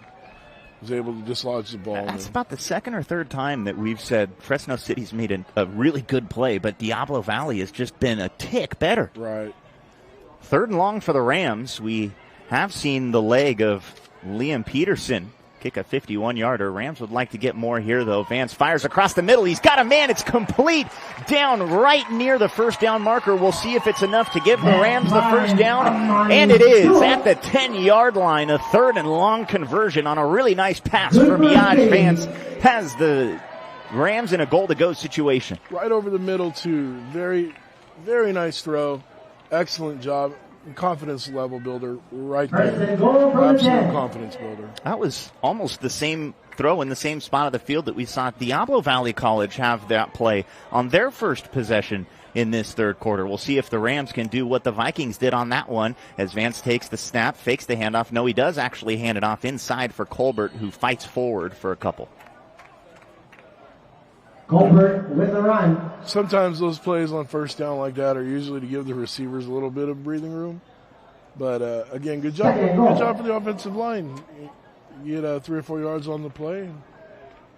S2: was able to dislodge the ball.
S1: That's about the second or third time that we've said Fresno City's made a really good play, but Diablo Valley has just been a tick better.
S2: Right.
S1: 3rd and long for the Rams. We have seen the leg of Liam Peterson kick a 51-yarder. Rams would like to get more here, though. Vance fires across the middle. He's got a man. It's complete down right near the first down marker. We'll see if it's enough to give the Rams the first down. And it is at the 10-yard line. A 3rd and long conversion on a really nice pass from Yaj Vance. Has the Rams in a goal-to-go situation.
S2: Right over the middle, too. Very, very nice throw. Excellent job. Confidence level builder right there. Absolute confidence builder.
S1: That was almost the same throw in the same spot of the field that we saw Diablo Valley College have that play on their first possession in this third quarter. We'll see if the Rams can do what the Vikings did on that one as Vance takes the snap, fakes the handoff. No, he does actually hand it off inside for Colbert, who fights forward for a couple.
S3: Colbert with a run.
S2: Sometimes those plays on first down like that are usually to give the receivers a little bit of breathing room. But, again, good job. Good job for the offensive line. You get 3 or 4 yards on the play.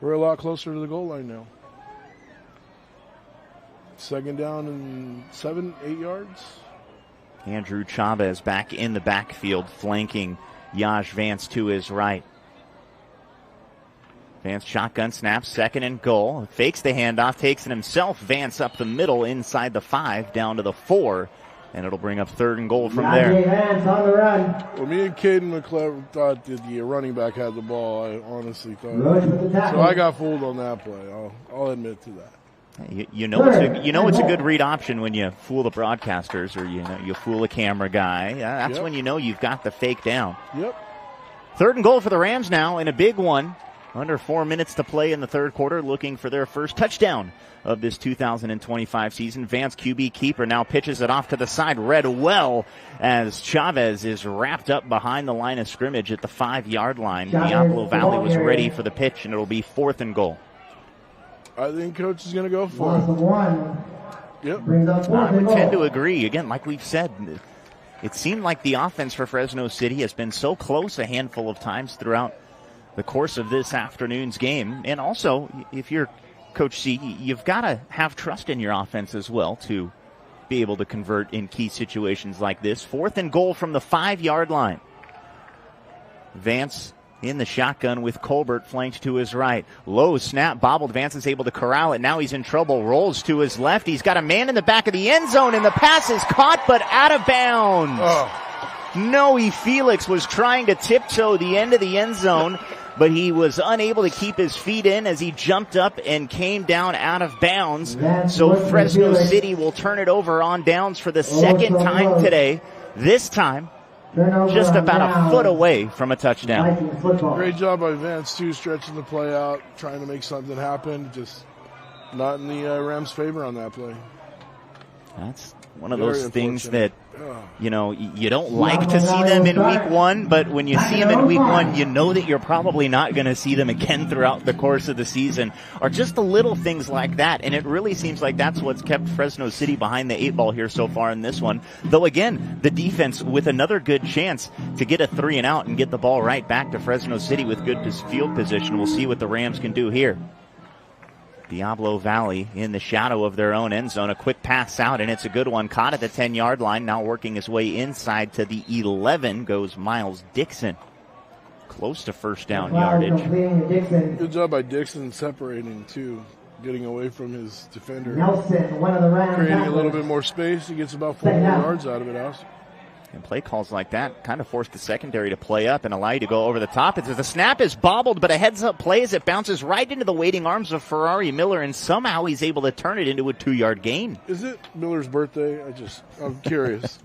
S2: We're a lot closer to the goal line now. 2nd down and 7, 8 yards.
S1: Andrew Chavez back in the backfield, flanking Yaj Vance to his right. Vance shotgun snaps, 2nd and goal. Fakes the handoff, takes it himself. Vance up the middle, inside the 5, down to the 4. And it'll bring up 3rd and goal from there.
S3: Vance on the run.
S2: Well, me and Caden McClure thought that the running back had the ball. I honestly thought. So I got fooled on that play. I'll admit to that.
S1: You know it's a good read option when you fool the broadcasters or you fool a camera guy. That's when you know you've got the fake down.
S2: Yep.
S1: 3rd and goal for the Rams now, and a big one. Under 4 minutes to play in the third quarter, looking for their first touchdown of this 2025 season. Vance, QB keeper, now pitches it off to the side. Read well as Chavez is wrapped up behind the line of scrimmage at the 5-yard line. Diablo Valley was ready for the pitch, and it'll be 4th and goal.
S2: I think Coach is going to go for it. Yep.
S1: I would tend to agree. Again, like we've said, it seemed like the offense for Fresno City has been so close a handful of times throughout the course of this afternoon's game. And also, if you're Coach C, you've got to have trust in your offense as well to be able to convert in key situations like this. 4th and goal from the 5-yard line. Vance in the shotgun with Colbert flanked to his right. Low snap, bobbled. Vance is able to corral it. Now he's in trouble. Rolls to his left. He's got a man in the back of the end zone, and the pass is caught but out of bounds. Noe Felix was trying to tiptoe the end of the end zone, but he was unable to keep his feet in as he jumped up and came down out of bounds. So Fresno City will turn it over on downs for the 2nd time today. This time, just about a foot away from a touchdown.
S2: Great job by Vance, too, stretching the play out, trying to make something happen. Just not in the Rams' favor on that play.
S1: That's one of those things that, you don't like to see them in week 1, but when you see them in week 1, you know that you're probably not going to see them again throughout the course of the season, or just the little things like that. And it really seems like that's what's kept Fresno City behind the 8 ball here so far in this one. Though again, the defense with another good chance to get a 3 and out and get the ball right back to Fresno City with good field position. We'll see what the Rams can do here. Diablo Valley in the shadow of their own end zone. A quick pass out, and it's a good one. Caught at the 10-yard line. Now working his way inside to the 11 goes Miles Dixon. Close to first down yardage.
S2: Good job by Dixon separating, too. getting away from his defender.
S3: Nelson, one of the Rams.
S2: Creating a little bit more space. He gets about 4 more yards out of it, House.
S1: And play calls like that kind of force the secondary to play up and allow you to go over the top. It's the snap is bobbled, but a heads-up play as it bounces right into the waiting arms of Ferrari Miller, and somehow he's able to turn it into a 2-yard gain.
S2: Is it Miller's birthday? I'm curious.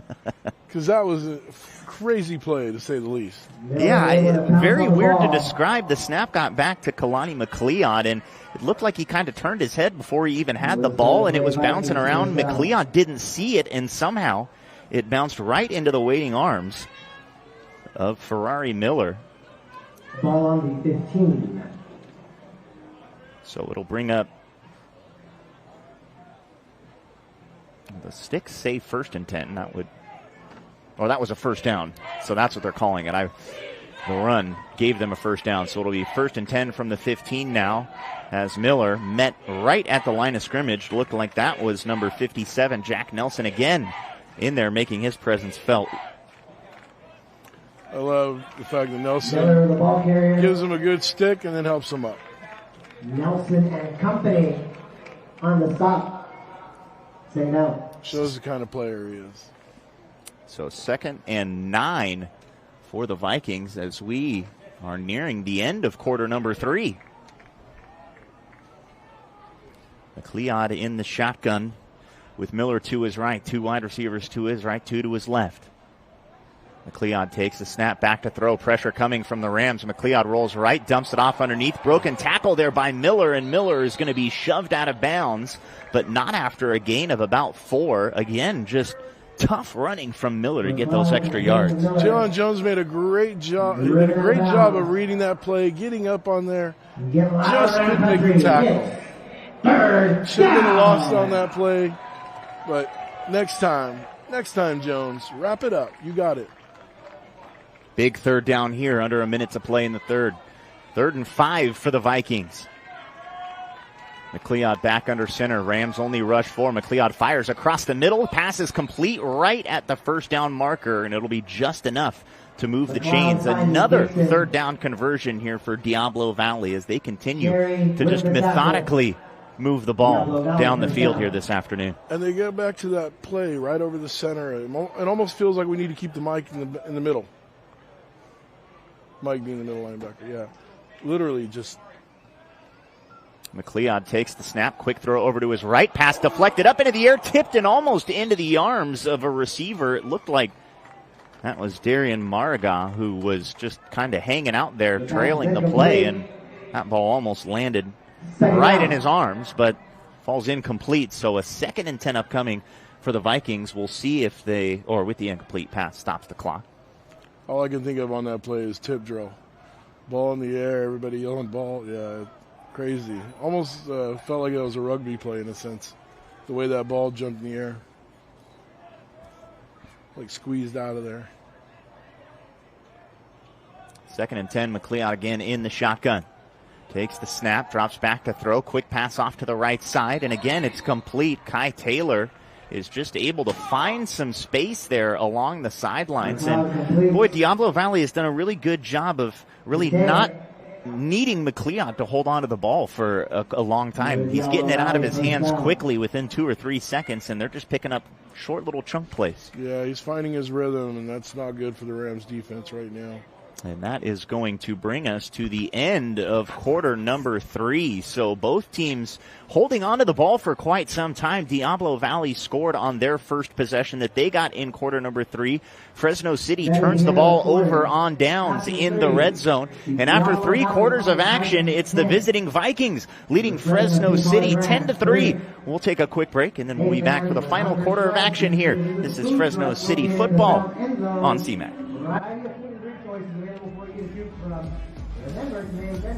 S2: Because that was a crazy play, to say the least.
S1: Yeah, very weird to describe. The snap got back to Kalani McLeod, and it looked like he kind of turned his head before he even had the ball, and it was bouncing around. McLeod didn't see it, and somehow it bounced right into the waiting arms of Ferrari Miller.
S3: Ball on the 15.
S1: So it'll bring up the sticks say 1st and 10. That was a first down. So that's what they're calling it. The run gave them a first down. So it'll be 1st and 10 from the 15 now, as Miller met right at the line of scrimmage. Looked like that was number 57, Jack Nelson, again in there making his presence felt.
S2: I love the fact that Nelson gives him a good stick and then helps him up.
S3: Nelson and company on the stop. Say no.
S2: Shows the kind of player he is.
S1: So 2nd and 9 for the Vikings as we are nearing the end of quarter number 3. McLeod in the shotgun with Miller to his right, 2 wide receivers to his right, 2 to his left. McLeod takes the snap, back to throw, pressure coming from the Rams. McLeod rolls right, dumps it off underneath. Broken tackle there by Miller, and Miller is going to be shoved out of bounds, but not after a gain of about 4. Again, just tough running from Miller to get those extra yards.
S2: Jalen Jones made a great job. He did a great job of reading that play, getting up on there. Just couldn't make the tackle. Should have been lost on that play. But next time, Jones, wrap it up. You got it.
S1: Big 3rd down here, under a minute to play in the 3rd. 3rd and 5 for the Vikings. McLeod back under center. Rams only rush 4. McLeod fires across the middle. Pass is complete right at the first down marker, and it'll be just enough to move the chains. Another 3rd down conversion here for Diablo Valley as they continue to just methodically move the ball down the field here this afternoon.
S2: And they get back to that play right over the center. It almost feels like we need to keep the Mike in the middle. Mike being the middle linebacker, yeah. Literally just.
S1: McLeod takes the snap, quick throw over to his right, pass deflected up into the air, tipped and almost into the arms of a receiver. It looked like that was Darian Mariga, who was just kind of hanging out there, trailing the play, and that ball almost landed right in his arms, but falls incomplete. So a 2nd and 10 upcoming for the Vikings. We'll see if they, or with the incomplete pass, stops the clock.
S2: All I can think of on that play is tip drill. Ball in the air, everybody yelling ball. Yeah, crazy. Almost felt like it was a rugby play in a sense. The way that ball jumped in the air. Like squeezed out of there.
S1: 2nd and 10, McLeod again in the shotgun. Takes the snap, drops back to throw, quick pass off to the right side, and again it's complete. Kai Taylor is just able to find some space there along the sidelines. And boy, Diablo Valley has done a really good job of really not needing McLeod to hold on to the ball for a long time. He's getting it out of his hands quickly within 2 or 3 seconds, and they're just picking up short little chunk plays.
S2: Yeah, he's finding his rhythm, and that's not good for the Rams defense right now.
S1: And that is going to bring us to the end of quarter number 3. So both teams holding on to the ball for quite some time. Diablo Valley scored on their first possession that they got in quarter number 3. Fresno City turns the ball over on downs in the red zone. And after 3 quarters of action, it's the visiting Vikings leading Fresno City 10-3. We'll take a quick break, and then we'll be back for the final quarter of action here. This is Fresno City football on CMAC.
S3: Remember to maintain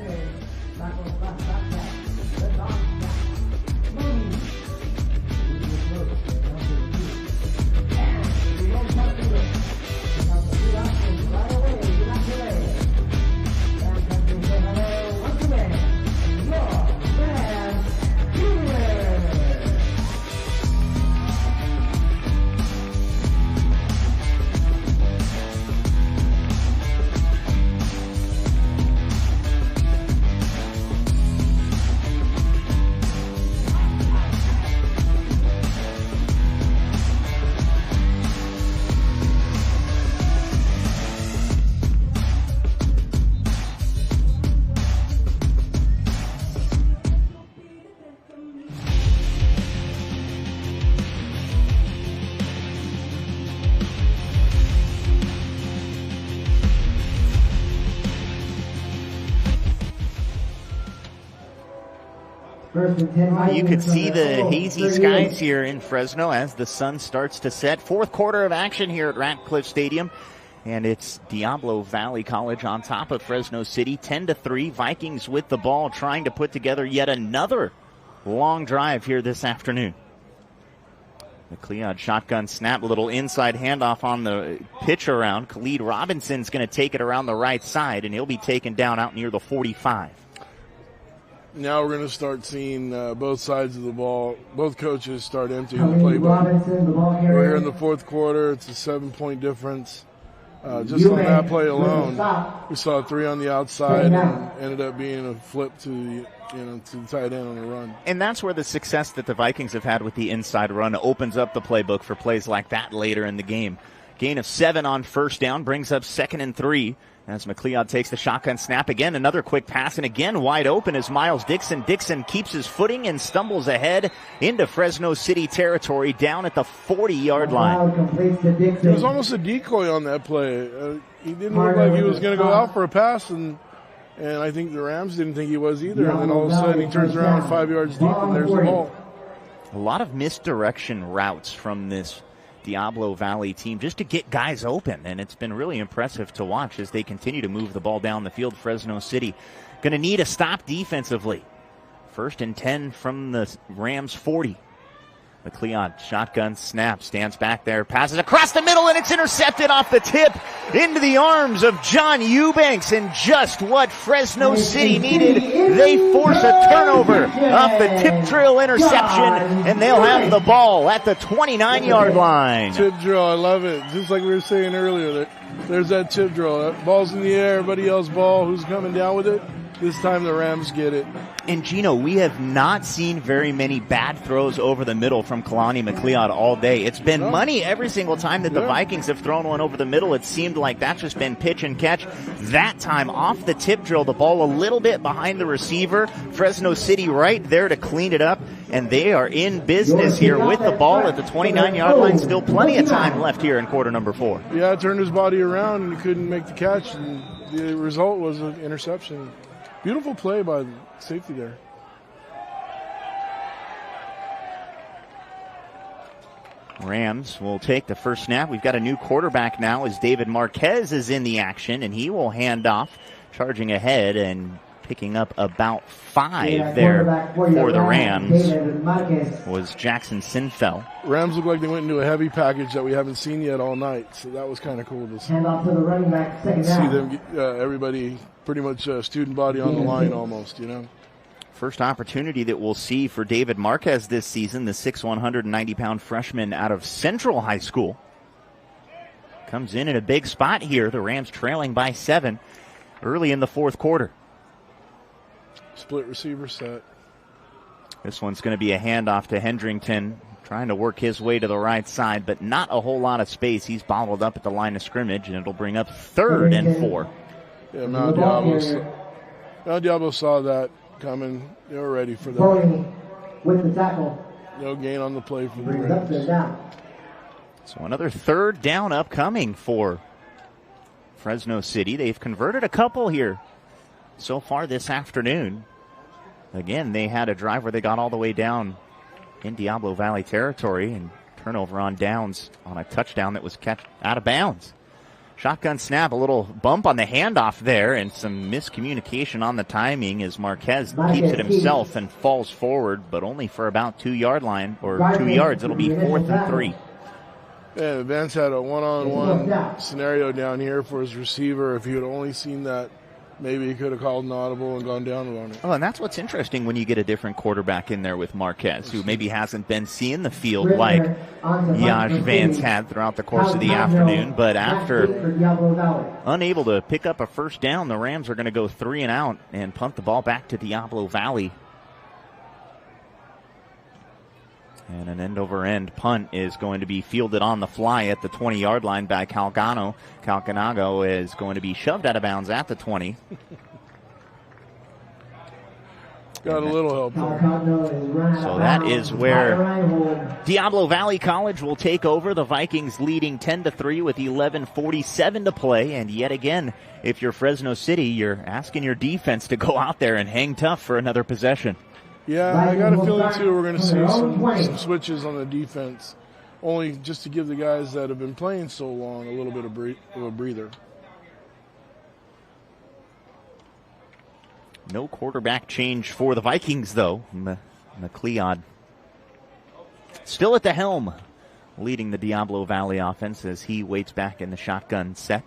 S3: First and 10
S1: You could
S3: Vikings
S1: see
S3: from
S1: the
S3: goal.
S1: hazy
S3: 38.
S1: skies here in Fresno as the sun starts to set. Fourth quarter of action here at Ratcliffe Stadium. And it's Diablo Valley College on top of Fresno City, 10-3. Vikings with the ball, trying to put together yet another long drive here this afternoon. McLeod shotgun snap, a little inside handoff on the pitch around. Khalid Robinson's going to take it around the right side, and he'll be taken down out near the 45.
S2: Now we're going to start seeing both sides of the ball. Both coaches start emptying the playbook. We're here in the fourth quarter. It's a 7-point difference. Just on that play alone, we saw 3 on the outside and ended up being a flip to the tight end on the run.
S1: And that's where the success that the Vikings have had with the inside run opens up the playbook for plays like that later in the game. Gain of 7 on first down brings up 2nd and 3. As McLeod takes the shotgun snap again, another quick pass, and again wide open is Miles Dixon. Dixon keeps his footing and stumbles ahead into Fresno City territory down at the 40-yard line.
S2: It was almost a decoy on that play. He didn't look like he was going to go out for a pass, and I think the Rams didn't think he was either. And then all of a sudden he turns around 5 yards deep, and there's the ball.
S1: A lot of misdirection routes from this Diablo Valley team just to get guys open, and it's been really impressive to watch as they continue to move the ball down the field. Fresno City going to need a stop defensively. 1st and 10 from the Rams 40. McLeod shotgun snap, stands back there, passes across the middle, and it's intercepted off the tip into the arms of John Eubanks. And just what Fresno City needed, they force a turnover off the tip drill interception, and they'll have the ball at the 29-yard line.
S2: Tip drill, I love it. Just like we were saying earlier, there's that tip drill. That ball's in the air, everybody else ball, who's coming down with it? This time the Rams get it.
S1: And Gino, we have not seen very many bad throws over the middle from Kalani McLeod all day. It's been money every single time that the Vikings have thrown one over the middle. It seemed like that's just been pitch and catch. That time off the tip drill, the ball a little bit behind the receiver. Fresno City right there to clean it up, and they are in business here with the ball at the 29-yard line. Still plenty of time left here in quarter number 4.
S2: Yeah, turned his body around and he couldn't make the catch, and the result was an interception. Beautiful play by the safety there.
S1: Rams will take the first snap. We've got a new quarterback now as David Marquez is in the action, and he will hand off, charging ahead and picking up about 5 there for the Rams was Jackson Sinfeld.
S2: Rams look like they went into a heavy package that we haven't seen yet all night, so that was kind of cool to see.
S3: Hand off to the running back, second down.
S2: See them, everybody pretty much student body on the line almost,
S1: First opportunity that we'll see for David Marquez this season, the 6'1", 190-pound freshman out of Central High School. Comes in a big spot here. The Rams trailing by 7 early in the fourth quarter.
S2: Split receiver set.
S1: This one's going to be a handoff to Hendrington, trying to work his way to the right side, but not a whole lot of space. He's bottled up at the line of scrimmage, and it'll bring up 3rd and 4.
S2: Yeah, Mount Diablo saw that coming. They were ready for that.
S3: With the tackle.
S2: No gain on the play for the Rams.
S1: So another 3rd down upcoming for Fresno City. They've converted a couple here so far this afternoon. Again, they had a drive where they got all the way down in Diablo Valley territory, and turnover on downs on a touchdown that was catch out of bounds. Shotgun snap, a little bump on the handoff there, and some miscommunication on the timing as Marquez keeps it himself and falls forward, but only for about 2 yards. It'll be 4th and 3.
S2: Yeah, Vance had a one-on-one scenario down here for his receiver. If he had only seen that, maybe he could have called an audible and gone down on it.
S1: Oh, and that's what's interesting when you get a different quarterback in there with Marquez, who maybe hasn't been seeing the field like Yash Vance had throughout the course of the afternoon. But after unable to pick up a first down, the Rams are going to go 3 and out and punt the ball back to Diablo Valley. And an end-over-end punt is going to be fielded on the fly at the 20-yard line by Calcanago. Calcanago is going to be shoved out of bounds at the 20.
S2: Got a little help there.
S1: So that is where Diablo Valley College will take over. The Vikings leading 10-3 with 11:47 to play. And yet again, if you're Fresno City, you're asking your defense to go out there and hang tough for another possession.
S2: Yeah, I got a feeling, too, we're going to see some switches on the defense, only just to give the guys that have been playing so long a little bit of a breather.
S1: No quarterback change for the Vikings, though. McLeod still at the helm, leading the Diablo Valley offense as he waits back in the shotgun set.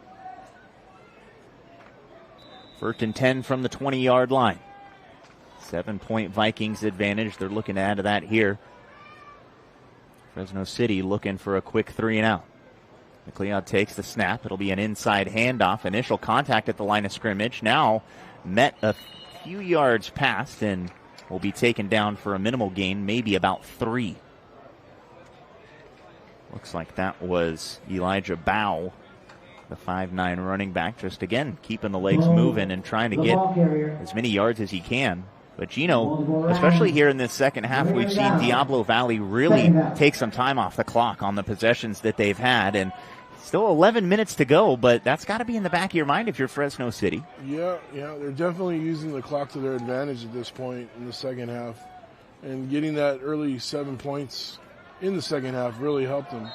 S1: 1st and 10 from the 20-yard line. 7-point Vikings advantage. They're looking to add to that here. Fresno City looking for a quick 3-and-out. McLeod takes the snap. It'll be an inside handoff. Initial contact at the line of scrimmage. Now met a few yards past and will be taken down for a minimal gain, maybe about 3. Looks like that was Elijah Bow, the 5'9" running back, just again keeping the legs moving and trying to get as many yards as he can. But Gino, especially here in this second half, we've seen Diablo Valley really take some time off the clock on the possessions that they've had. And still 11 minutes to go, but that's got to be in the back of your mind if you're Fresno City.
S2: Yeah, they're definitely using the clock to their advantage at this point in the second half. And getting that early 7 points in the second half really helped them.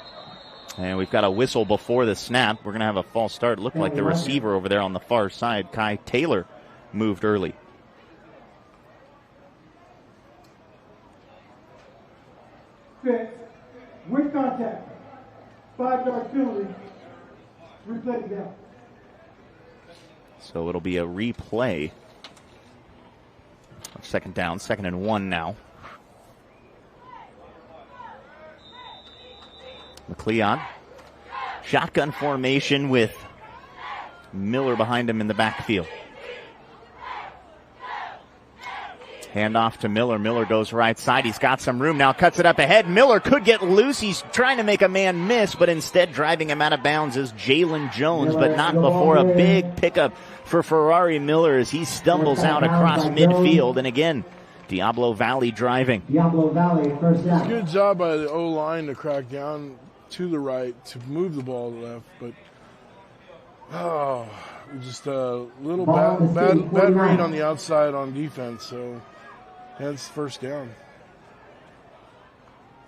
S1: And we've got a whistle before the snap. We're going to have a false start. It looked like the receiver over there on the far side, Kai Taylor, moved early.
S13: With contact, 5-yard penalty, replay down.
S1: So it'll be a replay of second down, 2nd and 1 now. McLeod, shotgun formation with Miller behind him in the backfield. Handoff to Miller. Miller goes right side. He's got some room now. Cuts it up ahead. Miller could get loose. He's trying to make a man miss, but instead driving him out of bounds is Jalen Jones, but not before a big pickup for Ferrari Miller as he stumbles out across midfield. And again, Diablo Valley driving.
S3: Diablo Valley, first down.
S2: Good job by the O-line to crack down to the right to move the ball left, but just a little bad read on the outside on defense, so hence first down.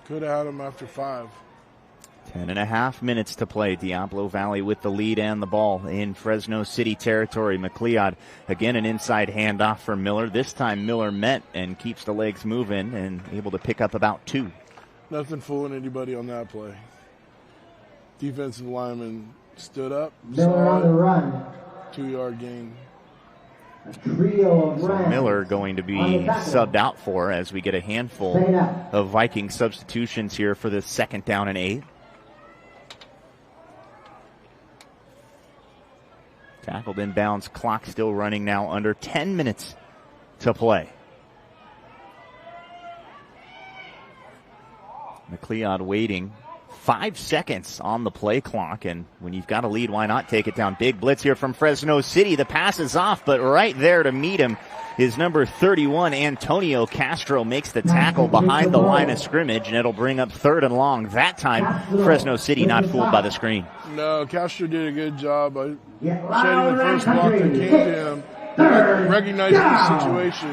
S2: Could have had him after 5.
S1: 10.5 minutes to play. Diablo Valley with the lead and the ball in Fresno City territory. McLeod, again, an inside handoff for Miller. This time Miller met and keeps the legs moving and able to pick up about 2.
S2: Nothing fooling anybody on that play. Defensive lineman stood up.
S3: Miller on the run.
S2: 2-yard gain.
S3: Trio of
S1: so Miller going to be subbed out for as we get a handful of Viking substitutions here for the 2nd down and 8. Tackled inbounds, clock still running now, under 10 minutes to play. McLeod waiting. 5 seconds on the play clock, and when you've got a lead, why not take it down? Big blitz here from Fresno City. The pass is off, but right there to meet him is number 31, Antonio Castro, makes the tackle behind the line of scrimmage, and it'll bring up 3rd and long. That time, Fresno City not fooled by the screen.
S2: No, Castro did a good job by shedding the first block that came to him, recognizing the situation,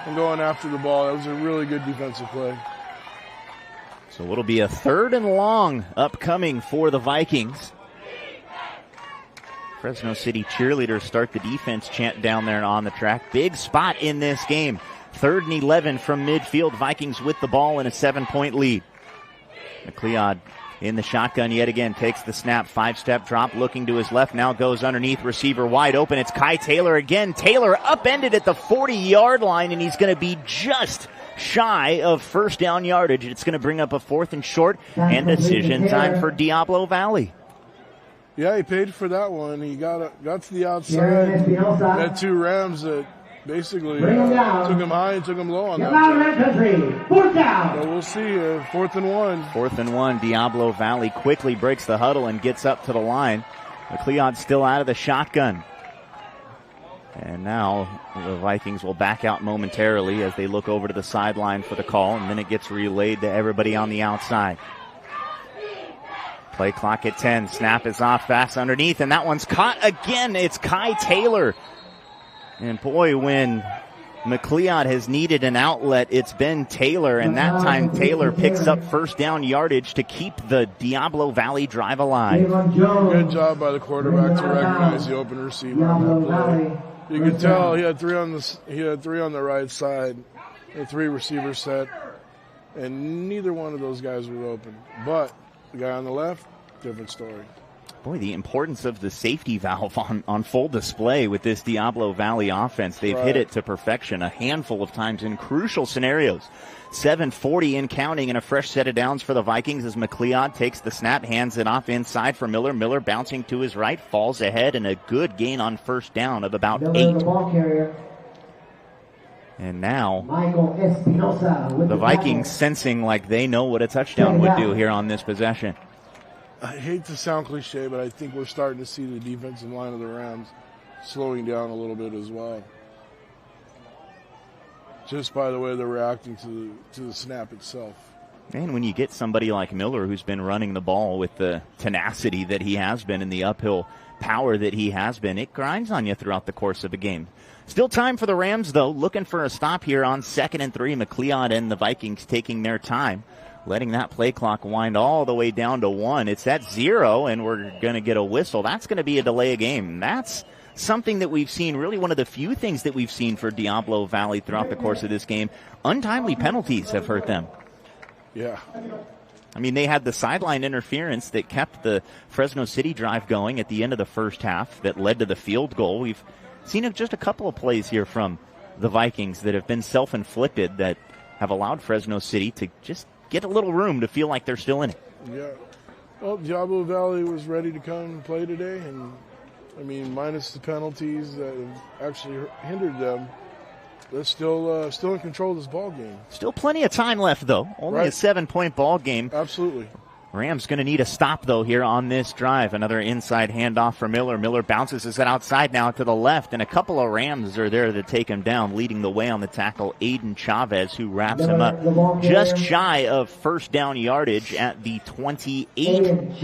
S2: and going after the ball. That was a really good defensive play.
S1: So it'll be a 3rd and long upcoming for the Vikings. Fresno City cheerleaders start the defense chant down there on the track. Big spot in this game. 3rd and 11 from midfield. Vikings with the ball in a 7-point lead. McLeod in the shotgun yet again. Takes the snap. 5-step drop. Looking to his left. Now goes underneath. Receiver wide open. It's Kai Taylor again. Taylor upended at the 40-yard line, and he's going to be just shy of first down yardage. It's going to bring up a 4th and short and decision time for Diablo Valley.
S2: Yeah, he paid for that one. He got to the outside. Had 2 Rams that basically took him high and took him low on that play.
S3: 4th down.
S2: So we'll see. 4th and 1.
S1: 4th and 1. Diablo Valley quickly breaks the huddle and gets up to the line. McLeod still out of the shotgun. And now the Vikings will back out momentarily as they look over to the sideline for the call, and then it gets relayed to everybody on the outside. Play clock at 10. Snap is off, pass underneath, and that one's caught again. It's Kai Taylor. And boy, when McLeod has needed an outlet. It's been Taylor, and that time Taylor picks up first down yardage to keep the Diablo Valley drive alive.
S2: Good job by the quarterback to recognize the open receiver on that play. You could tell he had three on the right side, and 3 receivers set, and neither one of those guys were open. But the guy on the left, different story.
S1: Boy, the importance of the safety valve on full display with this Diablo Valley offense. They've hit it to perfection a handful of times in crucial scenarios. 7:40 in counting, and a fresh set of downs for the Vikings as McLeod takes the snap, hands it off inside for Miller. Miller bouncing to his right, falls ahead, and a good gain on first down of about 8.
S3: The ball carrier.
S1: And now
S3: Michael Espinosa with
S1: the Vikings sensing like they know what a touchdown would do here on this possession.
S2: I hate to sound cliche, but I think we're starting to see the defensive line of the Rams slowing down a little bit as well. Just by the way they're reacting to the snap itself.
S1: And when you get somebody like Miller who's been running the ball with the tenacity that he has been and the uphill power that he has been, it grinds on you throughout the course of a game. Still time for the Rams, though, looking for a stop here on 2nd and 3. McLeod and the Vikings taking their time, letting that play clock wind all the way down to 1. It's at 0, and we're going to get a whistle. That's going to be a delay of game. That's something that we've seen, really one of the few things that we've seen for Diablo Valley throughout the course of this game. Untimely penalties have hurt them.
S2: Yeah.
S1: I mean, they had the sideline interference that kept the Fresno City drive going at the end of the first half that led to the field goal. We've seen just a couple of plays here from the Vikings that have been self-inflicted that have allowed Fresno City to just get a little room to feel like they're still in it.
S2: Yeah. Well, Diablo Valley was ready to come and play today, and, I mean, minus the penalties that have actually hindered them, they're still in control of this ball game.
S1: Still plenty of time left, though. Only a 7-point ball game.
S2: Absolutely.
S1: Rams going to need a stop, though, here on this drive. Another inside handoff for Miller. Miller bounces it outside now to the left, and a couple of Rams are there to take him down, leading the way on the tackle, Aiden Chavez, who wraps him up just shy of first down yardage at the 28,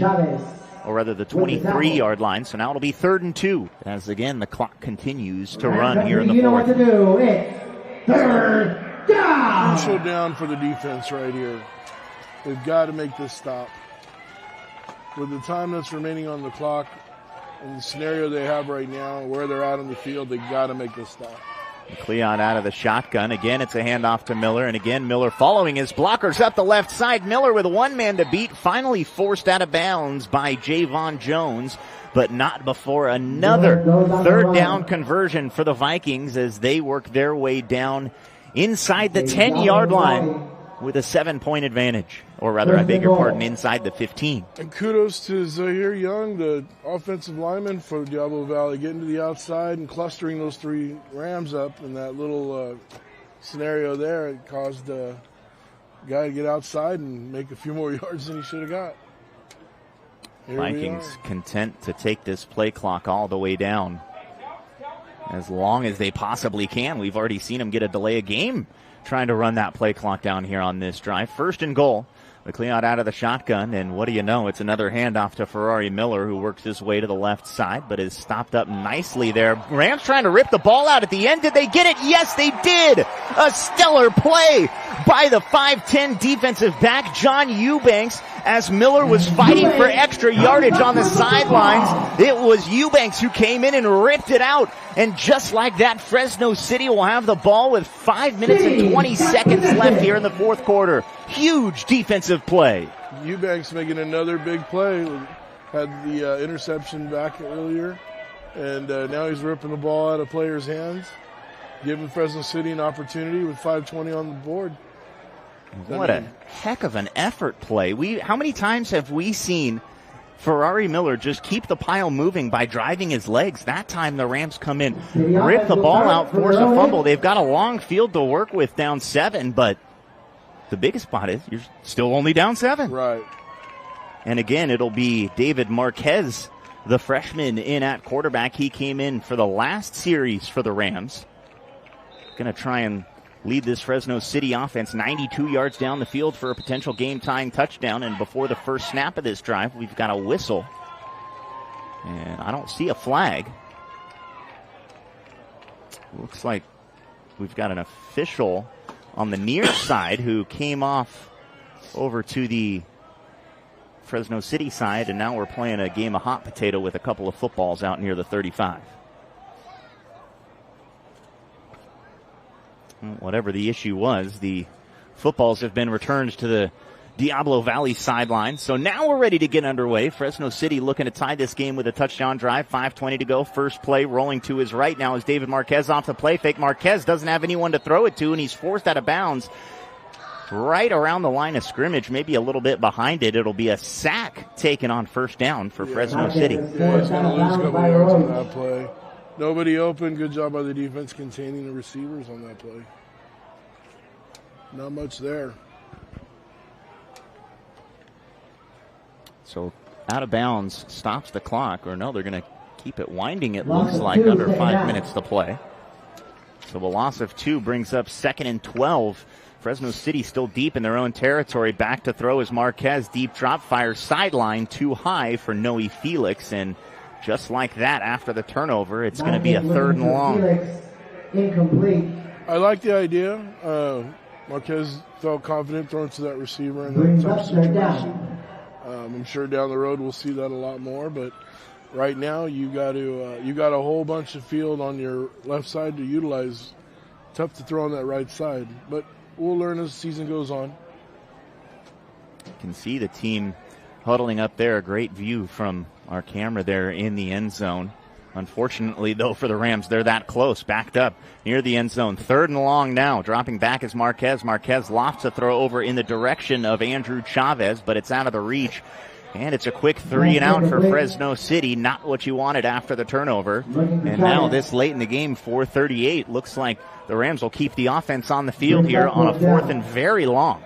S1: or rather the 23-yard line. So now it'll be 3rd and 2, as, again, the clock continues to run here in the 4th.
S3: You know what to do. It's 3rd down.
S2: Crucial down for the defense right here. They've got to make this stop. With the time that's remaining on the clock and the scenario they have right now, where they're at on the field, they've got to make this stop.
S1: McLeod out of the shotgun. Again, it's a handoff to Miller. And again, Miller following his blockers up the left side. Miller with one man to beat, finally forced out of bounds by Javon Jones, but not before another 3rd down conversion for the Vikings as they work their way down inside the 10-yard line with a 7-point advantage. Or rather, I beg your pardon, inside the 15.
S2: And kudos to Zahir Young, the offensive lineman for Diablo Valley, getting to the outside and clustering those 3 Rams up in that little scenario there. It caused the guy to get outside and make a few more yards than he should have got.
S1: Vikings content to take this play clock all the way down as long as they possibly can. We've already seen them get a delay of game trying to run that play clock down here on this drive. 1st and goal. McLeod out of the shotgun, and what do you know? It's another handoff to Ferrari Miller, who works his way to the left side, but is stopped up nicely there. Rams trying to rip the ball out at the end. Did they get it? Yes, they did! A stellar play by the 5'10 defensive back, John Eubanks, as Miller was fighting for extra yardage on the sidelines. It was Eubanks who came in and ripped it out. And just like that, Fresno City will have the ball with 5 minutes and 20 seconds left here in the 4th quarter. Huge defensive play.
S2: Eubanks making another big play. Had the interception back earlier, and now he's ripping the ball out of players' hands, giving Fresno City an opportunity with 5:20 on the board.
S1: What a heck of an effort play. How many times have we seen Ferrari Miller just keep the pile moving by driving his legs? That time the Rams come in, rip the ball out, force a fumble. They've got a long field to work with down 7, but the biggest spot is you're still only down 7.
S2: Right.
S1: And again, it'll be David Marquez, the freshman, in at quarterback. He came in for the last series for the Rams. Going to try and lead this Fresno City offense 92 yards down the field for a potential game-tying touchdown. And before the first snap of this drive, we've got a whistle. And I don't see a flag. Looks like we've got an official on the near side who came off over to the Fresno City side, and now we're playing a game of hot potato with a couple of footballs out near the 35. Whatever the issue was, the footballs have been returned to the Diablo Valley sideline. So now we're ready to get underway. Fresno City looking to tie this game with a touchdown drive. 5:20 to go. First play rolling to his right now is David Marquez off the play fake. Marquez doesn't have anyone to throw it to, and he's forced out of bounds right around the line of scrimmage, maybe a little bit behind it. It'll be a sack taken on first down for Fresno City.
S2: Yeah, he's going to lose a couple yards on that play. Nobody open. Good job by the defense containing the receivers on that play. Not much there.
S1: So out of bounds stops the clock, or no, they're going to keep it winding, it looks like, under 5 minutes to play. So a loss of 2 brings up 2nd and 12. Fresno City still deep in their own territory. Back to throw is Marquez. Deep drop, fire sideline, too high for Noe Felix. And just like that, after the turnover, it's going to be a 3rd and long.
S3: Incomplete.
S2: I like the idea. Marquez felt confident throwing to that receiver in that type of situation. I'm sure down the road we'll see that a lot more, but right now you got a whole bunch of field on your left side to utilize. Tough to throw on that right side, but we'll learn as the season goes on.
S1: You can see the team huddling up there. A great view from our camera there in the end zone. Unfortunately, though, for the Rams, they're that close, backed up near the end zone. 3rd and long now. Dropping back is Marquez. Marquez lofts a throw over in the direction of Andrew Chavez, but it's out of the reach. And it's a quick 3 and out for Fresno City. Not what you wanted after the turnover. And now this late in the game, 4:38. Looks like the Rams will keep the offense on the field here on a 4th and very long.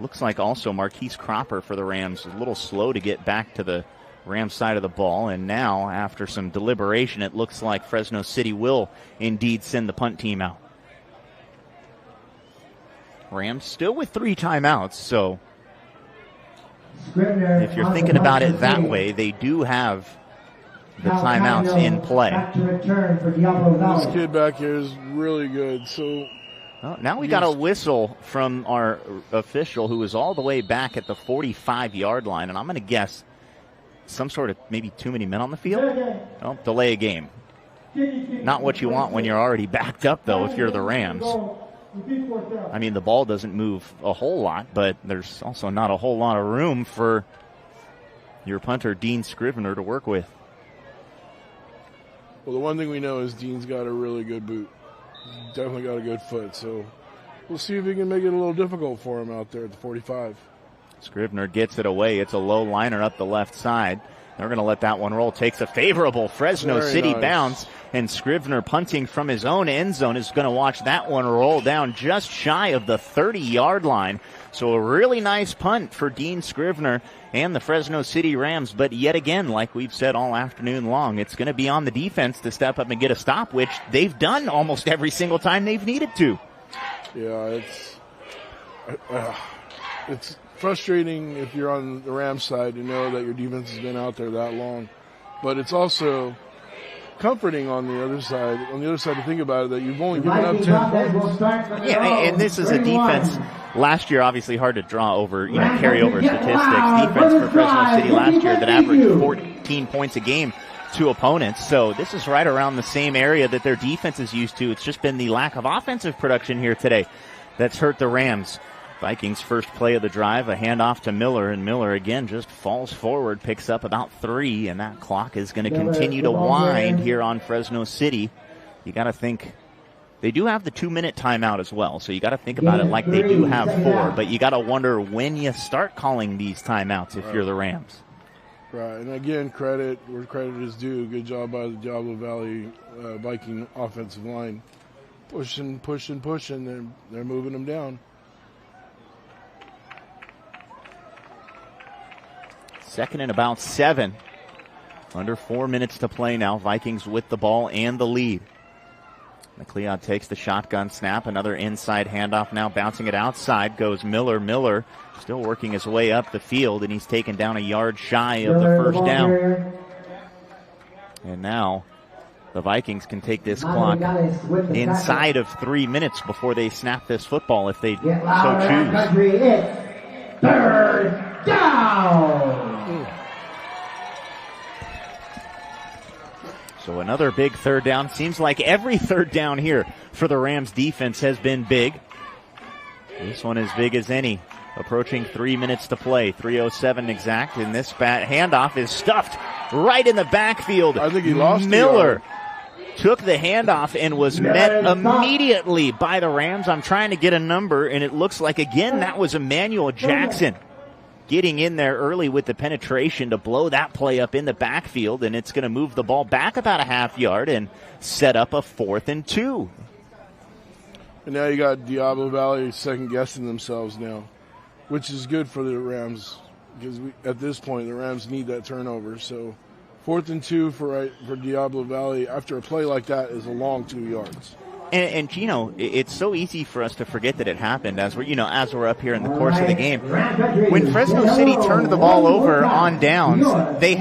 S1: Looks like also Marquise Cropper for the Rams is a little slow to get back to the Rams side of the ball. And now, after some deliberation, it looks like Fresno City will indeed send the punt team out. Rams still with 3 timeouts, so if you're thinking about it that way, they do have the timeouts in play.
S2: This kid back here is really good, so...
S1: Well, now we got a whistle from our official who is all the way back at the 45-yard line, and I'm going to guess some sort of maybe too many men on the field. Oh, delay a game. Not what you want when you're already backed up, though, if you're the Rams. I mean, the ball doesn't move a whole lot, but there's also not a whole lot of room for your punter, Dean Scrivener, to work with.
S2: Well, the one thing we know is Dean's got a really good boot. Definitely got a good foot, so we'll see if he can make it a little difficult for him out there at the 45.
S1: Scrivener gets it away. It's a low liner up the left side. They're going to let that one roll. Takes a favorable Fresno City bounce, and Scrivener punting from his own end zone is going to watch that one roll down just shy of the 30-yard line. So a really nice punt for Dean Scrivener and the Fresno City Rams. But yet again, like we've said all afternoon long, it's going to be on the defense to step up and get a stop, which they've done almost every single time they've needed to.
S2: Yeah, it's frustrating if you're on the Rams side to know that your defense has been out there that long. But it's also comforting on the other side. On the other side, to think about it, that you've only given up 10 points.
S1: Yeah, and this is a defense. Last year, obviously hard to draw over, carry over statistics. Defense for Fresno City last year that averaged 14 points a game to opponents. So this is right around the same area that their defense is used to. It's just been the lack of offensive production here today that's hurt the Rams. Vikings' first play of the drive, a handoff to Miller, and Miller again just falls forward, picks up about 3, and that clock is going to continue to wind here on Fresno City. You got to think they do have the 2-minute timeout as well, so you got to think about it like they do have 4, but you got to wonder when you start calling these timeouts if you're the Rams.
S2: Right, and again, credit where credit is due. Good job by the Diablo Valley Viking offensive line. Pushing. They're moving them down.
S1: 2nd and about 7. Under 4 minutes to play now. Vikings with the ball and the lead. McLeod takes the shotgun snap. Another inside handoff now. Bouncing it outside goes Miller. Miller still working his way up the field, and he's taken down a yard shy of the first down. And now The Vikings can take this clock inside of 3 minutes before they snap this football if they so choose.
S3: It's third down.
S1: So another big third down. Seems like every third down here for the Rams defense has been big. This one as big as any. Approaching 3 minutes to play, 3:07 exact, and this handoff is stuffed right in the backfield.
S2: I think he lost
S1: Miller took the handoff and was met immediately by the Rams. I'm trying to get a number, and it looks like, again, that was Emmanuel Jackson getting in there early with the penetration to blow that play up in the backfield, and it's going to move the ball back about a half yard and set up a 4th and 2.
S2: And now you got Diablo Valley second-guessing themselves now, which is good for the Rams because at this point the Rams need that turnover. So 4th and 2 for Diablo Valley after a play like that is a long 2 yards.
S1: And Gino, it's so easy for us to forget that it happened as we're up here in the course of the game. When Fresno City turned the ball over on downs, they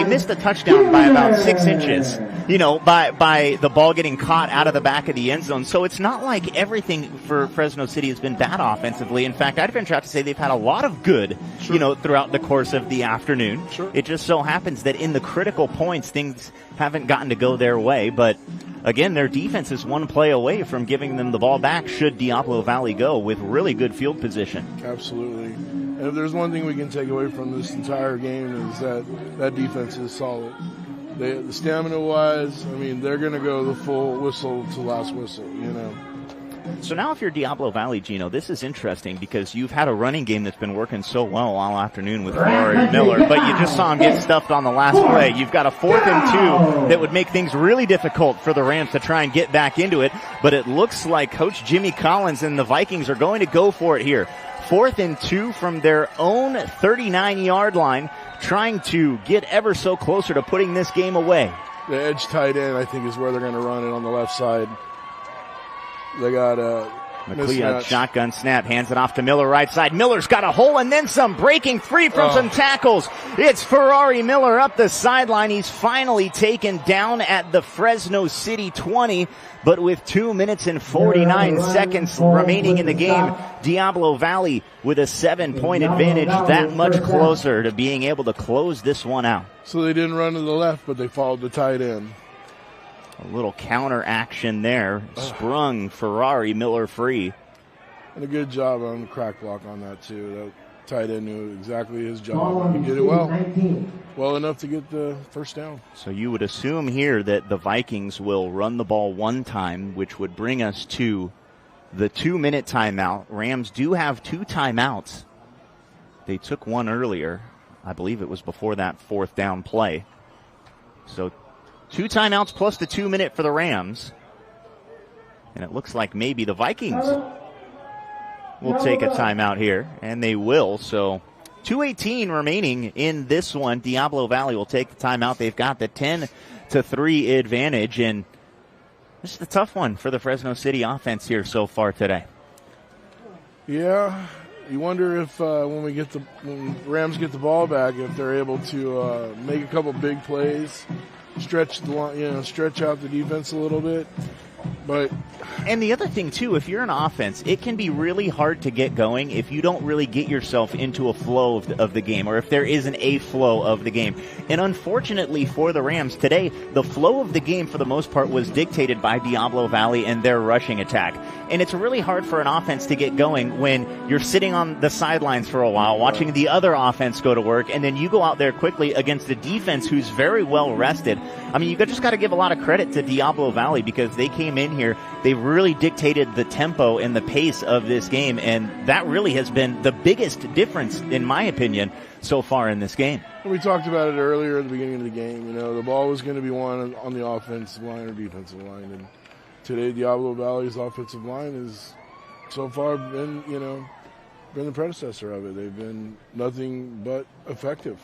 S1: missed the touchdown by about 6 inches. By the ball getting caught out of the back of the end zone. So it's not like everything for Fresno City has been bad offensively. In fact, I'd venture out to say they've had a lot of good, throughout the course of the afternoon.
S2: Sure.
S1: It just so happens that in the critical points, things haven't gotten to go their way, but again, their defense is one play away from giving them the ball back should Diablo Valley go with really good field position.
S2: Absolutely. And if there's one thing we can take away from this entire game is that defense is solid. The stamina-wise, they're going to go the full whistle to last whistle,
S1: So now if you're Diablo Valley, Gino, this is interesting because you've had a running game that's been working so well all afternoon with Ferrari Miller, but you just saw him get stuffed on the last play. You've got a 4th and 2 that would make things really difficult for the Rams to try and get back into it, but it looks like Coach Jimmy Collins and the Vikings are going to go for it here. 4th and 2 from their own 39-yard line, trying to get ever so closer to putting this game away.
S2: The edge tight end, I think, is where they're going to run it on the left side. They got
S1: McLeod, shotgun snap, hands it off to Miller right side. Miller's got a hole and then some, breaking free from some tackles. It's Ferrari Miller up the sideline. He's finally taken down at the Fresno City 20, but with 2 minutes and 49 seconds remaining in the game, Diablo Valley with a 7-point advantage, that much closer to being able to close this one out.
S2: So they didn't run to the left, but they followed the tight end.
S1: A little counter action there. Sprung Ferrari Miller free.
S2: And a good job on the crack block on that, too. That tight end knew exactly his job. He did it well. Well enough to get the first down.
S1: So you would assume here that the Vikings will run the ball one time, which would bring us to the 2-minute timeout. Rams do have 2 timeouts. They took one earlier. I believe it was before that 4th down play. So 2 timeouts plus the 2-minute for the Rams. And it looks like maybe the Vikings will take a timeout here, and they will. So 2:18 remaining in this one. Diablo Valley will take the timeout. They've got the 10-3 advantage, and this is the tough one for the Fresno City offense here so far today.
S2: Yeah, you wonder if when Rams get the ball back, if they're able to make a couple big plays. Stretch the line, stretch out the defense a little bit.
S1: And the other thing, too, if you're an offense, it can be really hard to get going if you don't really get yourself into a flow of the game, or if there isn't a flow of the game. And unfortunately for the Rams today, the flow of the game for the most part was dictated by Diablo Valley and their rushing attack. And it's really hard for an offense to get going when you're sitting on the sidelines for a while, watching the other offense go to work, and then you go out there quickly against a defense who's very well rested. You just got to give a lot of credit to Diablo Valley because they came in here, they really dictated the tempo and the pace of this game, and that really has been the biggest difference, in my opinion, so far in this game.
S2: We talked about it earlier at the beginning of the game. The ball was going to be won on the offensive line or defensive line, and today Diablo Valley's offensive line has so far been the predecessor of it. They've been nothing but effective.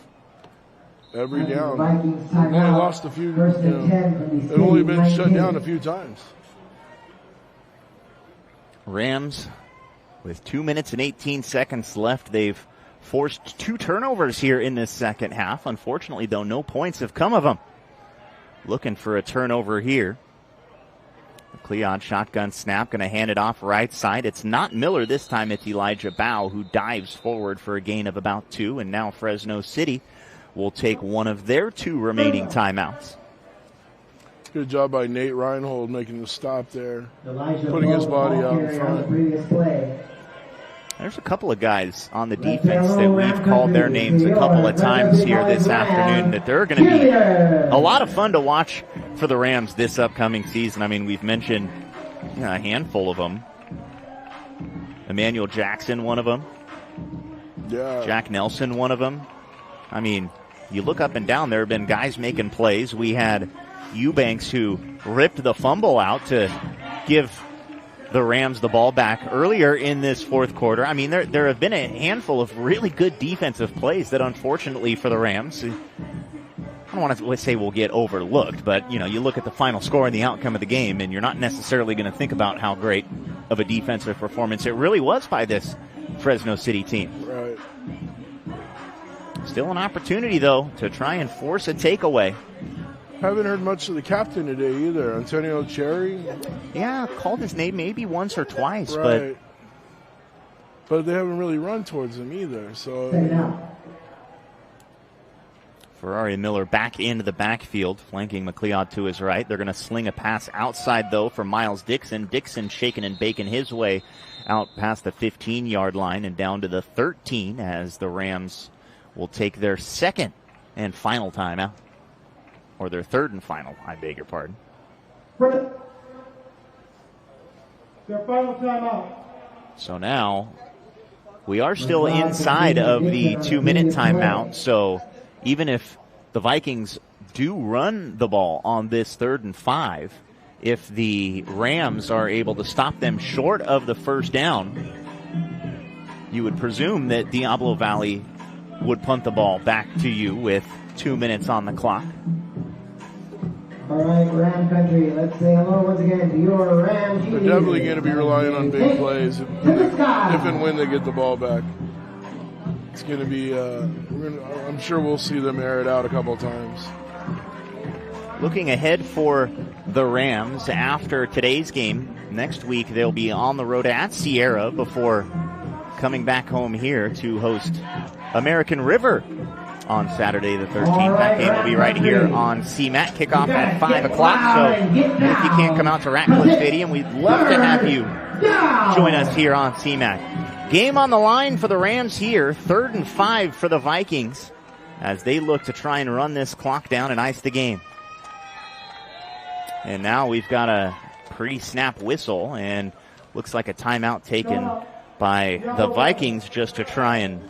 S2: Every down. They've only lost a few, they've only been shut down a few times.
S1: Rams with 2 minutes and 18 seconds left. They've forced 2 turnovers here in this second half. Unfortunately, though, no points have come of them. looking for a turnover here. McLeod shotgun snap, going to hand it off right side. It's not Miller this time, it's Elijah Bow who dives forward for a gain of about 2, and now Fresno City will take one of their 2 remaining timeouts.
S2: Good job by Nate Reinhold making the stop there, putting his body out in front.
S1: There's a couple of guys on the defense that we've called their names a couple of times here this afternoon that they're going to be a lot of fun to watch for the Rams this upcoming season. I mean, we've mentioned a handful of them. Emmanuel Jackson, one of them.
S2: Yeah.
S1: Jack Nelson, one of them. I mean, you look up and down, there have been guys making plays. We had Eubanks who ripped the fumble out to give the Rams the ball back earlier in this fourth quarter. I mean, there have been a handful of really good defensive plays that unfortunately for the Rams, I don't want to say will get overlooked, but you look at the final score and the outcome of the game and you're not necessarily going to think about how great of a defensive performance it really was by this Fresno City team.
S2: Right.
S1: Still an opportunity though to try and force a takeaway.
S2: Haven't heard much of the captain today either, Antonio Cherry.
S1: Yeah, called his name maybe once or twice,
S2: right. But they haven't really run towards him either. So
S1: Ferrari Miller back into the backfield, flanking McLeod to his right. They're going to sling a pass outside though for Miles Dixon. Dixon shaking and baking his way out past the 15-yard line and down to the 13 as the Rams will take their second and final timeout. Or their third and final, I beg your pardon.
S13: Their final timeout.
S1: So now we are still inside of the 2-minute timeout. So even if the Vikings do run the ball on this 3rd and 5, if the Rams are able to stop them short of the first down, you would presume that Diablo Valley would punt the ball back to you with 2 minutes on the clock.
S3: All right, Ram Country, let's say hello once again to your Ram
S2: They're definitely going to be relying on big plays if and when they get the ball back. It's going to be, I'm sure we'll see them air it out a couple of times.
S1: Looking ahead for the Rams after today's game, next week they'll be on the road at Sierra before coming back home here to host American River on Saturday the 13th. That game will be right here on CMAC. Kickoff at 5 o'clock. So if you can't come out to Ratcliffe Stadium, we'd love to have you join us here on CMAC. Game on the line for the Rams here. 3rd and 5 for the Vikings as they look to try and run this clock down and ice the game. And now we've got a pre-snap whistle and looks like a timeout taken by the Vikings just to try and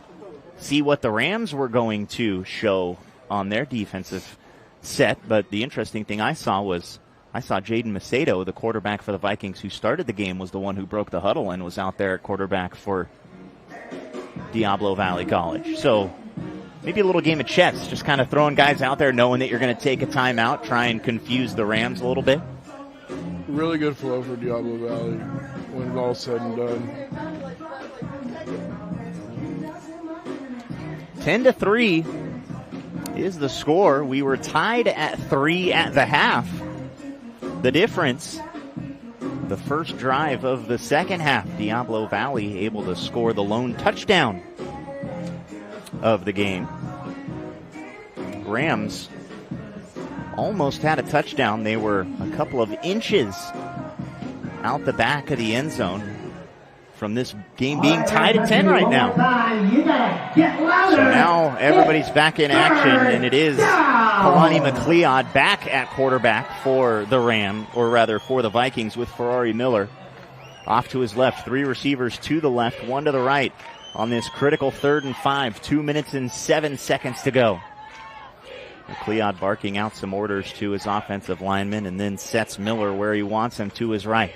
S1: see what the Rams were going to show on their defensive set. But the interesting thing I saw Jaden Macedo, the quarterback for the Vikings who started the game, was the one who broke the huddle and was out there at quarterback for Diablo Valley College. So maybe a little game of chess, just kind of throwing guys out there knowing that you're going to take a timeout, try and confuse the Rams a little bit.
S2: Really good flow for Diablo Valley when it's all said and done.
S1: 10-3 is the score. We were tied at 3 at the half. The difference, the first drive of the second half, Diablo Valley able to score the lone touchdown of the game. Rams almost had a touchdown. They were a couple of inches out the back of the end zone from this game being tied at 10 right now. So now everybody's back in action, and it is Kalani McLeod back at quarterback for the for the Vikings with Ferrari Miller off to his left. 3 receivers to the left, 1 to the right on this critical 3rd and 5. 2 minutes and 7 seconds to go. McLeod barking out some orders to his offensive lineman and then sets Miller where he wants him to his right.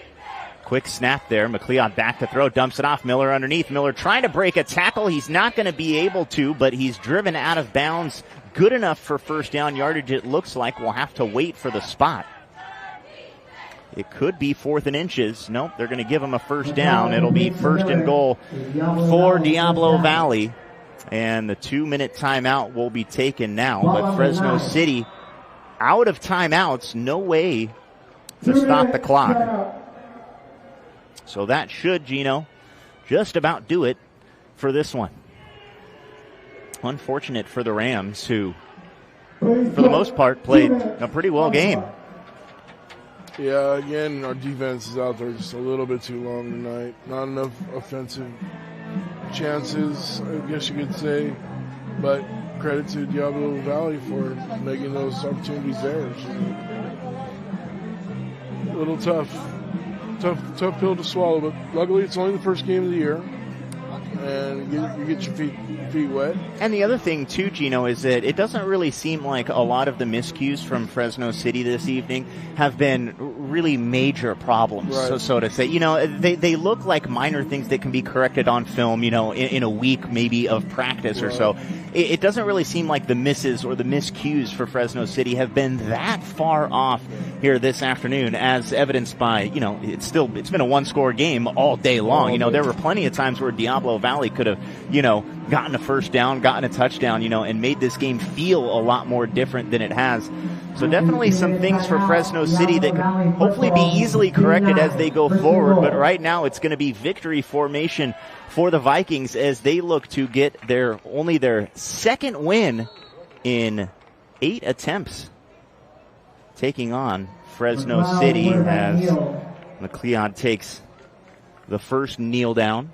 S1: Quick snap there. McLeod back to throw. Dumps it off. Miller underneath. Miller trying to break a tackle. He's not going to be able to, but he's driven out of bounds. Good enough for first down yardage. It looks like we'll have to wait for the spot. It could be 4th and inches. Nope, they're going to give him a first down. It'll be 1st and goal for Diablo Valley. And the 2-minute timeout will be taken now. But Fresno City out of timeouts, no way to stop the clock. So that should, Gino, just about do it for this one. Unfortunate for the Rams, who, for the most part, played a pretty well game.
S2: Yeah, again, our defense is out there just a little bit too long tonight. Not enough offensive chances, I guess you could say. But credit to Diablo Valley for making those opportunities theirs. A little tough pill to swallow, but luckily it's only the first game of the year. And you get your feet wet.
S1: And the other thing, too, Gino, is that it doesn't really seem like a lot of the miscues from Fresno City this evening have been really major problems,
S2: right.
S1: so to say. You know, they look like minor things that can be corrected on film, you know, in a week maybe of practice or so. It doesn't really seem like the misses or the miscues for Fresno City have been that far off here this afternoon, as evidenced by, you know, it's been a one-score game all day long. You know, there were plenty of times where Diablo Valley could have, you know, gotten a first down, gotten a touchdown, you know, and made this game feel a lot more different than it has. So definitely some things for Fresno City that could hopefully be easily corrected as they go forward. But right now it's going to be victory formation for the Vikings as they look to get only their second win in 8 attempts, taking on Fresno City as McLeod takes the first kneel down.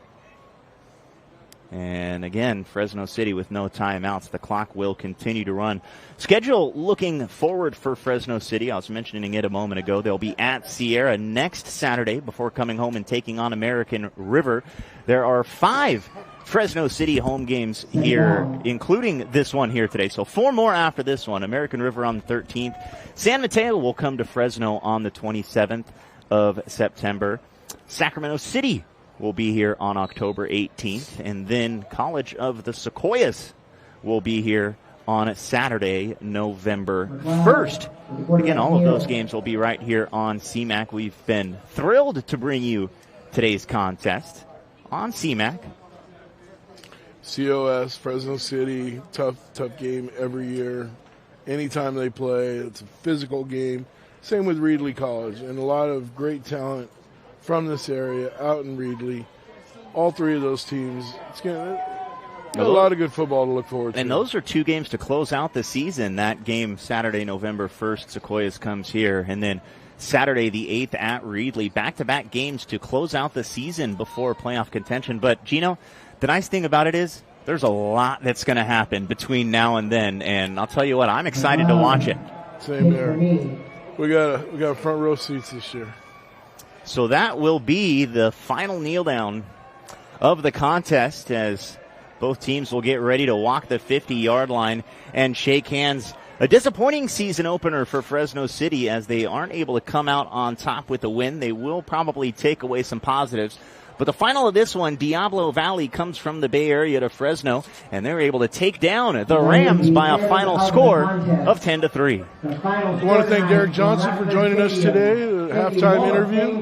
S1: And again, Fresno City with no timeouts. The clock will continue to run. Schedule looking forward for Fresno City. I was mentioning it a moment ago. They'll be at Sierra next Saturday before coming home and taking on American River. There are 5 Fresno City home games here, including this one here today. So 4 more after this one. American River on the 13th. San Mateo will come to Fresno on the 27th of September. Sacramento City will be here on October 18th, and then College of the Sequoias will be here on Saturday, November 1st. Again, all of those games will be right here on CMAC. We've been thrilled to bring you today's contest on CMAC.
S2: COS, Fresno City, tough game every year. Anytime they play, it's a physical game. Same with Reedley College, and a lot of great talent from this area out in Reedley. All 3 of those teams, it's going to a lot of good football to look forward to.
S1: And those are 2 games to close out the season. That game Saturday, November 1st, Sequoias comes here, and then Saturday the 8th at Reedley. Back-to-back games to close out the season before playoff contention. But, Gino, the nice thing about it is there's a lot that's going to happen between now and then, and I'll tell you what, I'm excited to watch it.
S2: Same there. We got front row seats this year.
S1: So that will be the final kneel down of the contest as both teams will get ready to walk the 50-yard line and shake hands. A disappointing season opener for Fresno City as they aren't able to come out on top with a win. They will probably take away some positives. But the final of this one, Diablo Valley comes from the Bay Area to Fresno, and they're able to take down the Rams by a final score of 10-3.
S2: I want to thank Derek Johnson for joining us today, the halftime interview,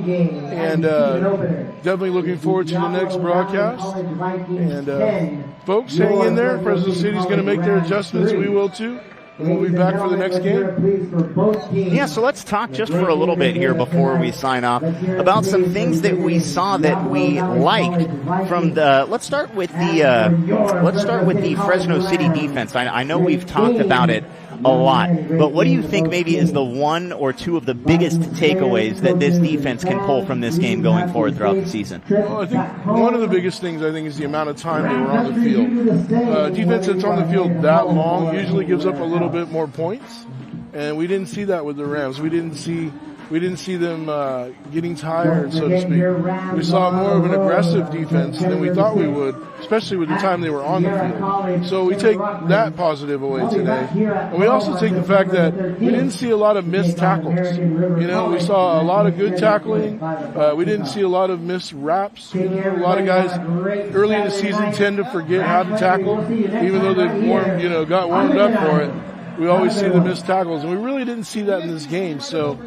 S2: and definitely looking forward to the next broadcast. And folks, hang in there. Fresno City's going to make their adjustments. We will too. And we'll be back for the next game.
S1: Yeah, so let's talk just for a little bit here before we sign off about some things that we saw that we liked from the. Let's start with the Fresno City defense. I know we've talked about it a lot, but what do you think maybe is the 1 or 2 of the biggest takeaways that this defense can pull from this game going forward throughout the season?
S2: Well, I think one of the biggest things is the amount of time they were on the field. Defense that's on the field that long usually gives up a little bit more points, and we didn't see that with the Rams. We didn't see them getting tired, so to speak. We saw more of an aggressive defense than we thought we would, especially with the time they were on the field. So we take that positive away today. And we also take the fact that we didn't see a lot of missed tackles. You know, we saw a lot of good tackling. We didn't see a lot of missed wraps. You know, a lot of guys early in the season tend to forget how to tackle, even though they've got warmed up for it. We always see the missed tackles, and we really didn't see that in this game. So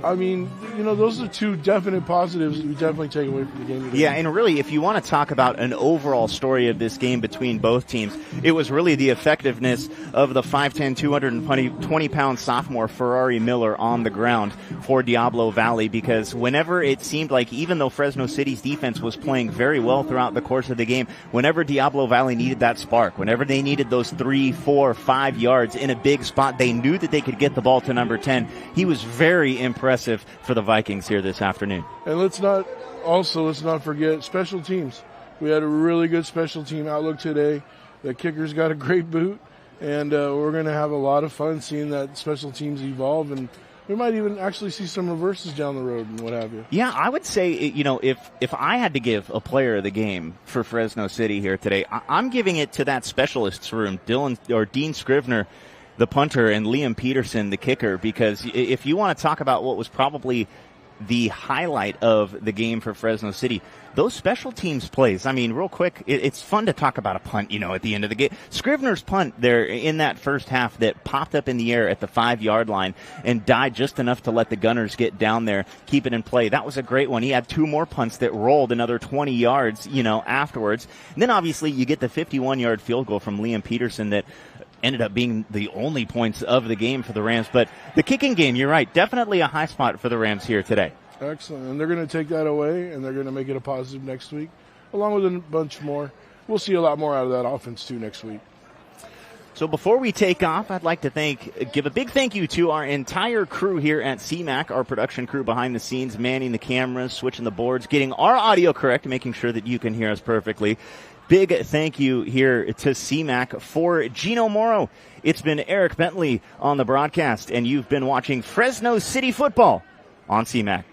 S2: I mean, those are two definite positives we definitely take away from the game today.
S1: Yeah, and really, if you want to talk about an overall story of this game between both teams, it was really the effectiveness of the 5'10", 220-pound sophomore Ferrari Miller on the ground for Diablo Valley, because whenever it seemed like, even though Fresno City's defense was playing very well throughout the course of the game, whenever Diablo Valley needed that spark, whenever they needed those 3, 4, 5 yards in a big spot, they knew that they could get the ball to number 10. He was very impressive for the Vikings here this afternoon.
S2: And let's not forget special teams. We had a really good special team outlook today. The kicker's got a great boot, and we're going to have a lot of fun seeing that special teams evolve, and we might even actually see some reverses down the road and what have you.
S1: Yeah, I would say, if I had to give a player of the game for Fresno City here today, I'm giving it to that specialists room, Dean Scrivener, the punter, and Liam Peterson, the kicker, because if you want to talk about what was probably the highlight of the game for Fresno City, those special teams plays. I mean, real quick, it's fun to talk about a punt, at the end of the game. Scrivener's punt there in that first half that popped up in the air at the 5-yard line and died just enough to let the Gunners get down there, keep it in play. That was a great one. He had 2 more punts that rolled another 20 yards, afterwards. And then obviously you get the 51-yard field goal from Liam Peterson that ended up being the only points of the game for the Rams. But the kicking game, you're right, definitely a high spot for the Rams here today.
S2: Excellent. And they're going to take that away, and they're going to make it a positive next week, along with a bunch more. We'll see a lot more out of that offense, too, next week.
S1: So before we take off, I'd like to give a big thank you to our entire crew here at CMAC, our production crew behind the scenes, manning the cameras, switching the boards, getting our audio correct, making sure that you can hear us perfectly. Big thank you here to CMAC. For Gino Morrow, it's been Eric Bentley on the broadcast, and you've been watching Fresno City football on CMAC.